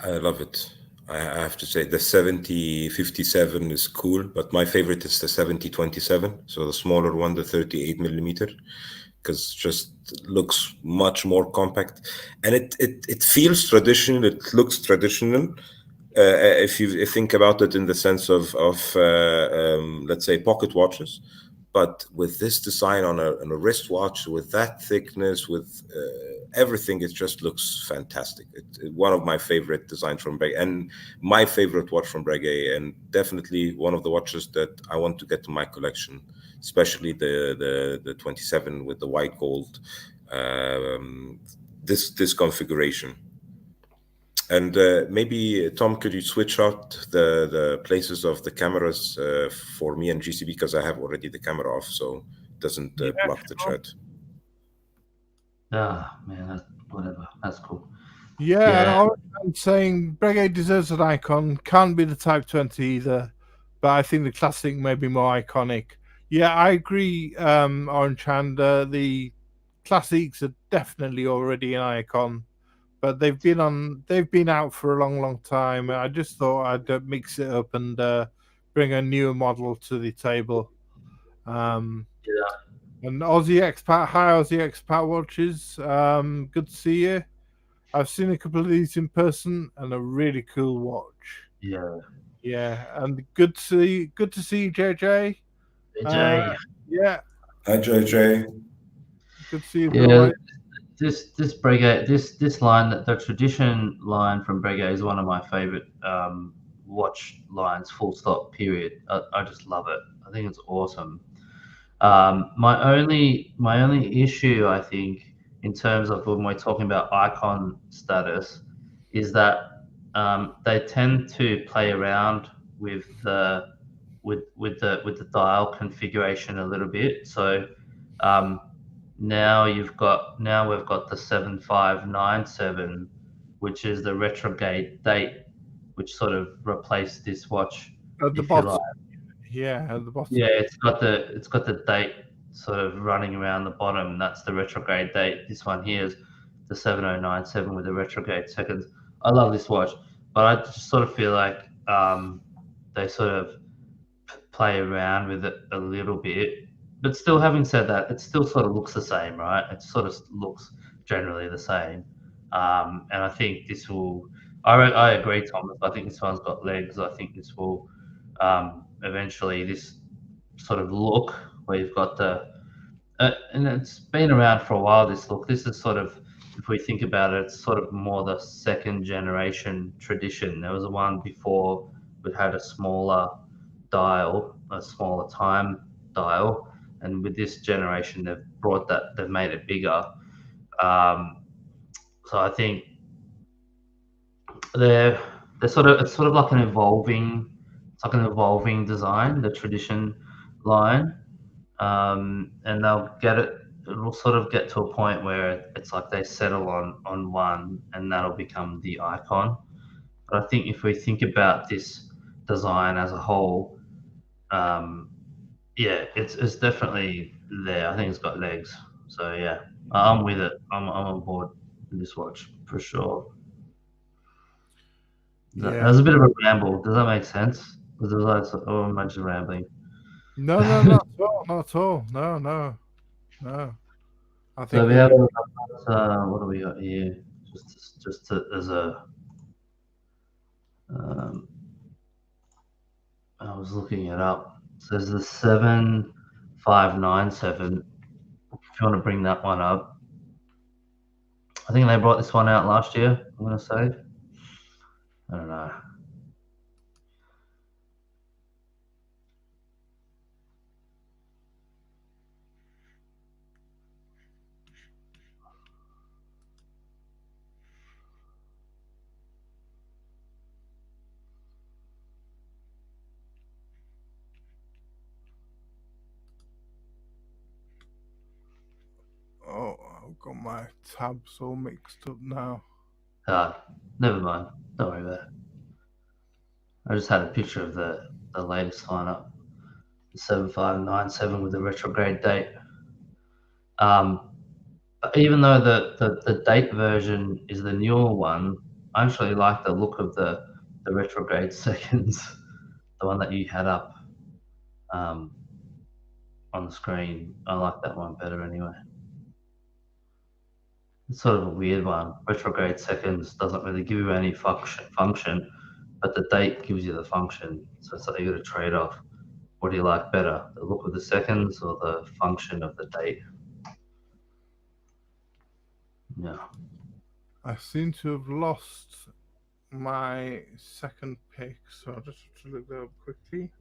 I love it. I have to say the 7057 is cool, but my favorite is the 7027. So the smaller one, the 38 millimeter, because just looks much more compact, and it feels traditional. It looks traditional. If you think about it in the sense of let's say pocket watches, but with this design on a wristwatch with that thickness, with everything, it just looks fantastic. One of my favorite designs from Breguet, and my favorite watch from Breguet, and definitely one of the watches that I want to get to my collection, especially the 27 with the white gold, this configuration. And maybe Tom, could you switch out the places of the cameras for me and GCB, because I have already the camera off, so it doesn't block the Sure. chat. Ah, man, whatever. That's cool. Yeah, Yeah. I'm saying Breguet deserves an icon. Can't be the Type 20 either, but I think the Classic may be more iconic. Yeah, I agree, Orange Hand. The Classics are definitely already an icon, but they've been out for a long time. I just thought I'd mix it up and bring a newer model to the table. And Aussie Expat, hi Aussie Expat watches. Good to see you. I've seen a couple of these in person, and a really cool watch. Yeah. Yeah, and good to see you, JJ. AJ. Yeah, Hi, JJ. good to see you, Yeah. Bill. This Breguet, this line, the tradition line from Breguet is one of my favorite watch lines. Full stop. Period. I just love it. I think it's awesome. My only issue, I think, in terms of when we're talking about icon status, is that they tend to play around with the dial configuration a little bit. So um, now we've got the 7597, which is the retrograde date, which sort of replaced this watch, At the if you bottom. like. Yeah, at the bottom. Yeah, it's got the date sort of running around the bottom. That's the retrograde date. This one here is the 7097 with the retrograde seconds. I love this watch, but I just sort of feel like they sort of play around with it a little bit. But still, having said that, it still sort of looks the same, right? It sort of looks generally the same. And I think this will. I agree, Thomas. I think this one's got legs. I think this will eventually this sort of look where you've got and it's been around for a while. This look, this is sort of, if we think about it, it's sort of more the second generation tradition. There was a one before that had a smaller dial, a smaller time dial, and with this generation, they've made it bigger. So I think they're it's sort of like it's like an evolving design, the tradition line. And it'll sort of get to a point where it's like they settle on one, and that'll become the icon. But I think if we think about this design as a whole, yeah, it's definitely there. I think it's got legs. So yeah, I'm with it. I'm on board with this watch for sure. That Yeah. was a bit of a ramble. Does that make sense? Was it like, oh, am I just rambling? No, not at all. Not at all. No. I So think we it have was. what do we got here? As a um, I was looking it up. So there's the 7597. If you want to bring that one up, I think they brought this one out last year. I'm gonna say. I don't know. Oh, I've got my tabs all mixed up now. Never mind. Don't worry about it. I just had a picture of the latest lineup, the 7597 with the retrograde date. But even though the date version is the newer one, I actually like the look of the retrograde seconds, the one that you had up on the screen. I like that one better anyway. It's sort of a weird one. Retrograde seconds doesn't really give you any function, but the date gives you the function. So it's like you got to trade off. What do you like better, the look of the seconds or the function of the date? Yeah. I seem to have lost my second pick, so I'll just have to look that up quickly.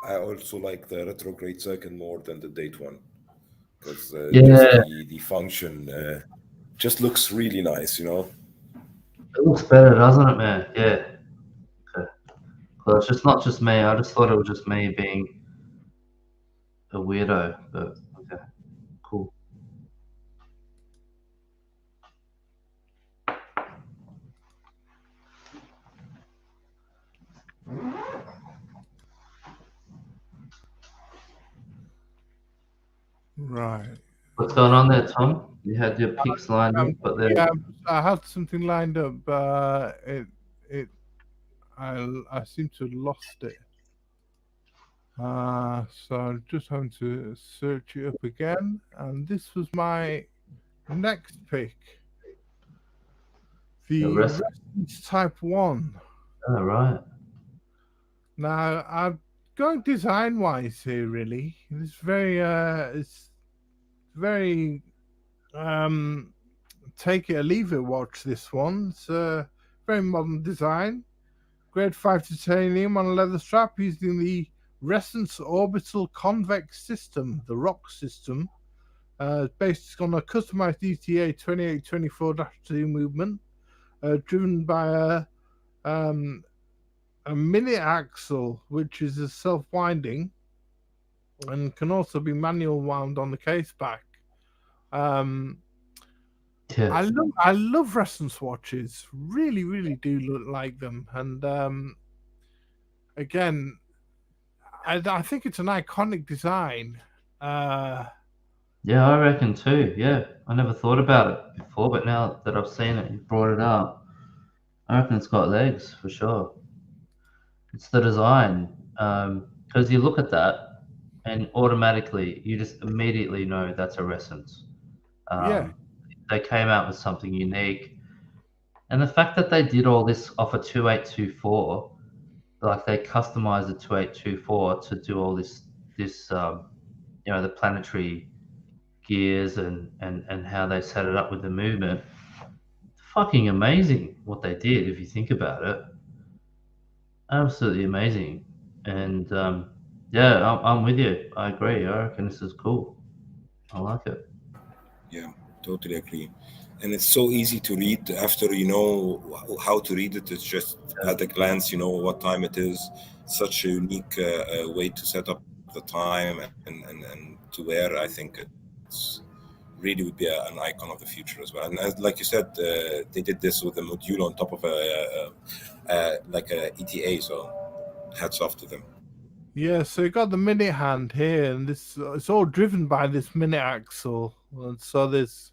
I also like the retrograde second more than the date one, because the function just looks really nice, you know. It looks better, doesn't it, man? Yeah. Okay. Well, it's just not just me. I just thought it was just me being a weirdo, but okay, cool. Right. What's going on there, Tom? You had your picks lined up, but then yeah, I had something lined up, but I seem to have lost it. So I'm just having to search it up again, and this was my next pick, the Ressence Type 1. Oh, right. Now I'm going design-wise here. Really, it's very take it or leave it watch. This one, it's a very modern design. Grade 5 titanium on a leather strap using the Ressence Orbital Convex System, the ROC system, based on a customized ETA 2824-2 movement, driven by a mini axle, which is a self-winding and can also be manual wound on the case back. I love Ressence watches. Really, really do look like them. And again, I think it's an iconic design. Yeah, I reckon too. Yeah, I never thought about it before, but now that I've seen it, you brought it up. I reckon it's got legs for sure. It's the design, because you look at that, and automatically you just immediately know that's a Ressence. Yeah. They came out with something unique, and the fact that they did all this off a 2824, like they customized the 2824 to do all this you know, the planetary gears and how they set it up with the movement. Fucking amazing what they did if you think about it. Absolutely amazing. And yeah, I'm with you. I agree. I reckon this is cool. I like it. Yeah, totally agree. And it's so easy to read after you know how to read it. It's just at a glance, you know what time it is. Such a unique way to set up the time and to wear. I think it's really would be an icon of the future as well. And as, like you said, they did this with a module on top of like a ETA. So hats off to them. Yeah, so you got the minute hand here, and this it's all driven by this minute axle, and so this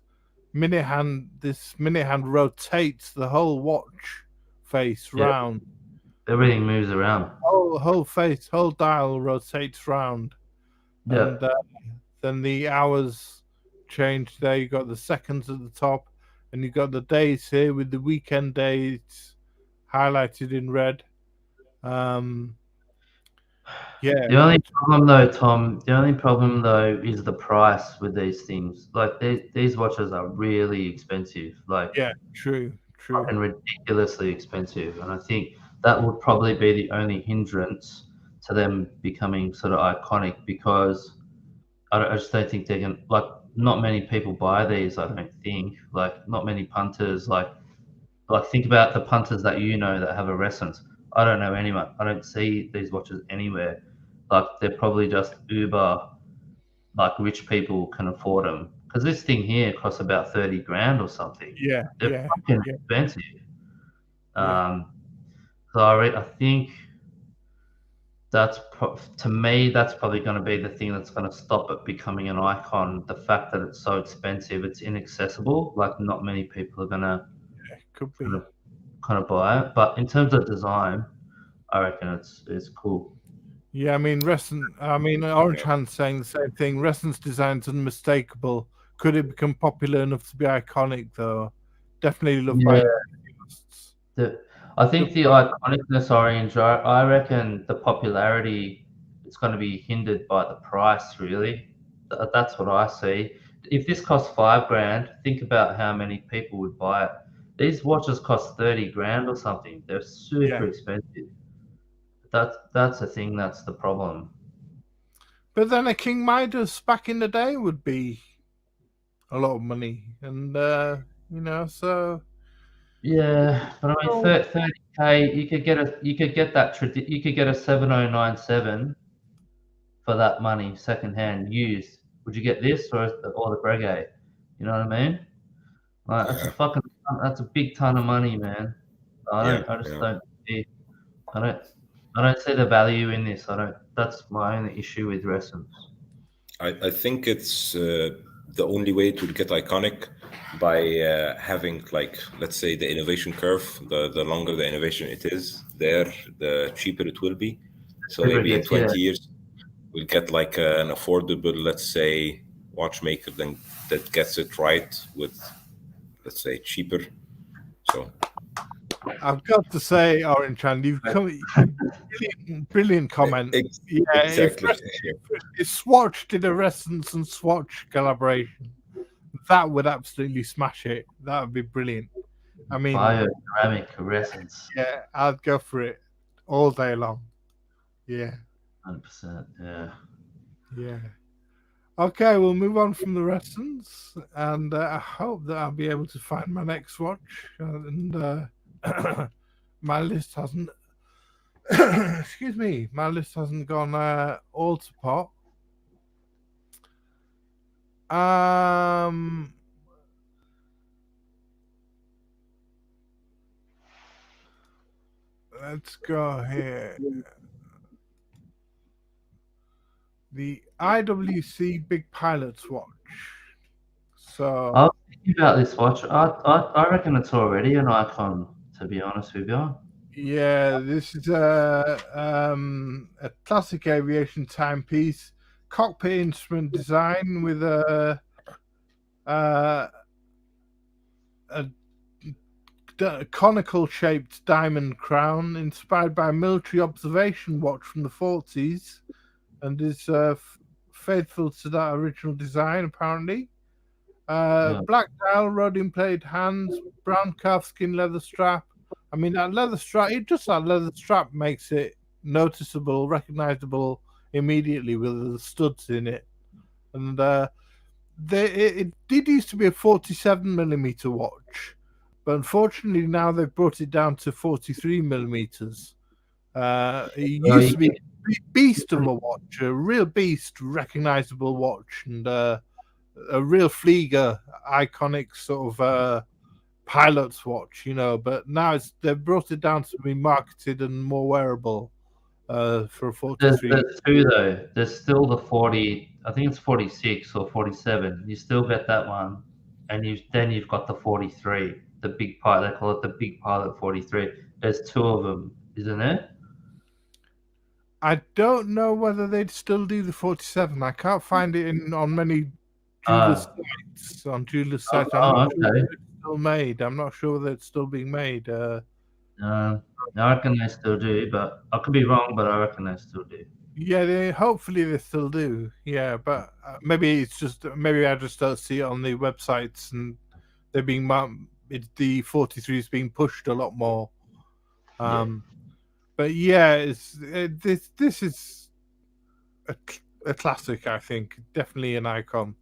minute hand rotates the whole watch face round. Everything moves around. Whole dial rotates round. Yeah. And then the hours change there. You got the seconds at the top, and you got the days here with the weekend days highlighted in red. Yeah. The only problem though, Tom, is the price with these things. Like these watches are really expensive. Like yeah, true. And ridiculously expensive. And I think that would probably be the only hindrance to them becoming sort of iconic, because I just don't think they can, like, not many people buy these, I don't think. Like, not many punters, like think about the punters that you know that have a Ressence. I don't know anyone. I don't see these watches anywhere. Like, they're probably just uber like rich people can afford them. Because this thing here costs about 30 grand or something. Yeah, They're fucking expensive. Yeah. So I think that's to me that's probably going to be the thing that's going to stop it becoming an icon. The fact that it's so expensive, it's inaccessible. Like not many people are going to could be kind of buy it. But in terms of design, I reckon it's cool. Yeah, I mean, Orange Hand's saying the same thing. Ressence design's unmistakable. Could it become popular enough to be iconic, though? Definitely love by I think the iconicness, Orange, I reckon the popularity is going to be hindered by the price, really. That's what I see. If this costs 5 grand, think about how many people would buy it. These watches cost 30 grand or something. They're super expensive. That's the thing. That's the problem. But then a King Midas back in the day would be a lot of money, and so yeah. But I mean, 30K, you could get a 7097 for that money, secondhand, used. Would you get this or the Breguet? You know what I mean? Like that's a big ton of money, man. I don't see the value in this. That's my only issue with Ressence. I think it's the only way to get iconic by having, like, let's say, the innovation curve. The longer the innovation it is, the cheaper it will be. So maybe in 20 years, we'll get like an affordable, let's say, watchmaker that gets it right with, let's say, cheaper. So I've got to say, Orange Hand, you've come brilliant comment. Exactly. If Swatch did a Ressence and Swatch collaboration, that would absolutely smash it. That would be brilliant. I mean, bioceramic Ressence. Yeah, I'd go for it all day long. Yeah. 100%. Yeah. Yeah. Okay, we'll move on from the Ressence, and I hope that I'll be able to find my next watch. And my list hasn't. Excuse me, my list hasn't gone all to pot. Let's go here. The IWC Big Pilot's watch. So I was thinking about this watch. I reckon it's already an icon, to be honest with you. Yeah, this is a classic aviation timepiece, cockpit instrument design with a conical shaped diamond crown, inspired by a military observation watch from the 40s, and is faithful to that original design, apparently. Black dial, rhodium plated hands, brown calfskin leather strap. I mean, that leather strap, that leather strap makes it noticeable, recognizable immediately with the studs in it. And it did used to be a 47mm watch, but unfortunately now they've brought it down to 43mm. It used to be a beast of a watch, a real beast, recognizable watch, and a real Flieger, iconic sort of pilot's watch, but now they've brought it down to be marketed and more wearable for a 43. There's two though. There's still the 40. I think it's 46 or 47. You still get that one, and then you've got the 43, the big pilot. They call it the big pilot 43. There's two of them, isn't there? I don't know whether they'd still do the 47. I can't find it on many jeweler sites. On jeweler sites, I'm not sure whether it's still made. I'm not sure whether it's still being made. I reckon they still do, but I could be wrong. But I reckon they still do. Yeah, hopefully they still do. Yeah, but maybe I just don't see it on the websites, and they're being the 43 is being pushed a lot more. But yeah, this is a classic. I think definitely an icon.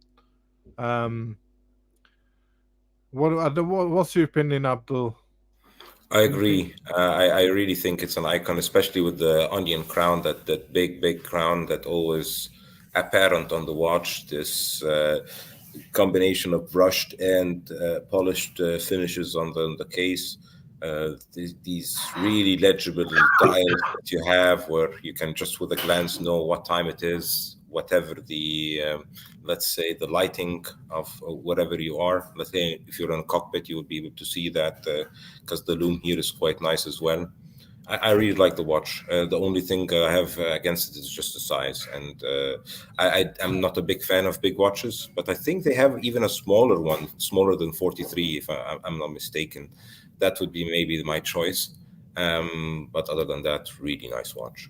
What's your opinion, Abdul? I agree. I really think it's an icon, especially with the onion crown, that big crown that always apparent on the watch. This combination of brushed and polished finishes on the case. These really legible dials that you have, where you can just with a glance know what time it is, whatever the let's say the lighting of wherever you are. Let's say if you're in a cockpit, you will be able to see that because the lume here is quite nice as well. I really like the watch. The only thing I have against it is just the size, and I'm not a big fan of big watches, but I think they have even a smaller one, smaller than 43, if I'm not mistaken. That would be maybe my choice. But other than that, really nice watch.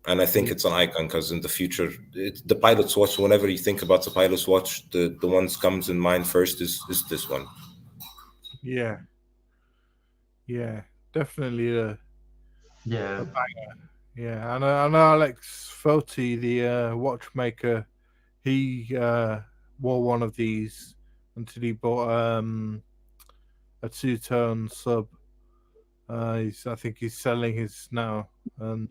And I think it's an icon because in the future, the pilot's watch, whenever you think about the pilot's watch, the ones comes in mind first is this one. Yeah. Yeah, definitely Yeah. a banger. Yeah, and I know Alex Foti, the watchmaker, he wore one of these until he bought a two-tone sub. I think he's selling his now, and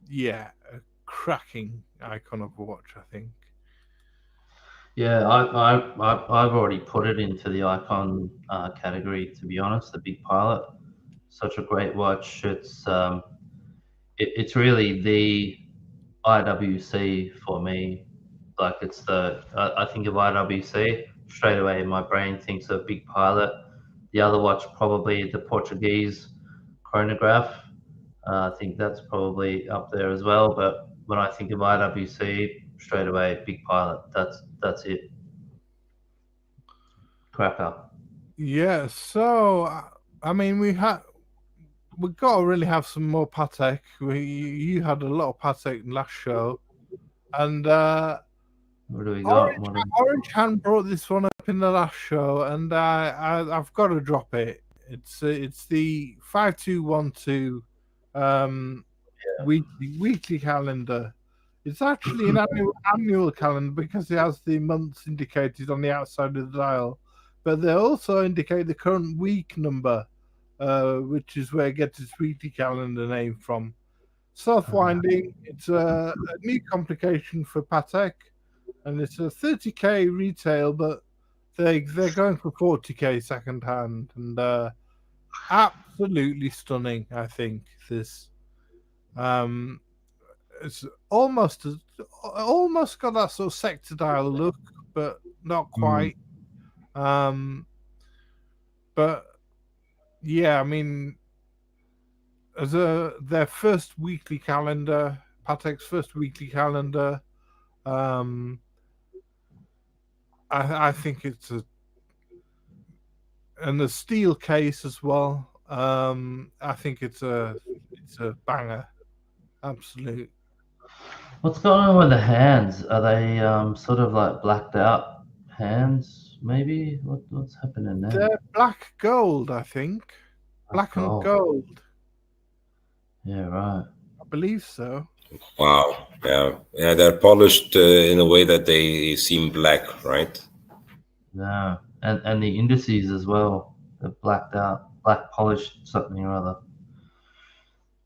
yeah, a cracking icon of a watch, I think. Yeah, I've already put it into the icon category. To be honest, the Big Pilot, such a great watch. It's really the IWC for me. Like it's I think of IWC straight away. My brain thinks of Big Pilot. The other watch probably the Portuguese chronograph. I think that's probably up there as well. But when I think of IWC, straight away Big Pilot. That's it. Cracker. Yeah, so I mean, we've got to really have some more Patek. You had a lot of Patek last show, and What do we got? Orange Hand brought this one up in the last show, and I've got to drop it. It's the 5212 weekly calendar. It's actually an annual calendar because it has the months indicated on the outside of the dial, but they also indicate the current week number, which is where it gets its weekly calendar name from. Self-winding, it's a new complication for Patek, and it's a 30k retail, but they're going for 40k second hand, and absolutely stunning. I think this. It's almost got that sort of sector dial look, but not quite. But yeah, I mean, as their first weekly calendar, Patek's first weekly calendar, I think it's and the steel case as well. I think it's a banger, absolute. What's going on with the hands? Are they sort of like blacked out hands? Maybe what's happening there? They're black gold, I think. Black and gold. Yeah, right. I believe so. Wow. Yeah. They're polished in a way that they seem black, right? Yeah, and the indices as well. They're blacked out, black polished something or other.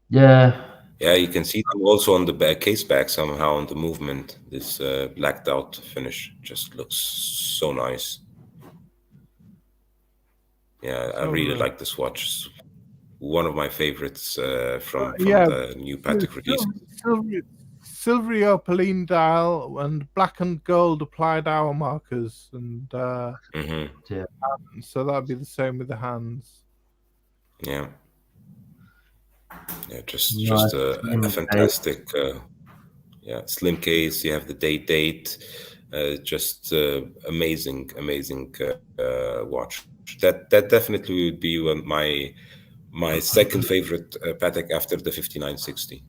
Yeah. Yeah, you can see them also on the case back somehow on the movement. This blacked out finish just looks so nice. Yeah, I really like this watch. It's one of my favorites from the new Patek release. Silvery opaline dial and black and gold applied hour markers, and so that'd be the same with the hands. Yeah. Yeah, just a fantastic, slim case. You have the date, just amazing watch. That definitely would be my second favorite Patek after the 5960.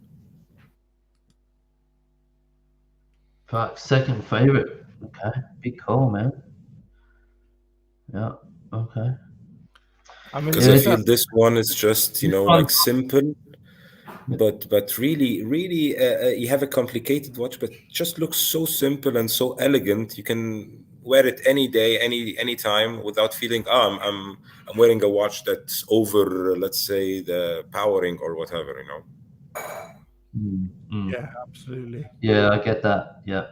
Second favorite. Okay, big call, man. Yeah. Okay. Because I feel this one is just like simple, but really you have a complicated watch, but just looks so simple and so elegant. You can wear it any day, any time without feeling I'm wearing a watch that's over, let's say, the powering or whatever. Yeah, absolutely. Yeah, I get that. Yeah.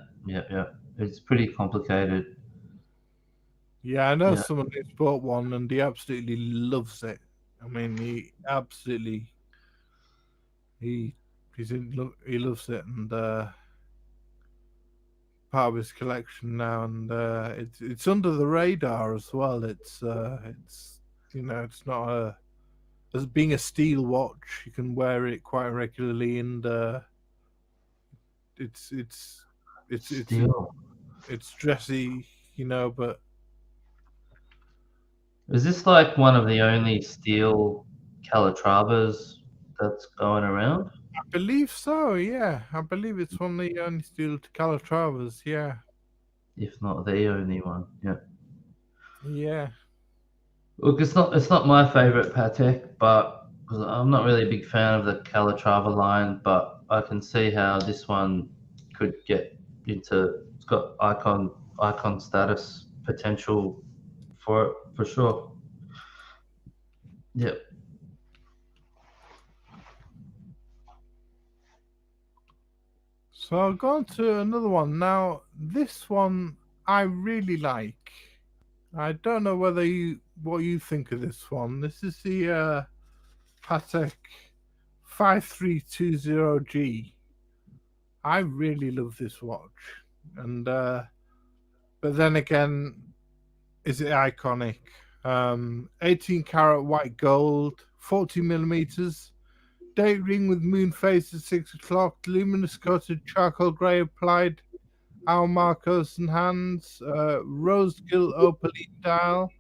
It's pretty complicated. Yeah, I know Yeah. someone who's bought one and he absolutely loves it. I mean, he absolutely he loves it, and part of his collection now, and it's under the radar as well. It's it's not as being a steel watch. You can wear it quite regularly, and it's Steel. it's dressy, but Is this like one of the only steel Calatravas that's going around? I believe so. Yeah, I believe it's one of the only steel Calatravas. Yeah. If not the only one. Yeah. Yeah. Look, it's not my favorite Patek, but because I'm not really a big fan of the Calatrava line, but I can see how this one could get into. It's got icon status potential for it for sure. Yep. So I'll go on to another one. Now, this one I really like. I don't know what you think of this one. This is the Patek 5320G. I really love this watch, and but then again, is it iconic? 18 karat white gold, 40 millimeters. Date ring with moon phase at 6 o'clock, luminous coated charcoal grey applied, owl markers and hands, rose gilt opaline dial.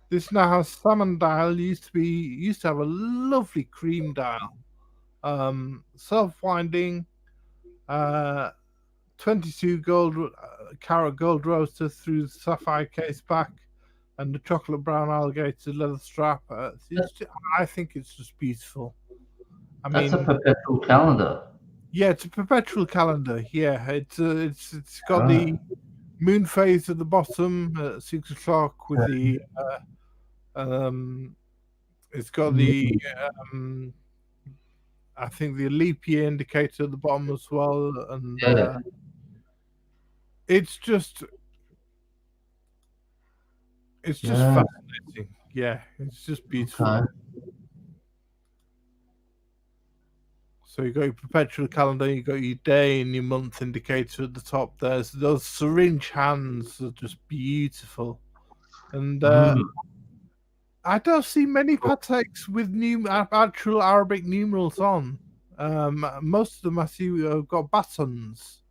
This now has salmon dial. Used to have a lovely cream dial. Self-winding, 22 carat gold roaster through the sapphire case back, and the chocolate brown alligator leather strap. I think it's just beautiful. That's a perpetual calendar. Yeah, it's a perpetual calendar. Yeah, it's got the moon phase at the bottom at 6 o'clock with the it's got the I think the leap year indicator at the bottom as well, and it's just fascinating. Yeah, it's just beautiful. Okay. So you got your perpetual calendar, you got your day and your month indicator at the top there. So those syringe hands are just beautiful. And I don't see many Pateks with actual Arabic numerals on. Most of them I see have got batons.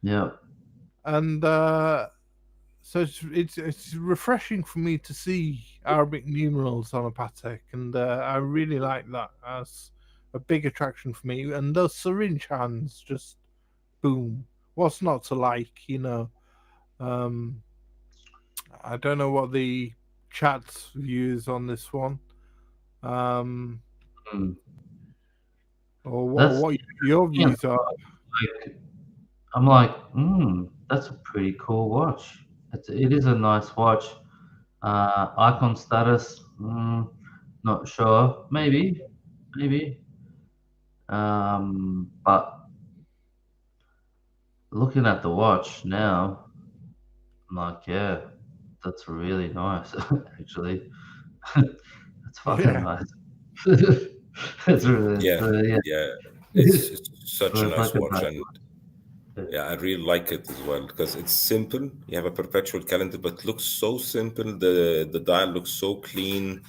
Yeah. And so it's refreshing for me to see Arabic numerals on a Patek, and I really like that as a big attraction for me. And those syringe hands, just boom. What's not to like, I don't know what the chat's views on this one, or what your views are. I'm like, that's a pretty cool watch. It is a nice watch. Icon status, not sure. Maybe. But looking at the watch now, I'm like, yeah, that's really nice. Actually, that's fucking nice. It's really, It's such a nice watch, and I really like it as well because it's simple. You have a perpetual calendar, but looks so simple. The dial looks so clean.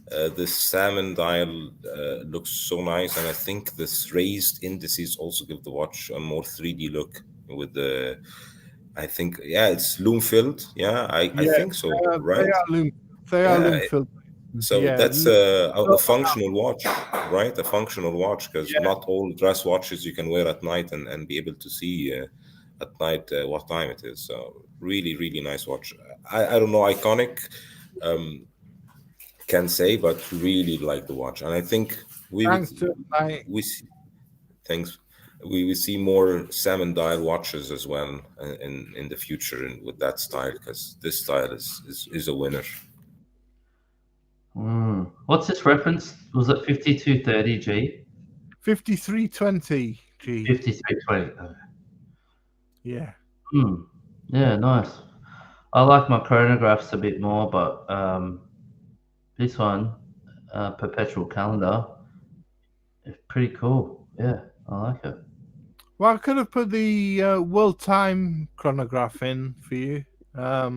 The salmon dial looks so nice, and I think this raised indices also give the watch a more 3D look with the. I think it's loom filled. I think so. Right? They are loom filled. So that's a functional watch, right? A functional watch, because not all dress watches you can wear at night and be able to see at night what time it is. So really, really nice watch. I don't know, iconic, can say, but really like the watch. And I think we see more salmon dial watches as well in the future and with that style, because this style is a winner. What's this reference? Was it 5230G? 5320 G. 5320. Yeah. Yeah, nice. I like my chronographs a bit more, but this one, perpetual calendar, is pretty cool. Yeah, I like it. Well, I could have put the world time chronograph in for you. I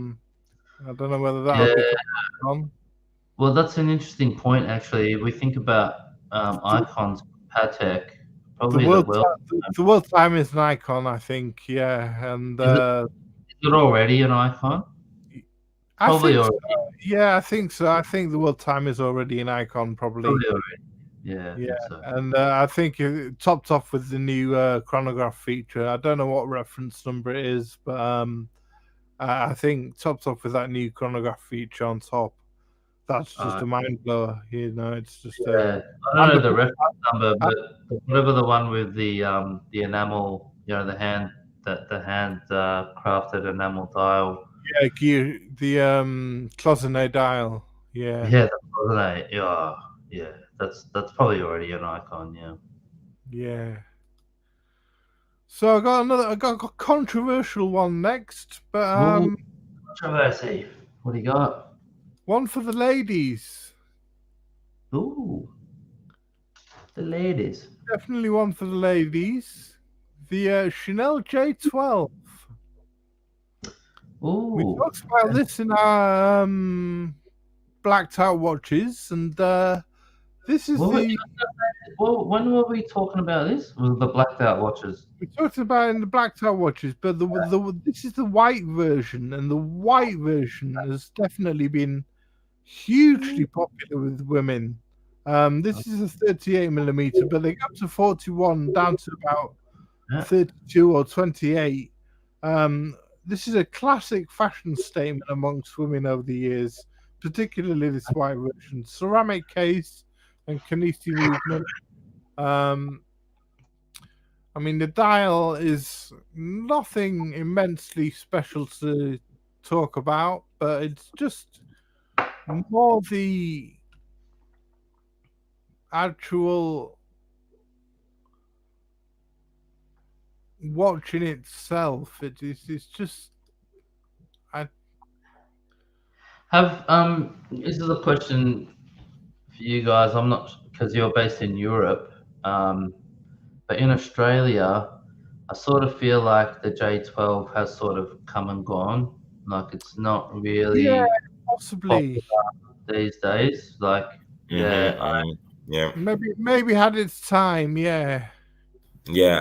don't know whether that'll be on. Well, that's an interesting point, actually. We think about icons, Patek, probably the world time is an icon, I think. Yeah, and is it already an icon? Probably already. So. Yeah, I think so. I think the world time is already an icon, probably. Already. Yeah. Yeah, so. And I think it topped off with the new chronograph feature. I don't know what reference number it is, but I think topped off with that new chronograph feature on top. That's just a mind blower, you know. It's just I don't know the reference number, but whatever the one with the enamel, you know, the hand crafted enamel dial. Yeah, the cloisonné dial. Yeah. Yeah, the cloisonné. Yeah, that's probably already an icon. Yeah. Yeah. So I got a controversial one next, but controversy. What do you got? One for the ladies. Ooh. The ladies. Definitely one for the ladies. The Chanel J12. Ooh. We talked about this in our blacked out watches, and this is when were we talking about this? Was the blacked out watches? We talked about it in the blacked out watches, but this is the white version, and the white version has definitely been hugely popular with women. This is a 38mm, but they go up to 41, down to about 32 or 28. This is a classic fashion statement amongst women over the years, particularly this white version. Ceramic case and Canisi movement. I mean, the dial is nothing immensely special to talk about, but it's just more the actual watch in itself. It's just this is a question for you guys. I'm not, because you're based in Europe, but in Australia, I sort of feel like the J12 has sort of come and gone. Like it's not really possibly these days. Like maybe had its time. Yeah,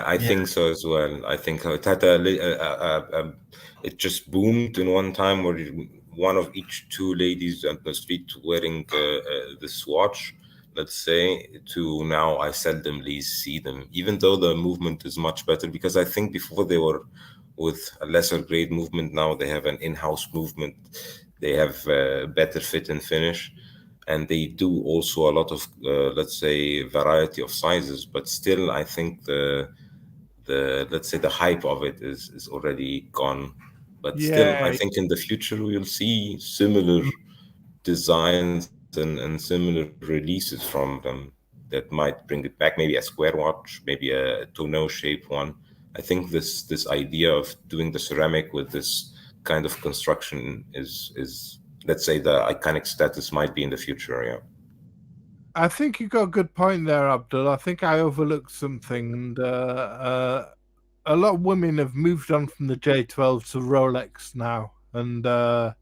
I think so as well. I think it had it just boomed in one time where one of each two ladies on the street wearing this watch, let's say, to now I seldomly see them, even though the movement is much better, because I think before they were with a lesser grade movement. Now they have an in-house movement. They have better fit and finish, and they do also a lot of let's say variety of sizes, but still I think the let's say the hype of it is already gone. But still, I think in the future we'll see similar designs and similar releases from them that might bring it back. Maybe a square watch, maybe a tonneau shaped one. I think this idea of doing the ceramic with this kind of construction is let's say the iconic status might be in the future. Yeah. I think you got a good point there, Abdul. I think I overlooked something, and a lot of women have moved on from the J12 to Rolex now, and to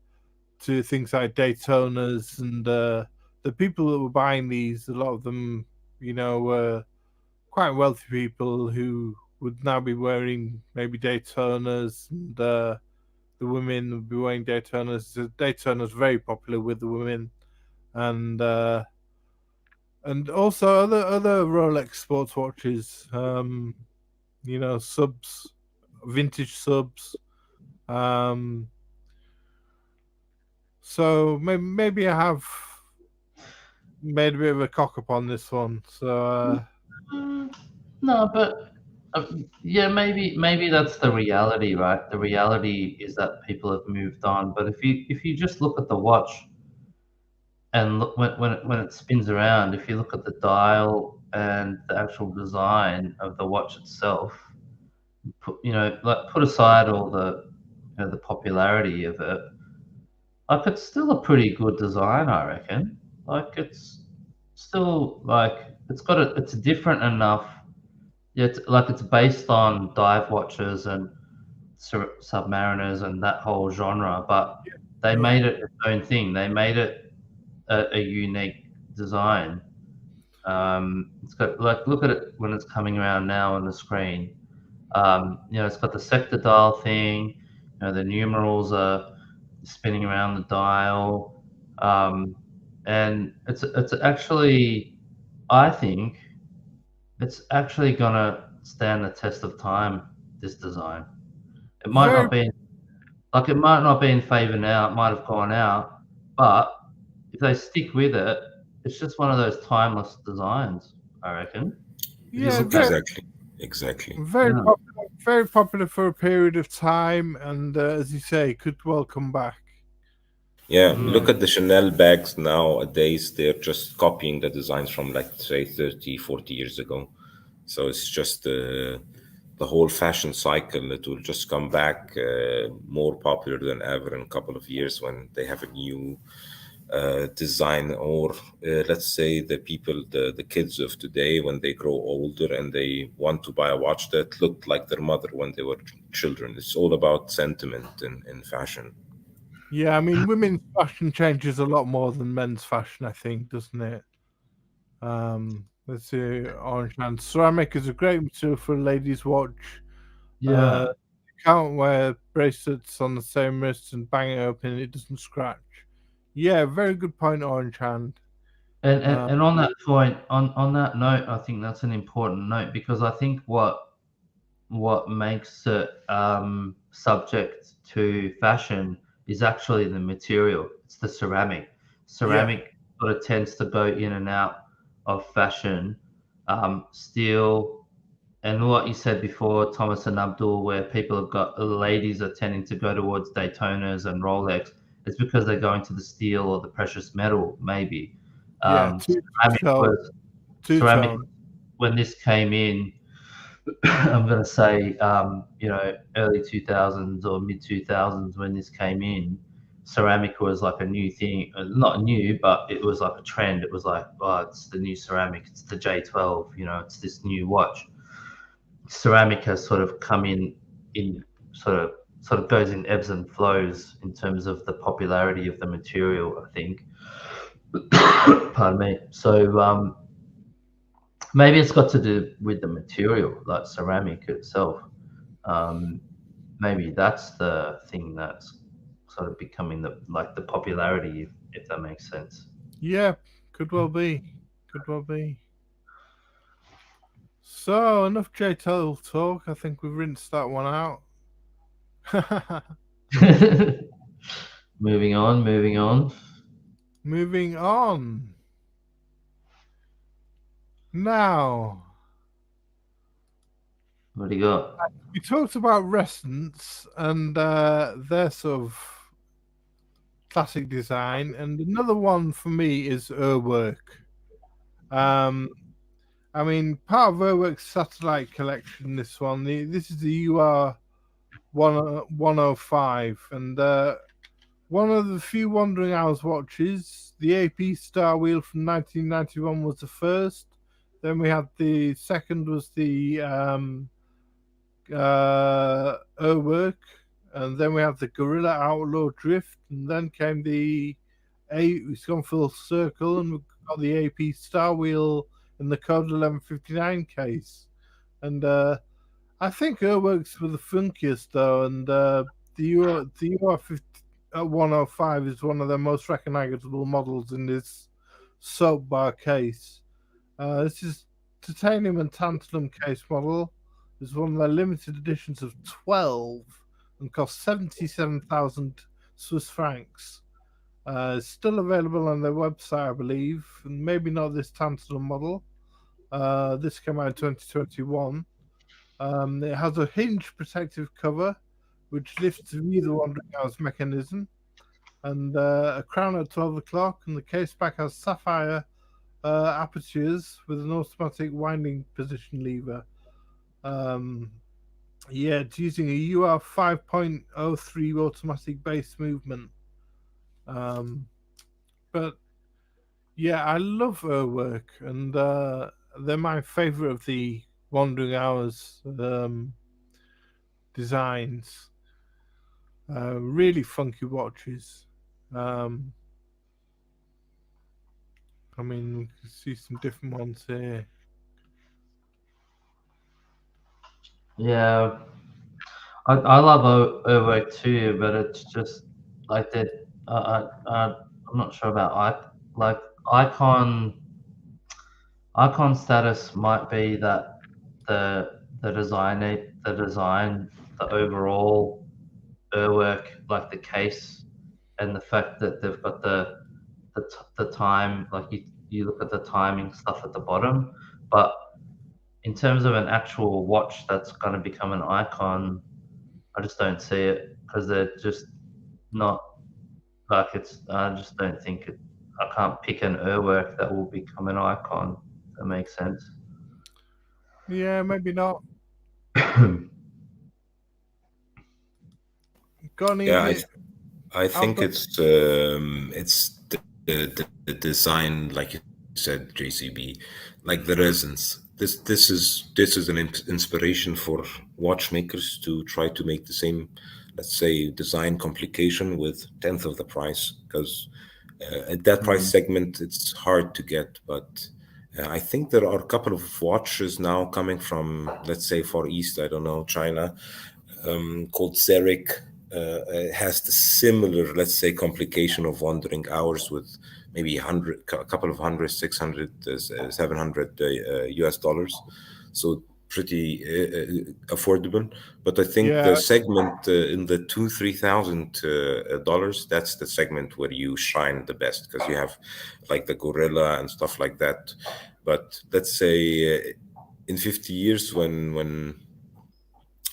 things like Daytonas, and the people that were buying these, a lot of them, you know, were quite wealthy people who would now be wearing maybe Daytonas, and the women would be wearing Daytonas. The Daytona's very popular with the women, and also other Rolex sports watches. You know, subs, vintage subs. So maybe I have made a bit of a cock up on this one. So no, but yeah, maybe that's the reality, right? The reality is that people have moved on. But if you just look at the watch and look when it spins around, if you look at the dial, and the actual design of the watch itself, put aside all the the popularity of it, like it's still a pretty good design, I reckon. Like it's still it's different enough. Yeah, it's based on dive watches and submariners and that whole genre, but they made it its own thing. They made it a unique design. It's got look at it when it's coming around now on the screen. It's got the sector dial thing. The numerals are spinning around the dial, and it's actually, I think, it's actually gonna stand the test of time. This design, it might not be in favor now. It might have gone out, but if they stick with it, it's just one of those timeless designs, I reckon. Yeah, exactly. Very popular for a period of time, and as you say, could well come back. Yeah, look at the Chanel bags nowadays. They're just copying the designs from, like, say, 30, 40 years ago. So it's just the whole fashion cycle. It will just come back more popular than ever in a couple of years when they have a new design, or let's say the kids of today, when they grow older and they want to buy a watch that looked like their mother when they were children. It's all about sentiment in fashion. Yeah, I mean, women's fashion changes a lot more than men's fashion, I think, doesn't it? Let's see, orange hand. Ceramic is a great material for a lady's watch. Yeah. You can't wear bracelets on the same wrist and bang it open, it doesn't scratch. Yeah, very good point, orange hand. And on that point, on that note, I think that's an important note, because I think what makes it subject to fashion is actually the material. It's the ceramic. Ceramic sort of tends to go in and out of fashion. Steel, and what you said before, Thomas and Abdul, where the ladies are tending to go towards Daytonas and Rolex, it's because they're going to the steel or the precious metal, maybe. Ceramic, when this came in, I'm going to say, early 2000s or mid 2000s, when this came in, ceramic was like a new thing. Not new, but it was like a trend. It was like, oh, it's the new ceramic. It's the J12. It's this new watch. Ceramic has sort of come in sort of goes in ebbs and flows in terms of the popularity of the material, I think. Pardon me. So maybe it's got to do with the material, like ceramic itself. Maybe that's the thing that's sort of becoming the popularity, if that makes sense. Yeah, could well be. So, enough J12 talk. I think we've rinsed that one out. Moving on. Now, what do you got? We talked about Ressence and their sort of classic design, and another one for me is Urwerk. I mean, part of Urwerk's satellite collection, this one. This is the UR 105, and one of the few Wandering Hours watches. The AP Star Wheel from 1991 was the first. Then we had the second was the Urwerk, and then we have the Gorilla Outlaw Drift, and then came it's gone full circle, and we've got the AP Star Wheel in the Code 1159 case. And I think Urwerks were the funkiest though, and the UR 105 is one of the most recognizable models in this soap bar case. This is titanium and tantalum case model. It's one of their limited editions of 12 and cost 77,000 Swiss francs. It's still available on their website, I believe, and maybe not this tantalum model. This came out in 2021. It has a hinge protective cover, which lifts via the Wandering Hours mechanism, and a crown at 12 o'clock, and the case back has sapphire apertures with an automatic winding position lever. Yeah, it's using a UR 5.03 automatic base movement. But yeah, I love Urwerk, and they're my favorite of the Wandering Hours designs. Really funky watches. I mean, we can see some different ones here. Yeah, I love Urwerk too, but it's just like that. I'm not sure about icon status might be that the design, the overall Urwerk, like the case, and the fact that they've got the time, like you look at the timing stuff at the bottom, but in terms of an actual watch that's going to become an icon, I just don't see it, because they're just not like it's. I just don't think it. I can't pick an Urwerk that will become an icon. If that makes sense. Yeah, maybe not. Yeah, I think it's the design, like you said, JCB, like the resonance. This is an inspiration for watchmakers to try to make the same, let's say, design complication with 1/10 of the price, because at that price segment it's hard to get. But I think there are a couple of watches now coming from, let's say, Far East, I don't know, China, called Zurich. It has the similar, let's say, complication of Wandering Hours with maybe a couple of hundred, 600, 700 US dollars. So pretty affordable. But I think the segment in the $2,000-3,000, that's the segment where you shine the best, because you have like the Gorilla and stuff like that. But let's say in 50 years, when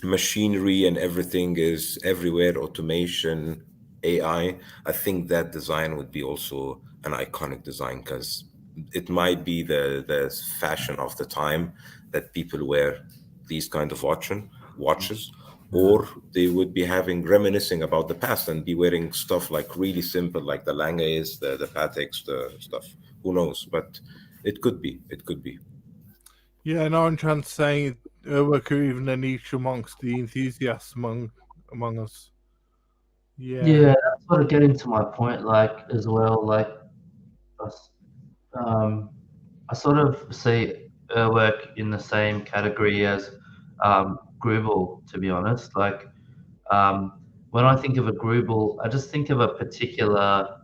machinery and everything is everywhere, automation, AI, I think that design would be also an iconic design, because it might be the fashion of the time that people wear these kind of watches, or they would be reminiscing about the past and be wearing stuff like really simple, like the Lange's, the Pateks, the stuff. Who knows? But it could be. Yeah, no one trying to say Urwerk are even a niche amongst the enthusiasts among us. Yeah, that's sort of getting to my point, like, as well, like, I sort of see Urwerk in the same category as Greubel, to be honest. Like, when I think of a Greubel, I just think of a particular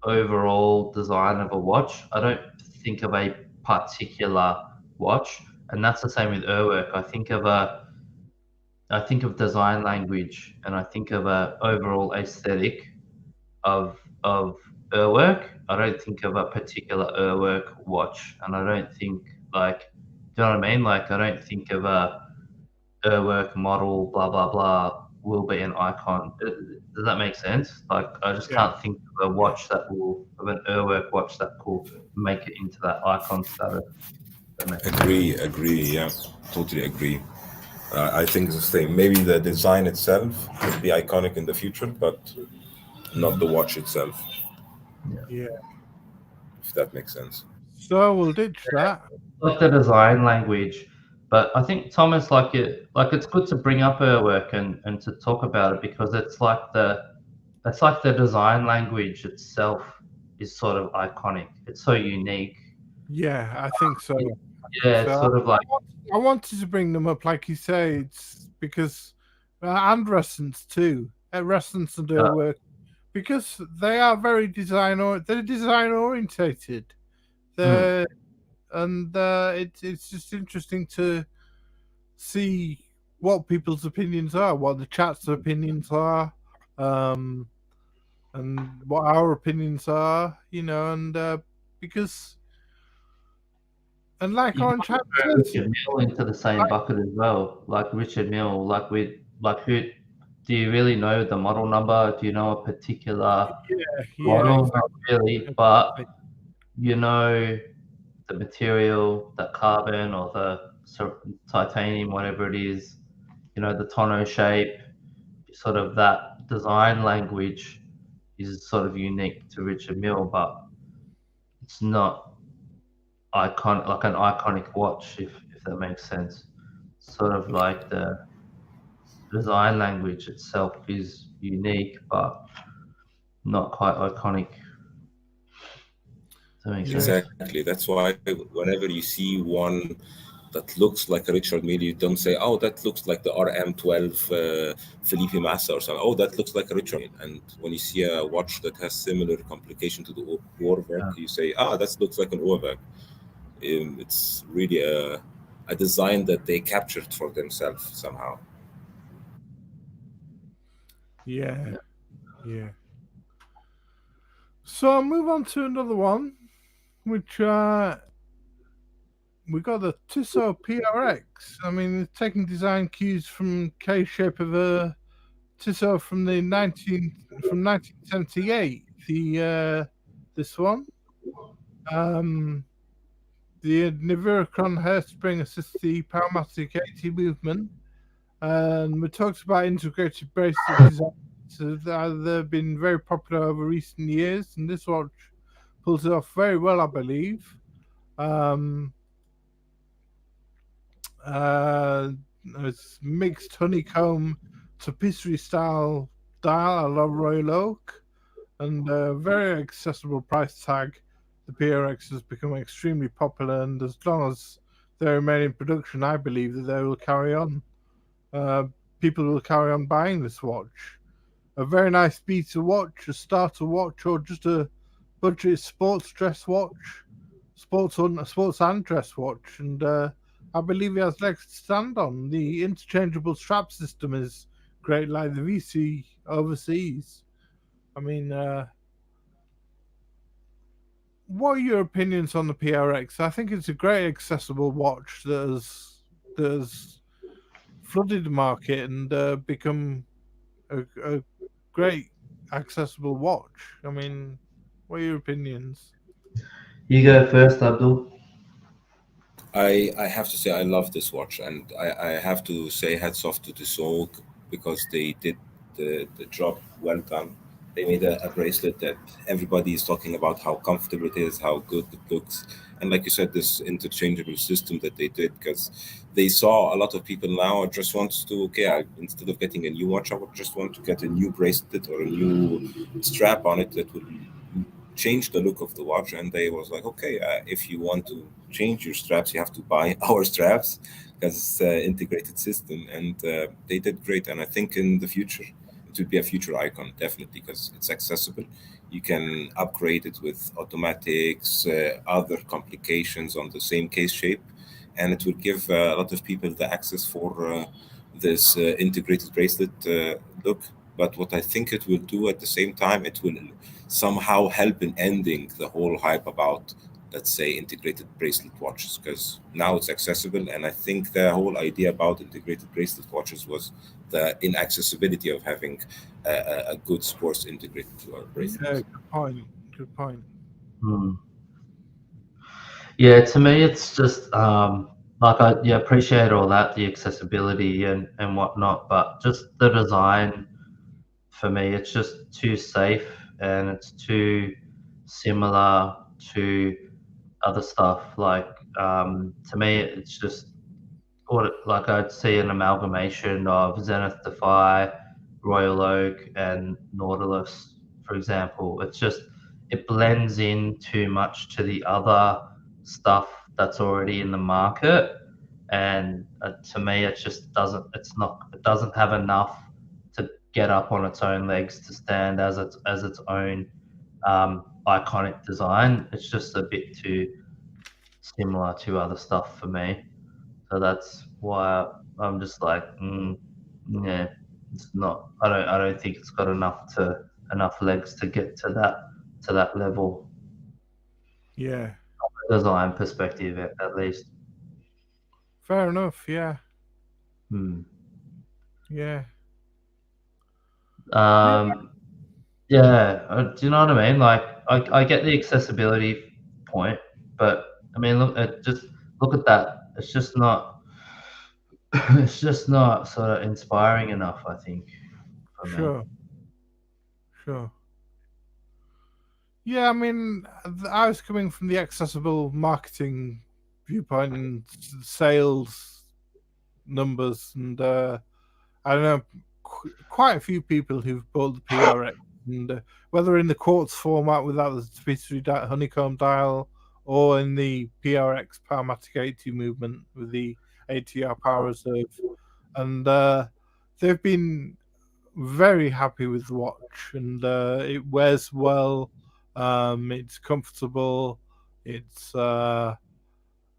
overall design of a watch. I don't think of a particular watch, and that's the same with Urwerk. I think of design language, and I think of a overall aesthetic of Urwerk. I don't think of a particular Urwerk watch, and I don't think, like, do you know what I mean? Like, I don't think of a Urwerk model, blah blah blah, will be an icon. Does that make sense? Like, I just can't think of a watch of an Urwerk watch that will make it into that icon status. Agree. Yeah, totally agree. I think it's the same. Maybe the design itself could be iconic in the future, but not the watch itself. Yeah. If that makes sense. So we'll ditch that. Like the design language, but I think, Thomas, it's good to bring up Urwerk and to talk about it, because it's like the design language itself is sort of iconic. It's so unique. Yeah, I think so. Yeah, it's sort of like, I wanted to bring them up, like you say, it's because and Ressence too, Ressence and Urwerk, because they are very design orientated. And it's just interesting to see what people's opinions are, what the chat's opinions are, and what our opinions are, and because. And like on chat, Richard Mille into the same bucket as well. Like Richard Mille, who do you really know the model number? Do you know a particular model? exactly. Not really, but you know the material, the carbon or the titanium, whatever it is, you know, the tonneau shape, sort of that design language is sort of unique to Richard Mille, but it's not like an iconic watch, if that makes sense. Sort of like the design language itself is unique, but not quite iconic. Does that make sense? Exactly. That's why whenever you see one that looks like a Richard Mille, you don't say, "Oh, that looks like the RM12 Philippe Massa or something." Oh, that looks like a Richard Mille. And when you see a watch that has similar complication to the Urwerk, you say, "Ah, that looks like an Urwerk." It's really a design that they captured for themselves somehow. Yeah. So I'll move on to another one, which we got the Tissot PRX. I mean, it's taking design cues from case shape of a Tissot from 1978. This one, the Niviricron hairspring assists the Powermatic 80 movement, and we talked about integrated bracelet design. So they've been very popular over recent years, and this watch pulls it off very well, I believe. It's mixed honeycomb tapisserie style dial, a la Royal Oak, and a very accessible price tag. The PRX has become extremely popular, and as long as they remain in production, I believe that they will carry on. People will carry on buying this watch. A very nice beta watch, a starter watch, or just a budget sports dress watch, sports and dress watch, and I believe it has legs to stand on. The interchangeable strap system is great, like the VC overseas. I mean, what are your opinions on the PRX? I think it's a great accessible watch that has flooded the market and become a great accessible watch. I mean, what are your opinions? You go first, Abdul. I have to say I love this watch, and I have to say hats off to Tissot because they did the job well done. They made a bracelet that everybody is talking about how comfortable it is, how good it looks, and like you said, this interchangeable system that they did, because they saw a lot of people now just want to, okay, instead of getting a new watch, I would just want to get a new bracelet or a new strap on it that would change the look of the watch. And they was like, okay, if you want to change your straps, you have to buy our straps because it's an integrated system. And they did great. And I think in the future, it will be a future icon, definitely, because it's accessible. You can upgrade it with automatics, other complications on the same case shape, and it will give a lot of people the access for this integrated bracelet look. But what I think it will do at the same time, it will somehow help in ending the whole hype about, let's say, integrated bracelet watches, because now it's accessible. And I think the whole idea about integrated bracelet watches was the inaccessibility of having a good sports integrated bracelet. Yeah, good point. Yeah, to me, it's just like I appreciate all that, the accessibility and whatnot, but just the design for me, it's just too safe and it's too similar to other stuff. Like to me, it's just like I'd see an amalgamation of Zenith Defy, Royal Oak, and Nautilus, for example. It blends in too much to the other stuff that's already in the market, and to me, it doesn't have enough to get up on its own legs to stand as its own iconic design. It's just a bit too similar to other stuff for me. So that's why I'm just like, yeah, it's not. I don't think it's got enough legs to get to that level. Yeah. Design perspective, at least. Fair enough. Yeah. Yeah. Yeah. Yeah. Do you know what I mean? Like, I get the accessibility point, but I mean, look at that. It's just not. It's just not sort of inspiring enough, I think, for me. Sure. Yeah, I mean, I was coming from the accessible marketing viewpoint and sales numbers, and I don't know quite a few people who've bought the PRX, and whether in the quartz format without the tapestry honeycomb dial, or in the PRX Powermatic 80 movement with the ATR power reserve, and they've been very happy with the watch, and it wears well. It's comfortable. It's they like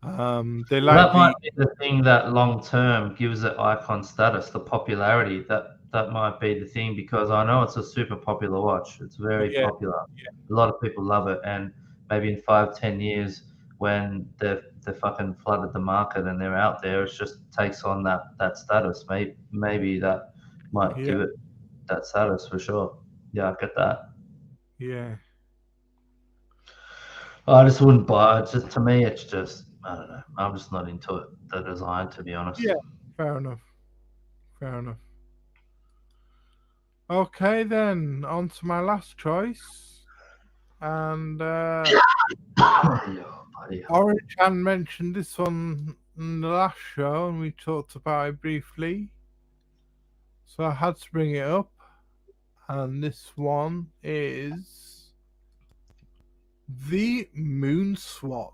That might be the thing that long term gives it icon status, the popularity. That might be the thing, because I know it's a super popular watch. It's very popular. A lot of people love it, and maybe in 5-10 years, when they've fucking flooded the market and they're out there, it just takes on that status. Maybe that might give it that status for sure. Yeah, I get that. Yeah. I just wouldn't buy it. Just to me, it's just, I don't know. I'm just not into it, the design, to be honest. Yeah, fair enough. Okay, then on to my last choice, and Orange Hand mentioned this one in the last show, and we talked about it briefly, so I had to bring it up. And this one is the MoonSwatch,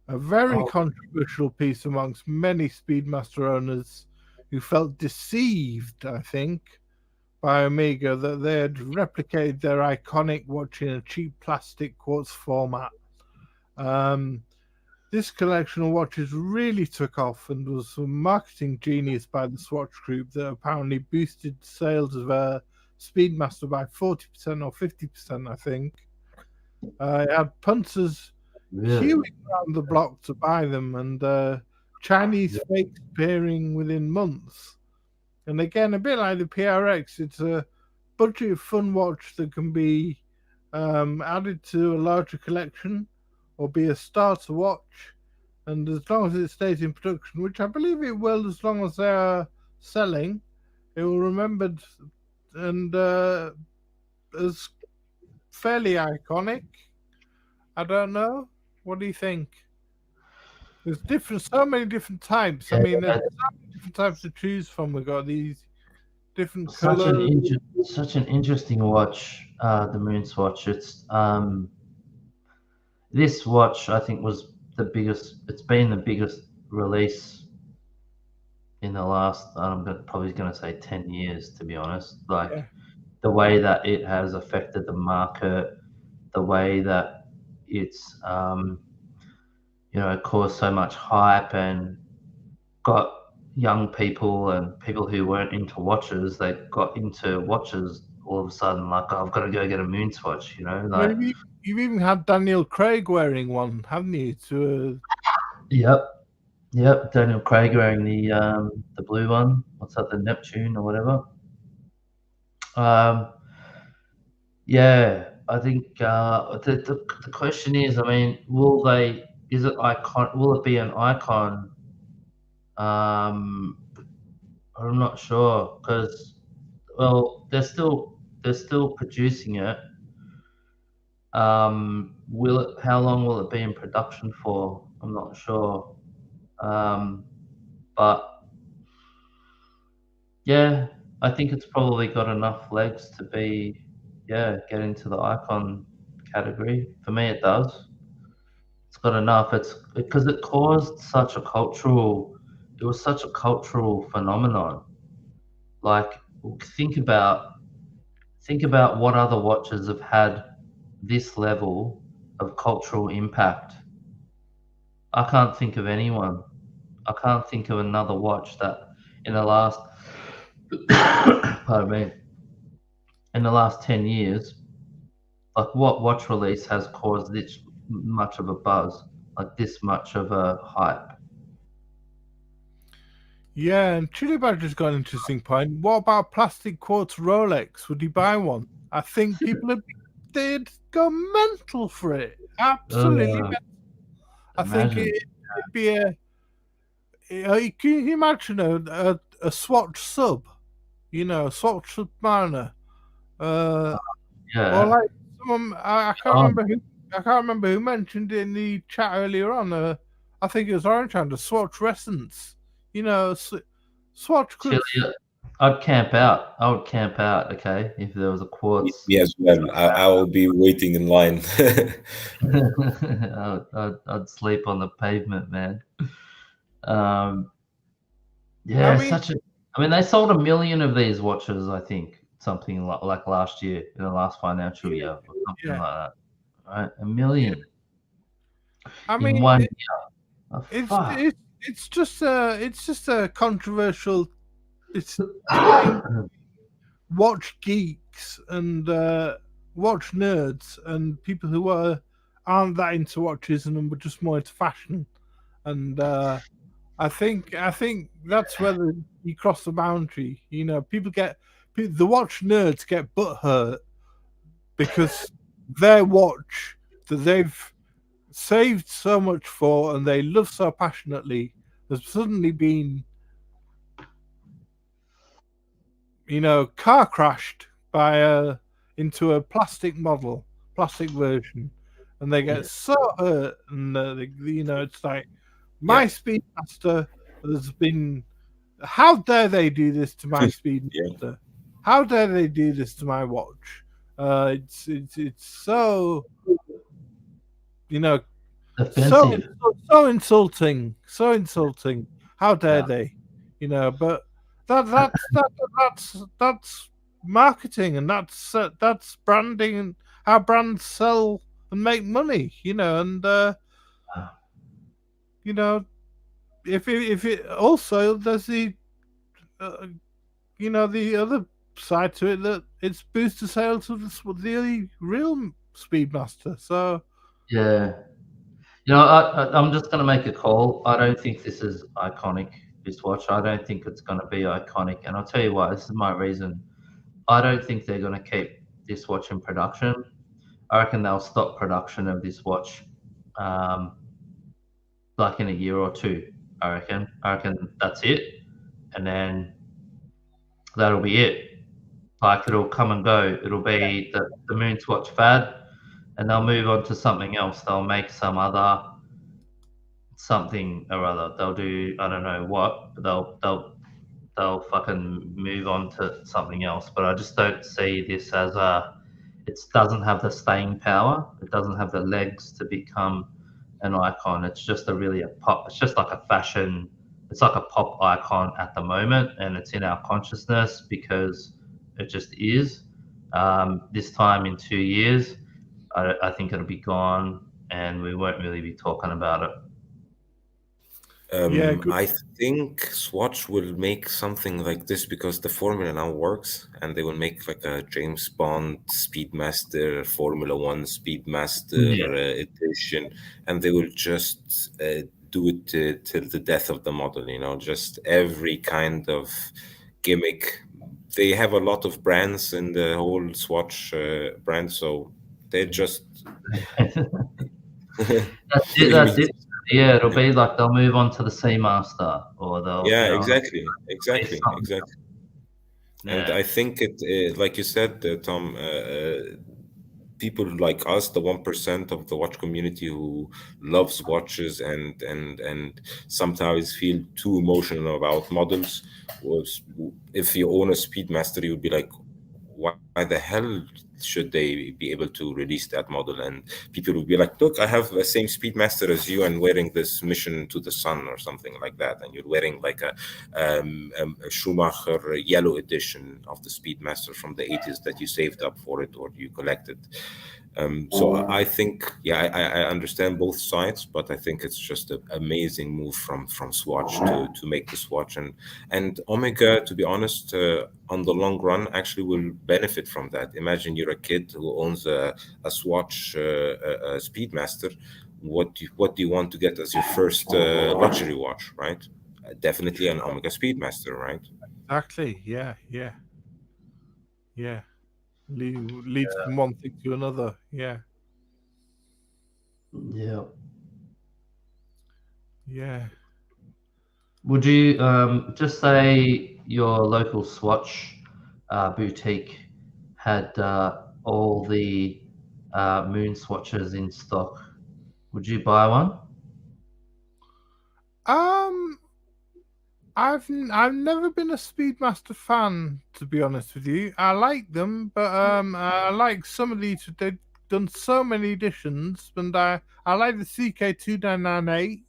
a very controversial piece amongst many Speedmaster owners who felt deceived, I think, by Omega that they had replicated their iconic watch in a cheap plastic quartz format. This collection of watches really took off and was a marketing genius by the Swatch Group that apparently boosted sales of Speedmaster by 40% or 50%, I think. It had punters queuing around the block to buy them, and Chinese fakes appearing within months. And again, a bit like the PRX, it's a budget fun watch that can be added to a larger collection or be a starter watch. And as long as it stays in production, which I believe it will, as long as they are selling, it will remembered and as fairly iconic. I don't know. What do you think? There's so many different types. I mean, there's so many different types to choose from. We've got these different colors. Such an interesting watch, the MoonSwatch. It's this watch, I think, was the biggest. It's been the biggest release in the last, I'm probably going to say 10 years, to be honest. Like the way that it has affected the market, the way that it's caused so much hype and got young people and people who weren't into watches, they got into watches all of a sudden, like, oh, I've got to go get a MoonSwatch, like. Maybe you've even had Daniel Craig wearing one, haven't you? Yep, Daniel Craig wearing the blue one. What's that, the Neptune or whatever? Yeah, I think the question is, I mean, will it be an icon? I'm not sure, because, well, they're still producing it. How long will it be in production for? I'm not sure. But yeah, I think it's probably got enough legs to be, get into the icon category. For me, it does. It's got enough. It's because it caused such a cultural phenomenon. Like, think about what other watches have had this level of cultural impact. I can't think of anyone. I can't think of another watch that in the last pardon me, in the last 10 years, like, what watch release has caused this much of a buzz, like this much of a hype? Yeah, and Chili Badger's got an interesting point. What about plastic quartz Rolex? Would you buy one? I think people they'd go mental for it. Absolutely mental. I think Imagine. it'd be can you imagine a Swatch sub? You know, Swatch Submariner. Or Yeah. like someone, I can't Oh. remember who. I can't remember who mentioned it in the chat earlier on. I think it was Orange Hand, a Swatch Ressence. You know, Swatch could. Chile, I'd camp out. I would camp out, okay, if there was a quartz. Me as well. I will be waiting in line. I'd sleep on the pavement, man. Yeah, I mean- such a. I mean, they sold 1 million of these watches. I think something like last year in the last financial year, or something Yeah. like that. Right, 1 million I in mean, 1 year. Oh, fuck. it's just a controversial. It's watch geeks and watch nerds and people who aren't that into watches and are just more into fashion. And I think that's where you cross the boundary. You know, the watch nerds get butthurt because their watch that they've saved so much for and they love so passionately has suddenly been, you know, car crashed by into a plastic version, and they get so hurt, and you know, it's like my Speedmaster has been. How dare they do this to my Speedmaster? How dare they do this to my watch? It's so, you know, Offensive. so insulting, so insulting. How dare they? You know, but that's marketing, and that's branding, and how brands sell and make money. You know, and you know, if it also there's the you know, the other side to it, that it's boosted sales of the real Speedmaster. So Yeah. You know, I'm just going to make a call. I don't think this is iconic, this watch. I don't think it's going to be iconic. And I'll tell you why. This is my reason. I don't think they're going to keep this watch in production. I reckon they'll stop production of this watch like in a year or two. I reckon that's it. And then that'll be it. Like, it'll come and go. It'll be the MoonSwatch fad, and they'll move on to something else. They'll make some other something or other. They'll do, I don't know what, but they'll fucking move on to something else. But I just don't see this as it doesn't have the staying power. It doesn't have the legs to become an icon. It's just a pop. It's just like a fashion. It's like a pop icon at the moment, and it's in our consciousness because it just is. This time in 2 years, I think it'll be gone, and we won't really be talking about it. I think Swatch will make something like this because the formula now works, and they will make like a James Bond Speedmaster, Formula One Speedmaster edition, and they will just do it till the death of the model. You know, just every kind of gimmick. They have a lot of brands in the whole Swatch brand, so they just. That's it. Yeah, it'll be like they'll move on to the Seamaster, or they'll. Yeah, you know, exactly. Yeah. And I think it, like you said, Tom, people like us, the 1% of the watch community who loves watches and sometimes feel too emotional about models. If you own a Speedmaster, you would be like, why the hell should they be able to release that model? And people will be like, look, I have the same Speedmaster as you and wearing this Mission to the Sun or something like that. And you're wearing like a Schumacher yellow edition of the Speedmaster from the 80s that you saved up for it or you collected. So I think, I understand both sides, but I think it's just an amazing move from Swatch to make this watch. And Omega, to be honest, on the long run, actually will benefit from that. Imagine you're a kid who owns a Swatch a Speedmaster. What do you want to get as your first luxury watch, right? Definitely an Omega Speedmaster, right? Exactly. Yeah. Leads from one thing to another. Yeah. Yeah. Yeah. Would you just say your local Swatch boutique had all the MoonSwatches in stock? Would you buy one? I've never been a Speedmaster fan, to be honest with you. I like them, but I like some of these. They've done so many editions, and I like the CK2998.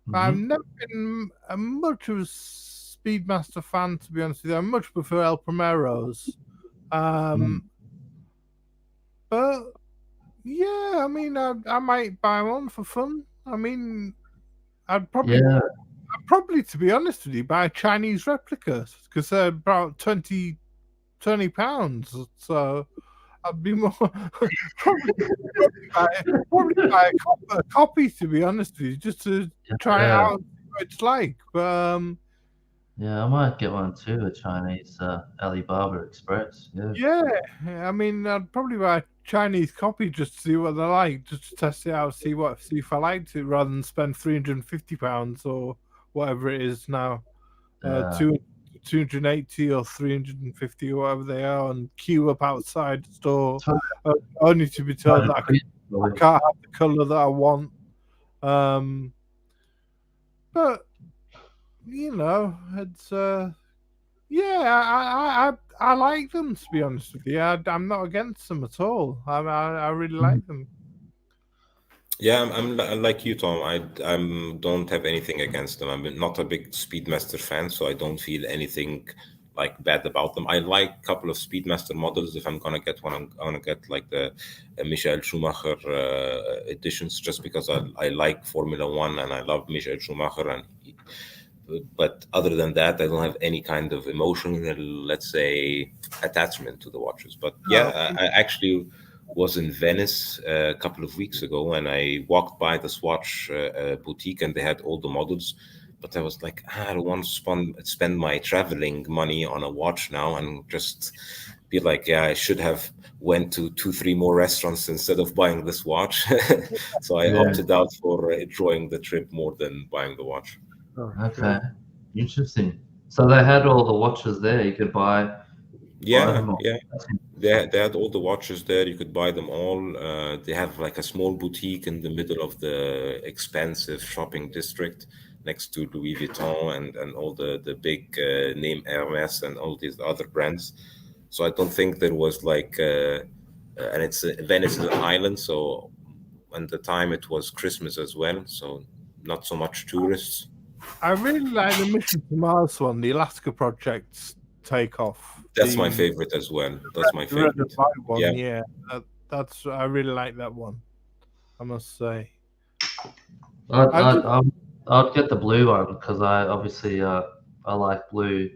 But I've never been much of a Speedmaster fan, to be honest with you. I much prefer El Primeros. But yeah, I mean, I might buy one for fun. I mean, I'd probably, to be honest with you, buy Chinese replicas because they're about £20. So I'd be more probably buy a copy, to be honest with you, just to try it out, see what it's like. But yeah, I might get one too, a Chinese Alibaba Express. Yeah, I mean, I'd probably buy a Chinese copy just to see what they're like, just to test it out, see if I liked it, rather than spend £350 or whatever it is now, 280 or 350 or whatever they are, and queue up outside the store, only to be told that I can't have the colour that I want. But you know, it's yeah, I like them, to be honest with you. I'm not against them at all. I really like them. Yeah, I'm like you, Tom. I don't have anything against them. I'm not a big Speedmaster fan, so I don't feel anything like bad about them. I like a couple of Speedmaster models. If I'm gonna get one, I'm gonna get like the Michael Schumacher editions, just because I like Formula One and I love Michael Schumacher. But other than that, I don't have any kind of emotional, let's say, attachment to the watches. But yeah, I actually was in Venice a couple of weeks ago, and I walked by the Swatch boutique, and they had all the models. But I was like, I don't want to spend my traveling money on a watch now, and just be like, yeah, I should have went to 2-3 more restaurants instead of buying this watch. So I opted out for enjoying the trip more than buying the watch. Okay, interesting. So they had all the watches there. You could buy. Yeah. They had all the watches there. You could buy them all. They have like a small boutique in the middle of the expensive shopping district next to Louis Vuitton and all the big name Hermes and all these other brands. So I don't think there was like, and it's Venice is an island, so at the time it was Christmas as well, so not so much tourists. I really like the Mission to Mars one, the Alaska Project's takeoff. That's my favorite as well. That's my favorite one. Yeah, that's I really like that one, I must say. I'd get the blue one because I obviously I like blue,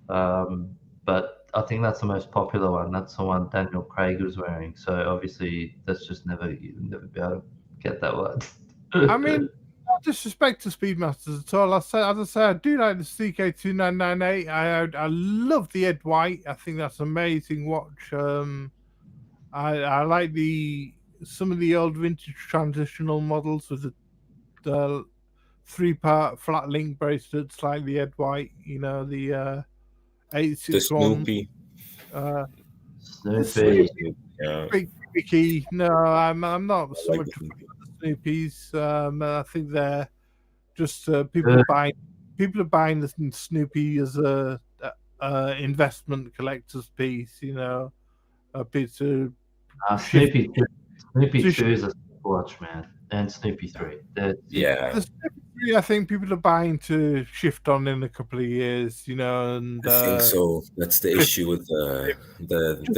but I think that's the most popular one. That's the one Daniel Craig was wearing. So obviously that's just never be able to get that one. I mean, no disrespect to Speedmasters at all. As I say, I do like the CK2998. I love the Ed White. I think that's an amazing watch. I like some of the old vintage transitional models with the 3-part flat link bracelets, like the Ed White. You know, the 861. The Snoopy. Yeah. Big no, I'm not so much for the Snoopies. I think they're just people are buying the Snoopy as a investment collector's piece. You know, a piece of Snoopy 2 is a watch, man, and Snoopy 3. Yeah. The Snoopy 3, I think people are buying to shift on in a couple of years, you know. And I think so. That's the issue with the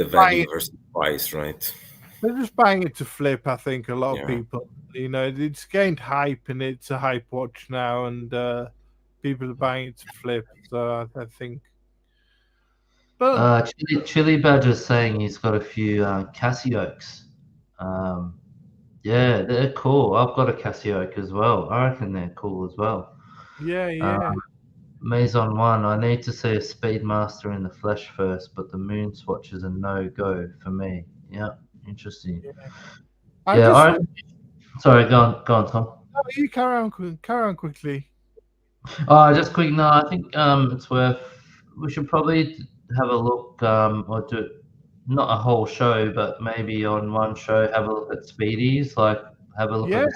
value versus price, right? They're just buying it to flip. I think a lot of people, you know, it's gained hype and it's a hype watch now, and people are buying it to flip. So I think. But Chili Badger's saying he's got a few Casios. Yeah, they're cool. I've got a Casio as well. I reckon they're cool as well. Yeah. Maison 1, I need to see a Speedmaster in the flesh first, but the MoonSwatch is a no-go for me. Yeah, interesting. Sorry, go on, Tom. No, you carry on quickly. Oh, just quick. No, I think it's worth. We should probably have a look, or do not a whole show, but maybe on one show have a look at speedies. Like have a look at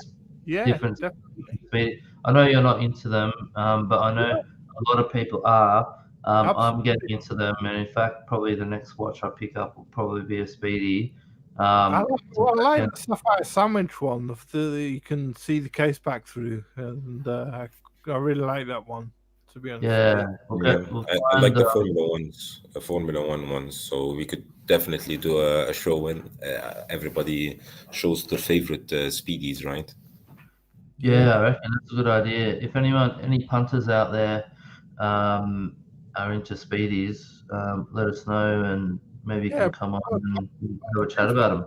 Yeah, different definitely. speed. I know you're not into them, but I know a lot of people are. I'm getting into them, and in fact, probably the next watch I pick up will probably be a speedy. I like the sapphire sandwich one. You can see the case back through, and I really like that one. To be honest, yeah, I like the Formula One ones. So we could definitely do a show when everybody shows their favorite speedies, right? Yeah, I reckon that's a good idea. If any punters out there are into speedies, let us know, and maybe you can come on and have a chat about them.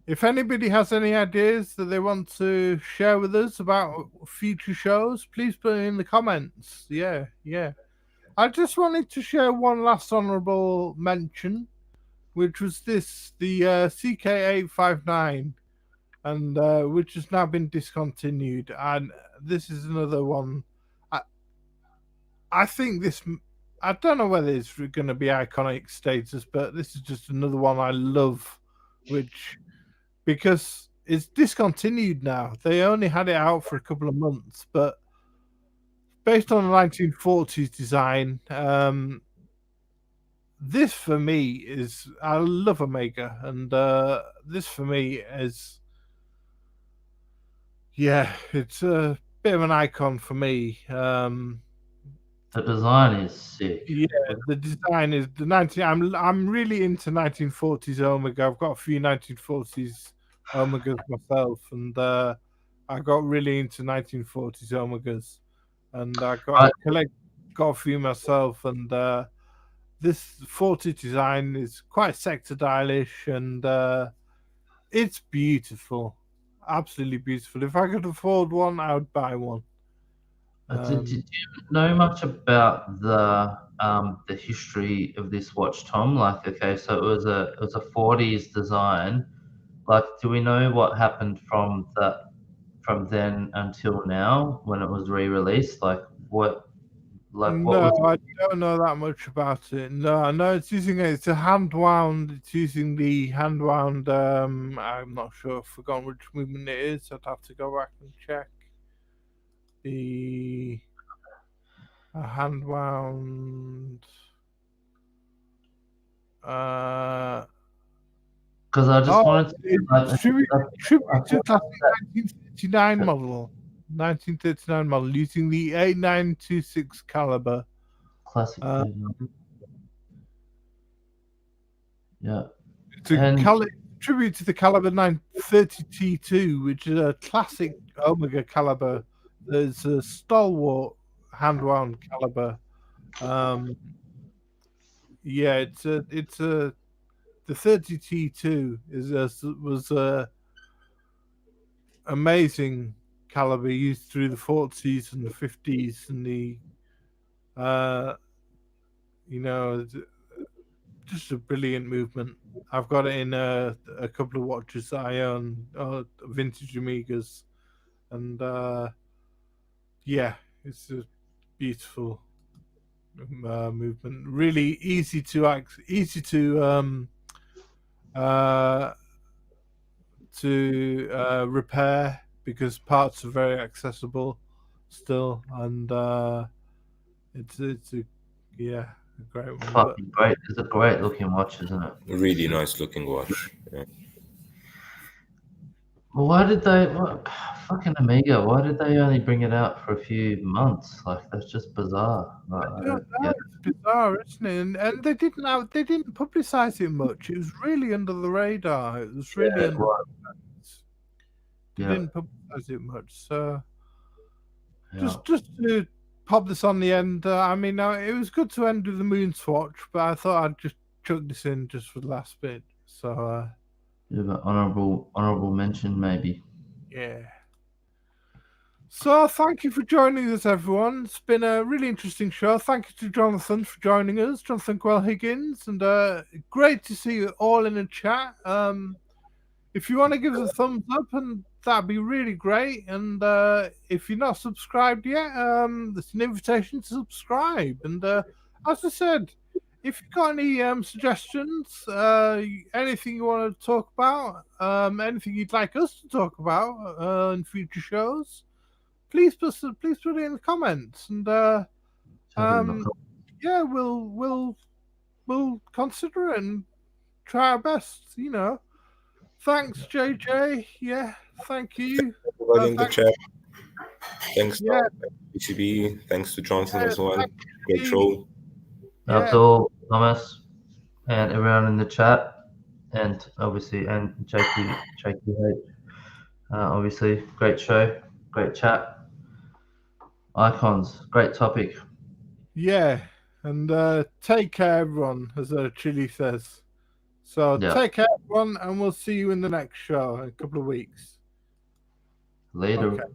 If anybody has any ideas that they want to share with us about future shows, please put it in the comments. Yeah. I just wanted to share one last honourable mention, which was the CK859, and which has now been discontinued. And this is another one. I think this. I don't know whether it's going to be iconic status, but this is just another one I love, because it's discontinued now. They only had it out for a couple of months, but based on the 1940s design, this for me is, I love Omega, and this for me is, it's a bit of an icon for me. The design is sick. Yeah, the design is the 19. I'm really into 1940s Omega. I've got a few 1940s Omegas myself, and I got really into 1940s Omegas, and I got a few myself, and this 40 design is quite sector stylish, and it's beautiful, absolutely beautiful. If I could afford one, I would buy one. Did you know much about the history of this watch, Tom? Like, okay, so it was a 40s design. Like, do we know what happened from then until now when it was re-released? Like, No, I don't know that much about it. No, I know it's a hand wound. It's using the hand wound. I'm not sure. I've forgotten which movement it is. I'd have to go back and check. The hand wound. Because I just wanted to tribute to classic 1939 model. 1939 model using the 8926 caliber. Classic. Yeah. It's a tribute to the caliber 930 T2, which is a classic Omega caliber. There's a stalwart hand wound caliber. The 30 T2 was a amazing caliber used through the 40s and the 50s, and just a brilliant movement. I've got it in a couple of watches that I own, vintage Omegas, and it's a beautiful movement. Really easy to repair, because parts are very accessible still, and it's a great one. Fucking great! It's a great looking watch, isn't it? Really nice looking watch. Yeah. Well, why did they fucking Omega? Why did they only bring it out for a few months? Like, that's just bizarre. It's bizarre, isn't it? And they didn't publicize it much. It was really under the radar. It was really they didn't publicize it much. So just to pop this on the end. It was good to end with the MoonSwatch, but I thought I'd just chuck this in just for the last bit. So but honorable mention, maybe. Yeah. So thank you for joining us, everyone. It's been a really interesting show. Thank you to Jonathan for joining us, Jonathan Quell Higgins, and great to see you all in the chat. If you want to give us a thumbs up, and that'd be really great. And if you're not subscribed yet, there's an invitation to subscribe. And as I said, if you've got any suggestions, anything you want to talk about, anything you'd like us to talk about in future shows, please put it in the comments. And yeah, we'll consider it and try our best. You know. Thanks, JJ. Yeah, thank you. Everybody in the chat. Thanks, Yeah. PCB. Thanks to Jonathan as well. thank Great you. show. Yeah. Abdul, Thomas, and everyone in the chat, and obviously, and Jakey, obviously, great show, great chat. Icons, great topic. Yeah, and take care, everyone, as Chili says. So Yeah. take care, everyone, and we'll see you in the next show in a couple of weeks. Later. Okay.